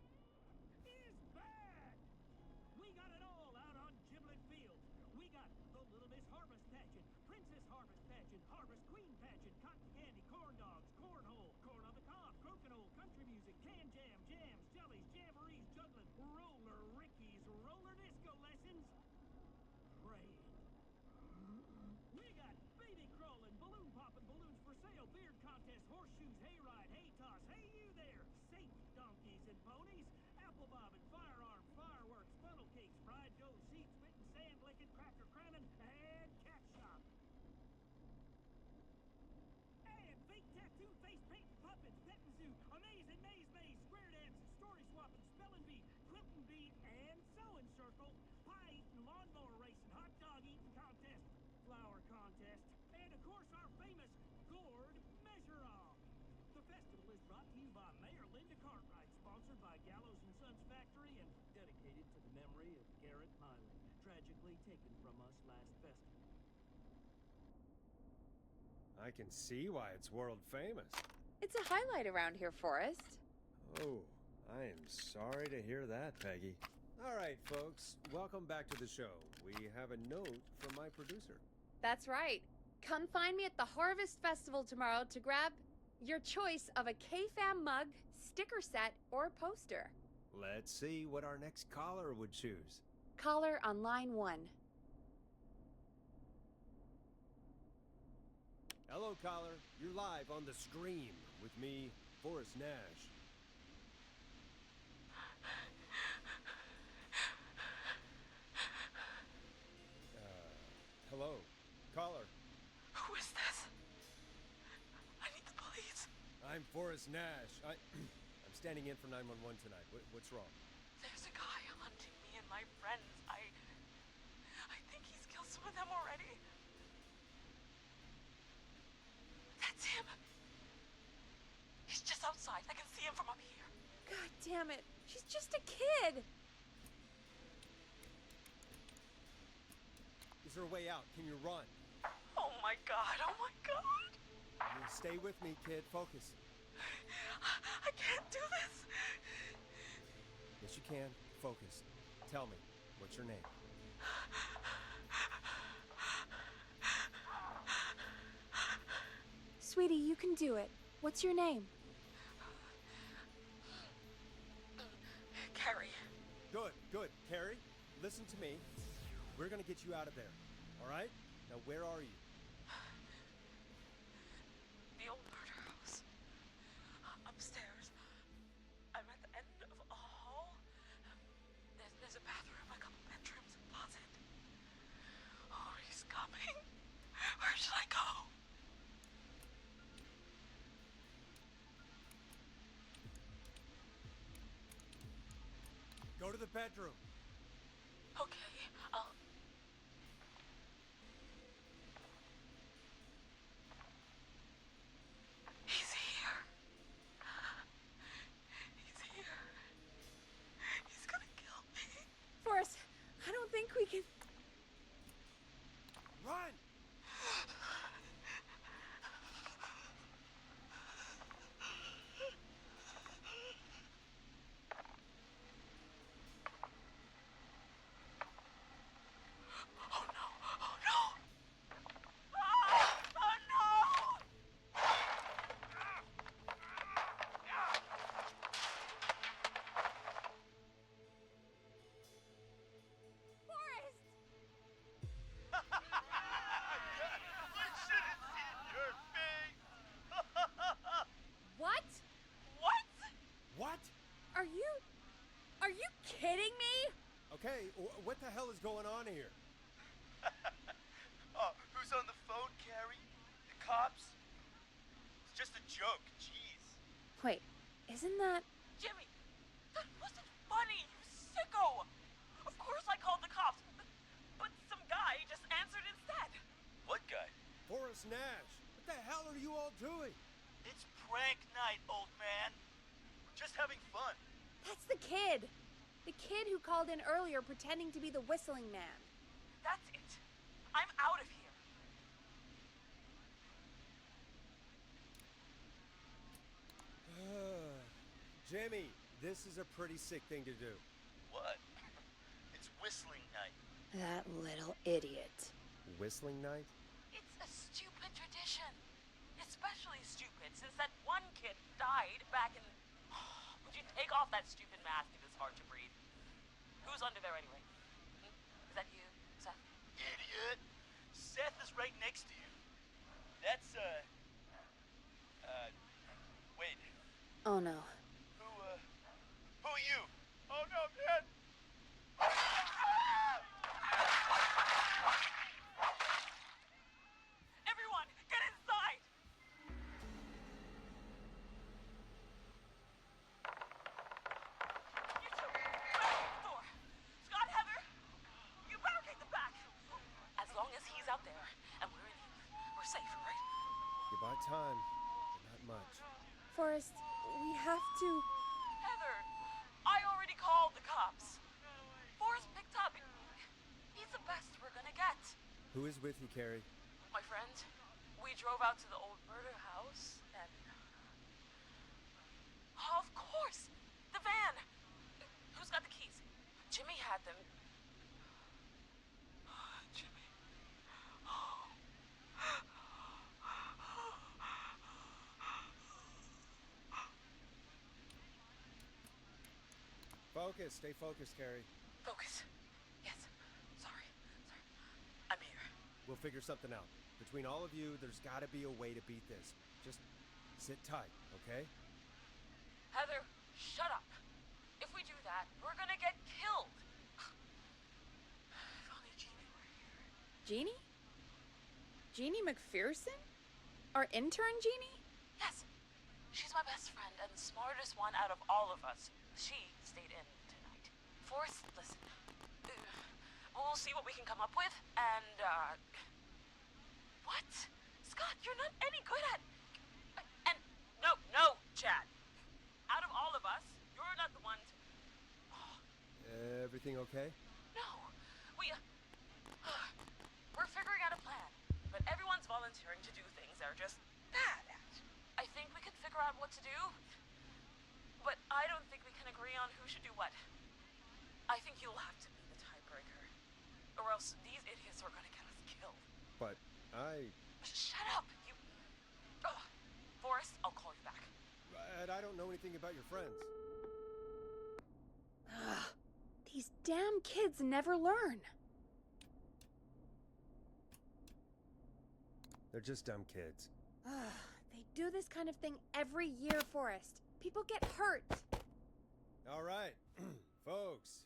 Speaker 14: is back! We got it all out on Giblet Field. We got the Little Miss Harvest Pageant, Princess Harvest Pageant, Harvest Queen Pageant, Cotton Candy, Corn Dogs, Cornhole, Corn on the Cob, Crokinole, Country Music, Can Jam, Jams, Jellies, Jamborees, Juggling, Roller Rickies, Roller Disco Lessons, Praying. We got baby crawling, balloon popping, balloons for sale, beard contest, horseshoes, hayride, hay toss, hey you there, safe donkeys and ponies, apple bobbing, firearm, fireworks, funnel cakes, fried dough, seed spitting, sand licking, cracker cramming, and cat shop. Gallows and Sons factory and dedicated to the memory of Garrett Miley, tragically taken from us last festival.
Speaker 2: I can see why it's world famous.
Speaker 3: It's a highlight around here, Forrest.
Speaker 2: Oh, I am sorry to hear that, Peggy. All right, folks, welcome back to the show. We have a note from my producer.
Speaker 3: That's right. Come find me at the Harvest Festival tomorrow to grab your choice of a KFAM mug, sticker set, or poster.
Speaker 2: Let's see what our next caller would choose.
Speaker 3: Caller on line 1.
Speaker 2: Hello, caller. You're live on the Scream with me, Forrest Nash. Hello, caller.
Speaker 7: Who is this? I need the police.
Speaker 2: I'm Forrest Nash. I'm standing in for 911 tonight. What's wrong?
Speaker 7: There's a guy hunting me and my friends. I think he's killed some of them already. That's him. He's just outside. I can see him from up here.
Speaker 3: God damn it. She's just a kid.
Speaker 2: Is there a way out? Can you run?
Speaker 7: Oh my god. Oh my god.
Speaker 2: Stay with me, kid. Focus.
Speaker 7: I can't do this.
Speaker 2: Yes, you can. Focus. Tell me, what's your name?
Speaker 3: Sweetie, you can do it. What's your name?
Speaker 7: Carrie.
Speaker 2: Good, good. Carrie, listen to me. We're gonna get you out of there, all right? Now, where are you?
Speaker 7: The old murder house. Upstairs. I'm at the end of a hall. There's a bathroom, a couple bedrooms, a closet. Oh, he's coming. Where should I go?
Speaker 2: Go to the bedroom.
Speaker 7: Okay, I'll... He's here. He's here. He's gonna kill me.
Speaker 3: Forrest, I don't think we can...
Speaker 2: Run!
Speaker 7: Oh no! Oh no! Oh no!
Speaker 3: Forrest! What?
Speaker 7: What?
Speaker 2: What?
Speaker 3: Are you kidding me?
Speaker 2: Okay, what the hell is going on here?
Speaker 15: Oh, who's on the phone, Carrie? The cops? It's just a joke, jeez.
Speaker 3: Wait, isn't that...
Speaker 7: Jimmy, that wasn't funny, you sicko! Of course I called the cops, but some guy just answered instead.
Speaker 15: What guy?
Speaker 2: Forrest Nash. What the hell are you all doing?
Speaker 15: It's prank night, old man. We're just having fun.
Speaker 3: That's the kid. The kid who called in earlier pretending to be the whistling man.
Speaker 7: That's it. I'm out of here.
Speaker 2: Jimmy, this is a pretty sick thing to do.
Speaker 15: What? It's whistling night.
Speaker 3: That little idiot.
Speaker 2: Whistling night?
Speaker 7: It's a stupid tradition. Especially stupid since that one kid died back in... Would you take off that stupid mask if it's hard to breathe? Who's under there anyway? Is that you, Seth?
Speaker 15: Idiot! Seth is right next to you. That's, wait.
Speaker 3: Oh no.
Speaker 15: Who are you? Oh no, man!
Speaker 7: Everyone, get inside! You two, barricade the door. Scott, Heather, you barricade the back. As long as he's out there and we're in here, we're safe, right?
Speaker 2: You buy time, but not much.
Speaker 3: Forrest, we have to...
Speaker 7: Heather, it's the best we're gonna get.
Speaker 2: Who is with you, Carrie?
Speaker 7: My friend, we drove out to the old murder house and... Oh, of course! The van! Who's got the keys? Jimmy had them. Jimmy.
Speaker 2: Focus. Stay focused, Carrie.
Speaker 7: Focus. Yes. Sorry. I'm here.
Speaker 2: We'll figure something out. Between all of you, there's got to be a way to beat this. Just sit tight, okay?
Speaker 7: Heather, shut up. If we do that, we're gonna get killed. If only Jeannie were here.
Speaker 3: Jeannie? Jeannie McPherson? Our intern Jeannie?
Speaker 7: Yes. She's my best friend and the smartest one out of all of us. She stayed in tonight. Forrest, listen. We'll see what we can come up with, and, What? Scott, you're not any good at... And, no, Chad. Out of all of us, you're not the one to...
Speaker 2: Everything okay?
Speaker 7: No. We're figuring out a plan, but everyone's volunteering to do things they're just bad at. I think we can figure out what to do, but I don't think we can agree on who should do what. I think you'll have to be the tiebreaker, or else these idiots are gonna get us killed.
Speaker 2: But
Speaker 7: Shut up, you... Forrest, I'll call you back.
Speaker 2: But I don't know anything about your friends.
Speaker 3: These damn kids never learn.
Speaker 2: They're just dumb kids.
Speaker 3: They do this kind of thing every year, Forrest. People get hurt.
Speaker 2: All right, folks.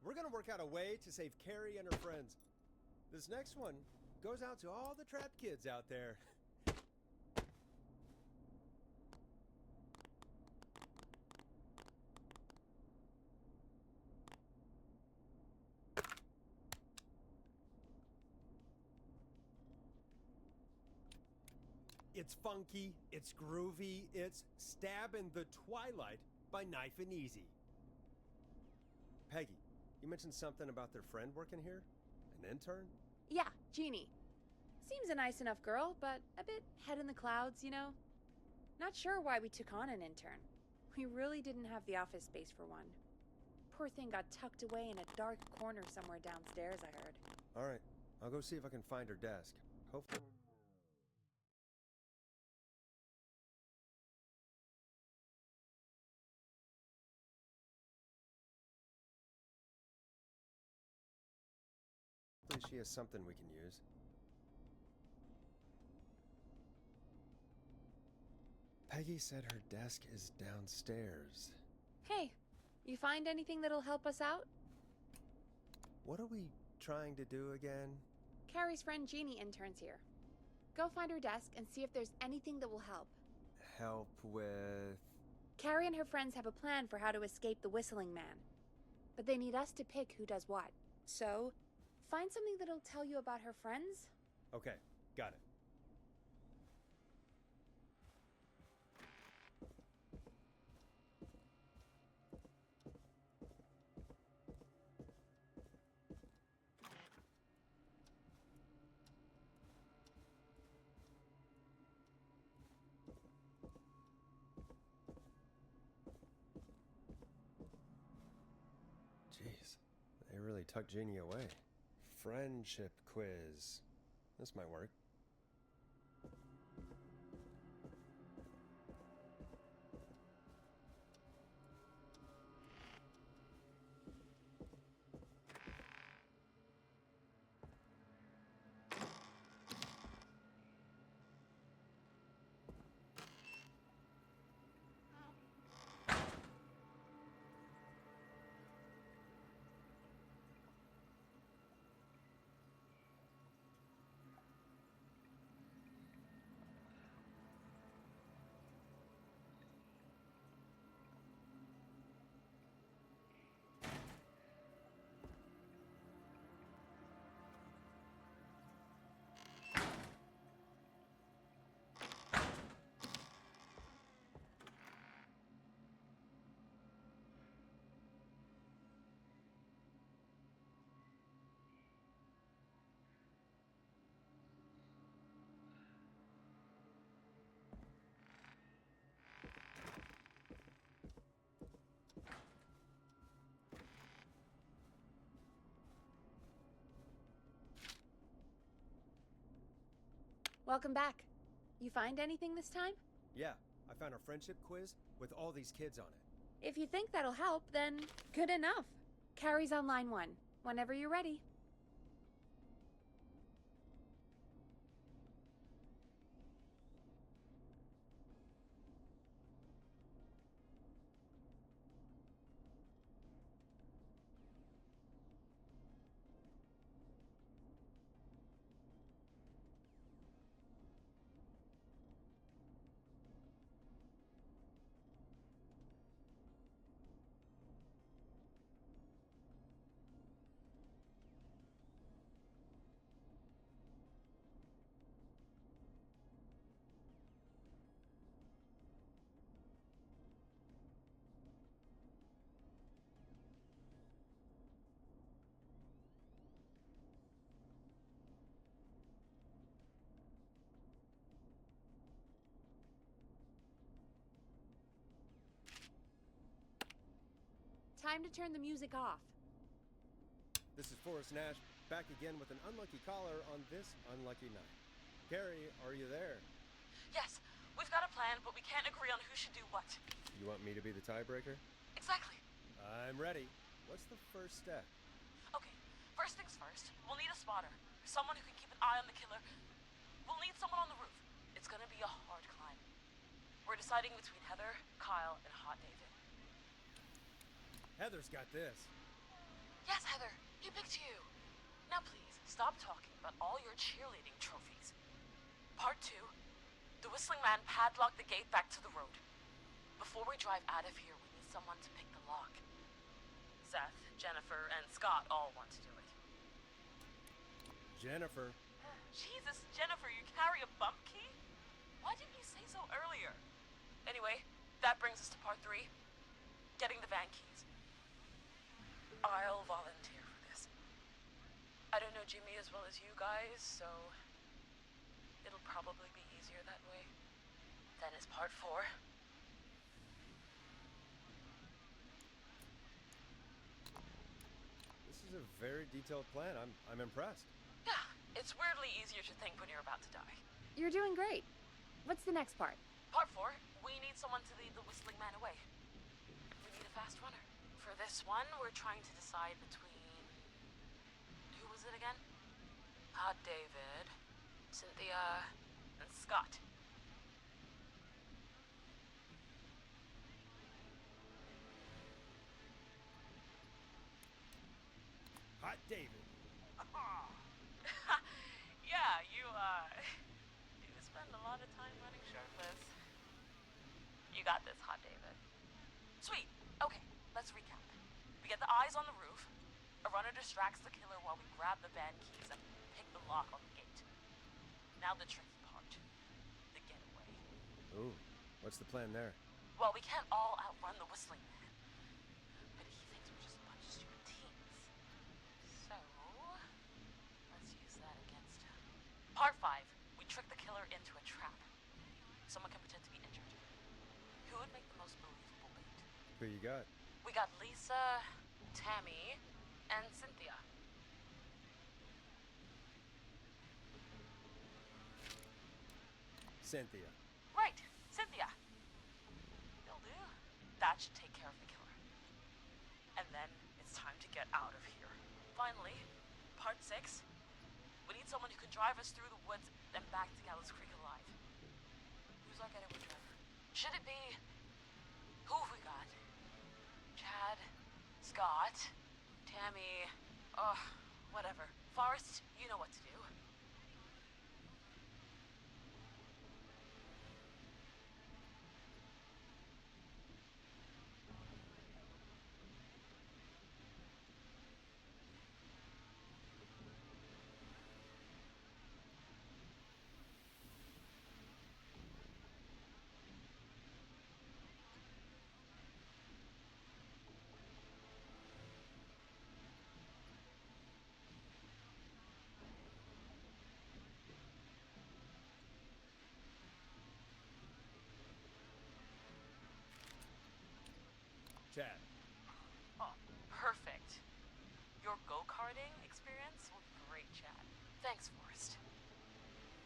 Speaker 2: We're gonna work out a way to save Carrie and her friends. This next one goes out to all the trapped kids out there. It's funky, it's groovy, it's Stab in the Twilight by Knife and Easy. Peggy, you mentioned something about their friend working here? An intern?
Speaker 3: Yeah, Jeannie. Seems a nice enough girl, but a bit head in the clouds, you know? Not sure why we took on an intern. We really didn't have the office space for one. Poor thing got tucked away in a dark corner somewhere downstairs, I heard.
Speaker 2: All right, I'll go see if I can find her desk. Hopefully... Hopefully she has something we can use. Peggy said her desk is downstairs.
Speaker 3: Hey, you find anything that'll help us out?
Speaker 2: What are we trying to do again?
Speaker 3: Carrie's friend Jeannie interns here. Go find her desk and see if there's anything that will help.
Speaker 2: Help with...
Speaker 3: Carrie and her friends have a plan for how to escape the Whistling Man. But they need us to pick who does what. So, find something that'll tell you about her friends.
Speaker 2: Okay, got it. Jeez, they really tucked Jeannie away. Friendship quiz. This might work.
Speaker 3: Welcome back. You find anything this time?
Speaker 2: Yeah, I found a friendship quiz with all these kids on it.
Speaker 3: If you think that'll help, then good enough. Carrie's on line 1, whenever you're ready. Time to turn the music off.
Speaker 2: This is Forrest Nash, back again with an unlucky caller on this unlucky night. Carrie, are you there?
Speaker 12: Yes, we've got a plan, but we can't agree on who should do what.
Speaker 2: You want me to be the tiebreaker?
Speaker 12: Exactly.
Speaker 2: I'm ready. What's the first step?
Speaker 12: Okay, first things first, we'll need a spotter. Someone who can keep an eye on the killer. We'll need someone on the roof. It's gonna be a hard climb. We're deciding between Heather, Kyle, and Hot David.
Speaker 2: Heather's got this.
Speaker 12: Yes, Heather, he picked you. Now please, stop talking about all your cheerleading trophies. Part 2, the Whistling Man padlocked the gate back to the road. Before we drive out of here, we need someone to pick the lock. Seth, Jennifer, and Scott all want to do it.
Speaker 2: Jennifer.
Speaker 12: Jesus, Jennifer, you carry a bump key? Why didn't you say so earlier? Anyway, that brings us to part 3, getting the van keys. I'll volunteer for this. I don't know Jimmy as well as you guys, so it'll probably be easier that way. Then is part 4.
Speaker 2: This is a very detailed plan. I'm impressed.
Speaker 12: Yeah, it's weirdly easier to think when you're about to die.
Speaker 3: You're doing great. What's the next part?
Speaker 12: Part 4, we need someone to lead the Whistling Man away. We need a fast runner. For this one, we're trying to decide between... Who was it again? Hot David, Cynthia, and Scott.
Speaker 2: Hot David.
Speaker 12: Yeah, you, do spend a lot of time running shirtless. You got this, Hot David. Sweet. Okay, let's recap. We get the eyes on the roof. A runner distracts the killer while we grab the van keys and pick the lock on the gate. Now the tricky part. The getaway.
Speaker 2: Ooh, what's the plan there?
Speaker 12: Well, we can't all outrun the Whistling Man. But he thinks we're just a bunch of stupid teens. So, let's use that against him. Part 5. We trick the killer into a trap. Someone can pretend to be injured. Who would make the most believable bait?
Speaker 2: Who you got?
Speaker 12: We got Lisa, Tammy, and Cynthia.
Speaker 2: Cynthia.
Speaker 12: Right, Cynthia. Will do. That should take care of the killer. And then it's time to get out of here. Finally, part 6. We need someone who can drive us through the woods and back to Gallows Creek alive. Who's our getaway driver? Should it be... Who have we got? Chad, Scott, Tammy, whatever. Forrest, you know what to do.
Speaker 2: Chad.
Speaker 12: Oh, perfect. Your go-karting experience will be great, Chad. Thanks, Forrest.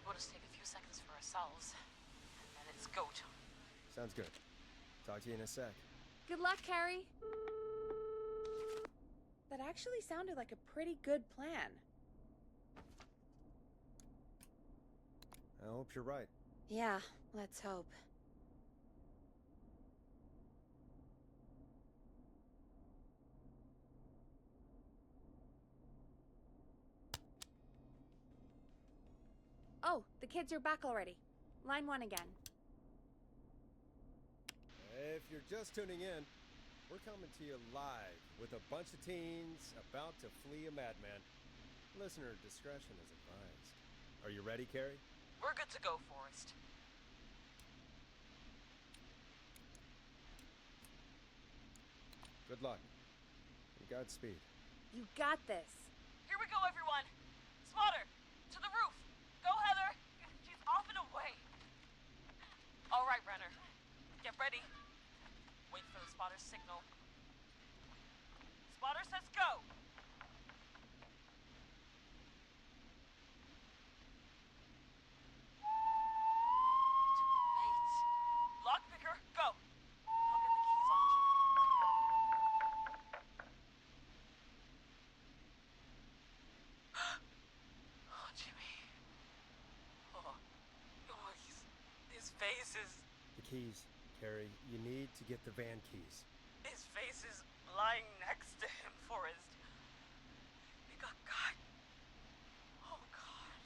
Speaker 7: We'll just take a few seconds for ourselves, and then it's go time.
Speaker 2: Sounds good. Talk to you in a sec.
Speaker 3: Good luck, Carrie. That actually sounded like a pretty good plan.
Speaker 2: I hope you're right.
Speaker 3: Yeah, let's hope. Oh, the kids are back already. Line 1 again.
Speaker 2: If you're just tuning in, we're coming to you live with a bunch of teens about to flee a madman. Listener discretion is advised. Are you ready, Carrie?
Speaker 7: We're good to go, Forrest.
Speaker 2: Good luck. And Godspeed.
Speaker 3: You got this.
Speaker 7: Here we go, everyone. Spotter, to the roof. Go, Heather. She's off and away. All right, Renner. Get ready. Wait for the spotter's signal. Spotter says go. Wait. Lockpicker, go. I'll get the keys off Jimmy. Oh, Jimmy. Oh, his face is...
Speaker 2: The keys, Carrie. You need to get the van keys.
Speaker 7: His face is lying next to him, Forrest. He got cut. Oh, God.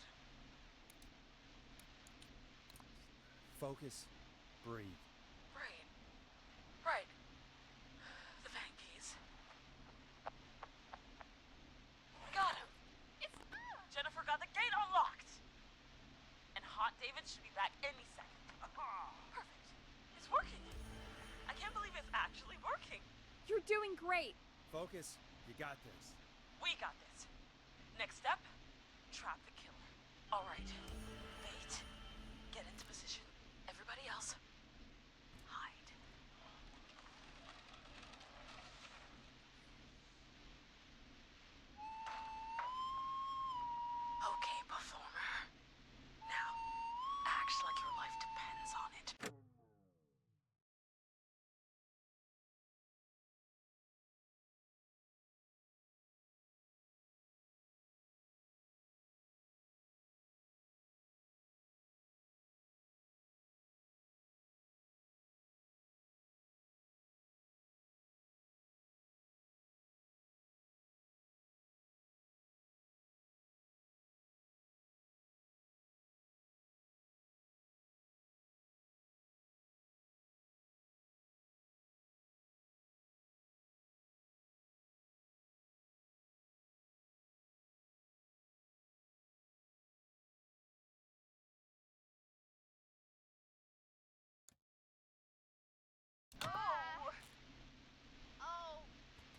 Speaker 2: Focus. Breathe.
Speaker 7: Right. Right. The van keys. Got him. It's... Jennifer got the gate unlocked. And Hot David should be back any second. Perfect. It's working. I can't believe it's actually working.
Speaker 3: You're doing great.
Speaker 2: Focus. You got this.
Speaker 7: We got this. Next step, trap the killer. All right. Bait. Get into position. Everybody else, hide. Okay, performer. Now, act like your life depends on it.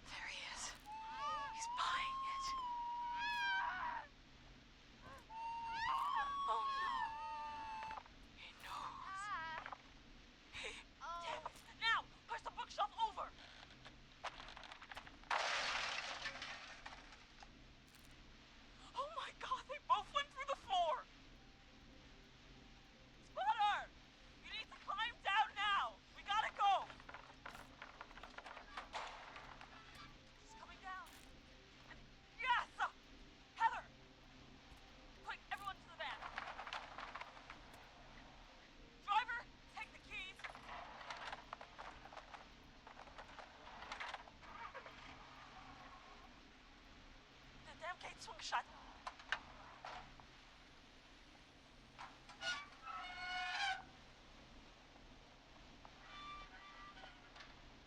Speaker 7: There he is. He's buying it. Oh no. He knows. Damn it. Now, push the bookshelf over. Oh my God, they both went through the floor. Spotter! You need to climb down now. We gotta go. She's coming down. Yes! Heather! Quick, everyone to the van. Driver, take the keys. The damn gate swung shut.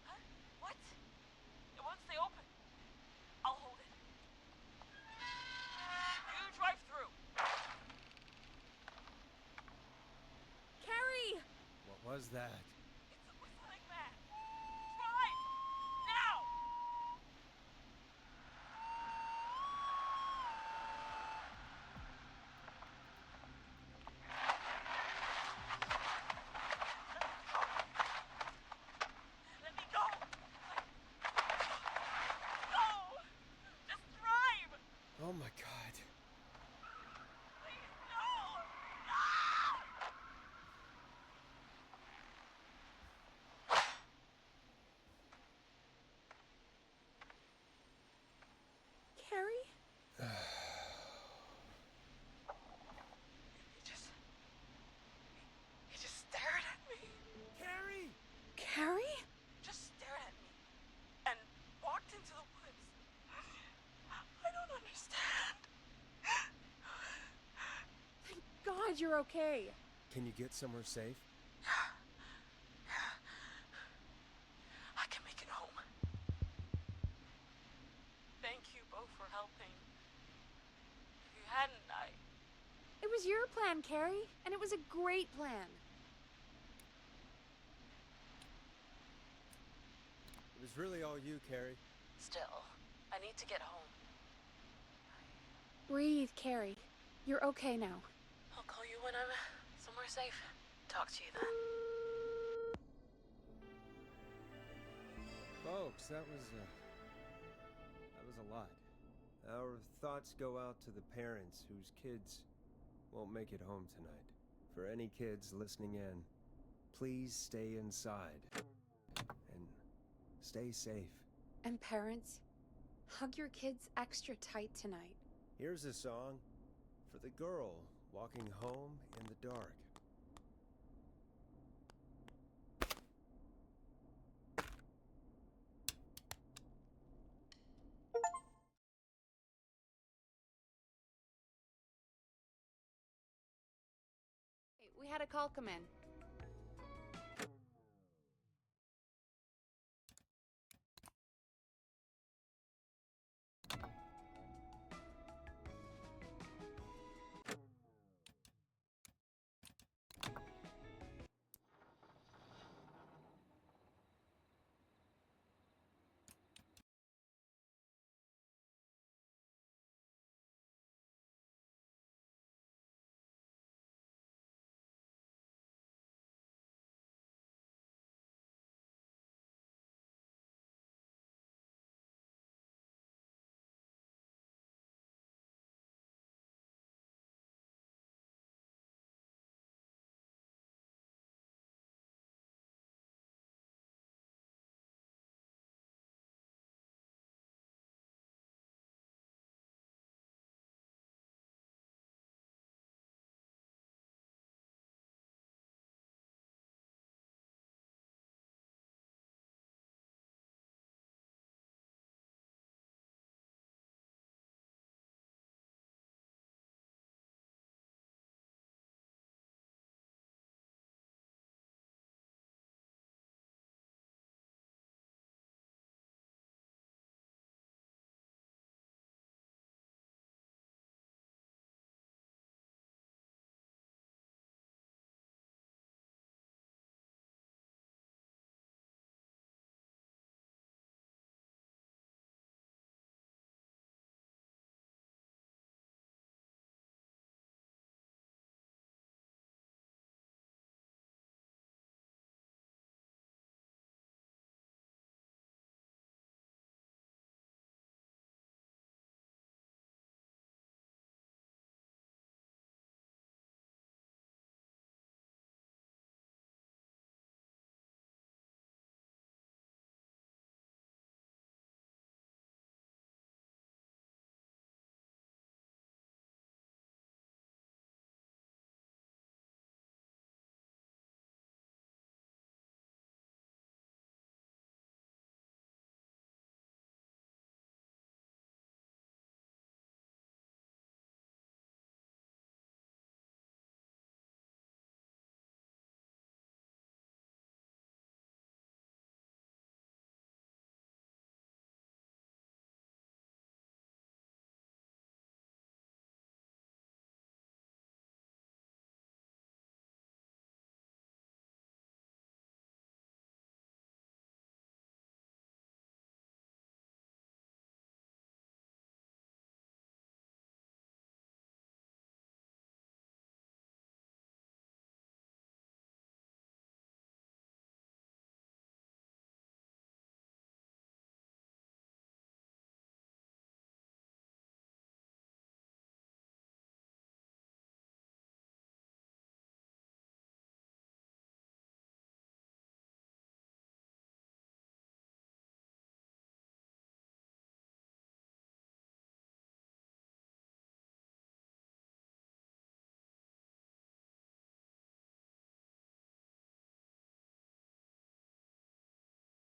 Speaker 7: Huh? What? It won't stay open. I'll hold it. You drive through.
Speaker 3: Carrie!
Speaker 2: What was that?
Speaker 7: It's a whistling man. Drive! Now! Let me go! Go! Just drive!
Speaker 2: Oh my God.
Speaker 7: Please, no!
Speaker 3: glad you're okay.
Speaker 2: Can you get somewhere safe?
Speaker 7: I can make it home. Thank you both for helping. If you hadn't,
Speaker 3: It was your plan, Carrie, and it was a great plan.
Speaker 2: It was really all you, Carrie.
Speaker 7: Still, I need to get home.
Speaker 3: Breathe, Carrie. You're okay now.
Speaker 7: I'll call you when I'm somewhere safe. Talk to you then.
Speaker 2: Folks, that was a lot. Our thoughts go out to the parents whose kids won't make it home tonight. For any kids listening in, please stay inside and stay safe.
Speaker 3: And parents, hug your kids extra tight tonight.
Speaker 2: Here's a song for the girl walking home in the dark.
Speaker 3: We had a call come in.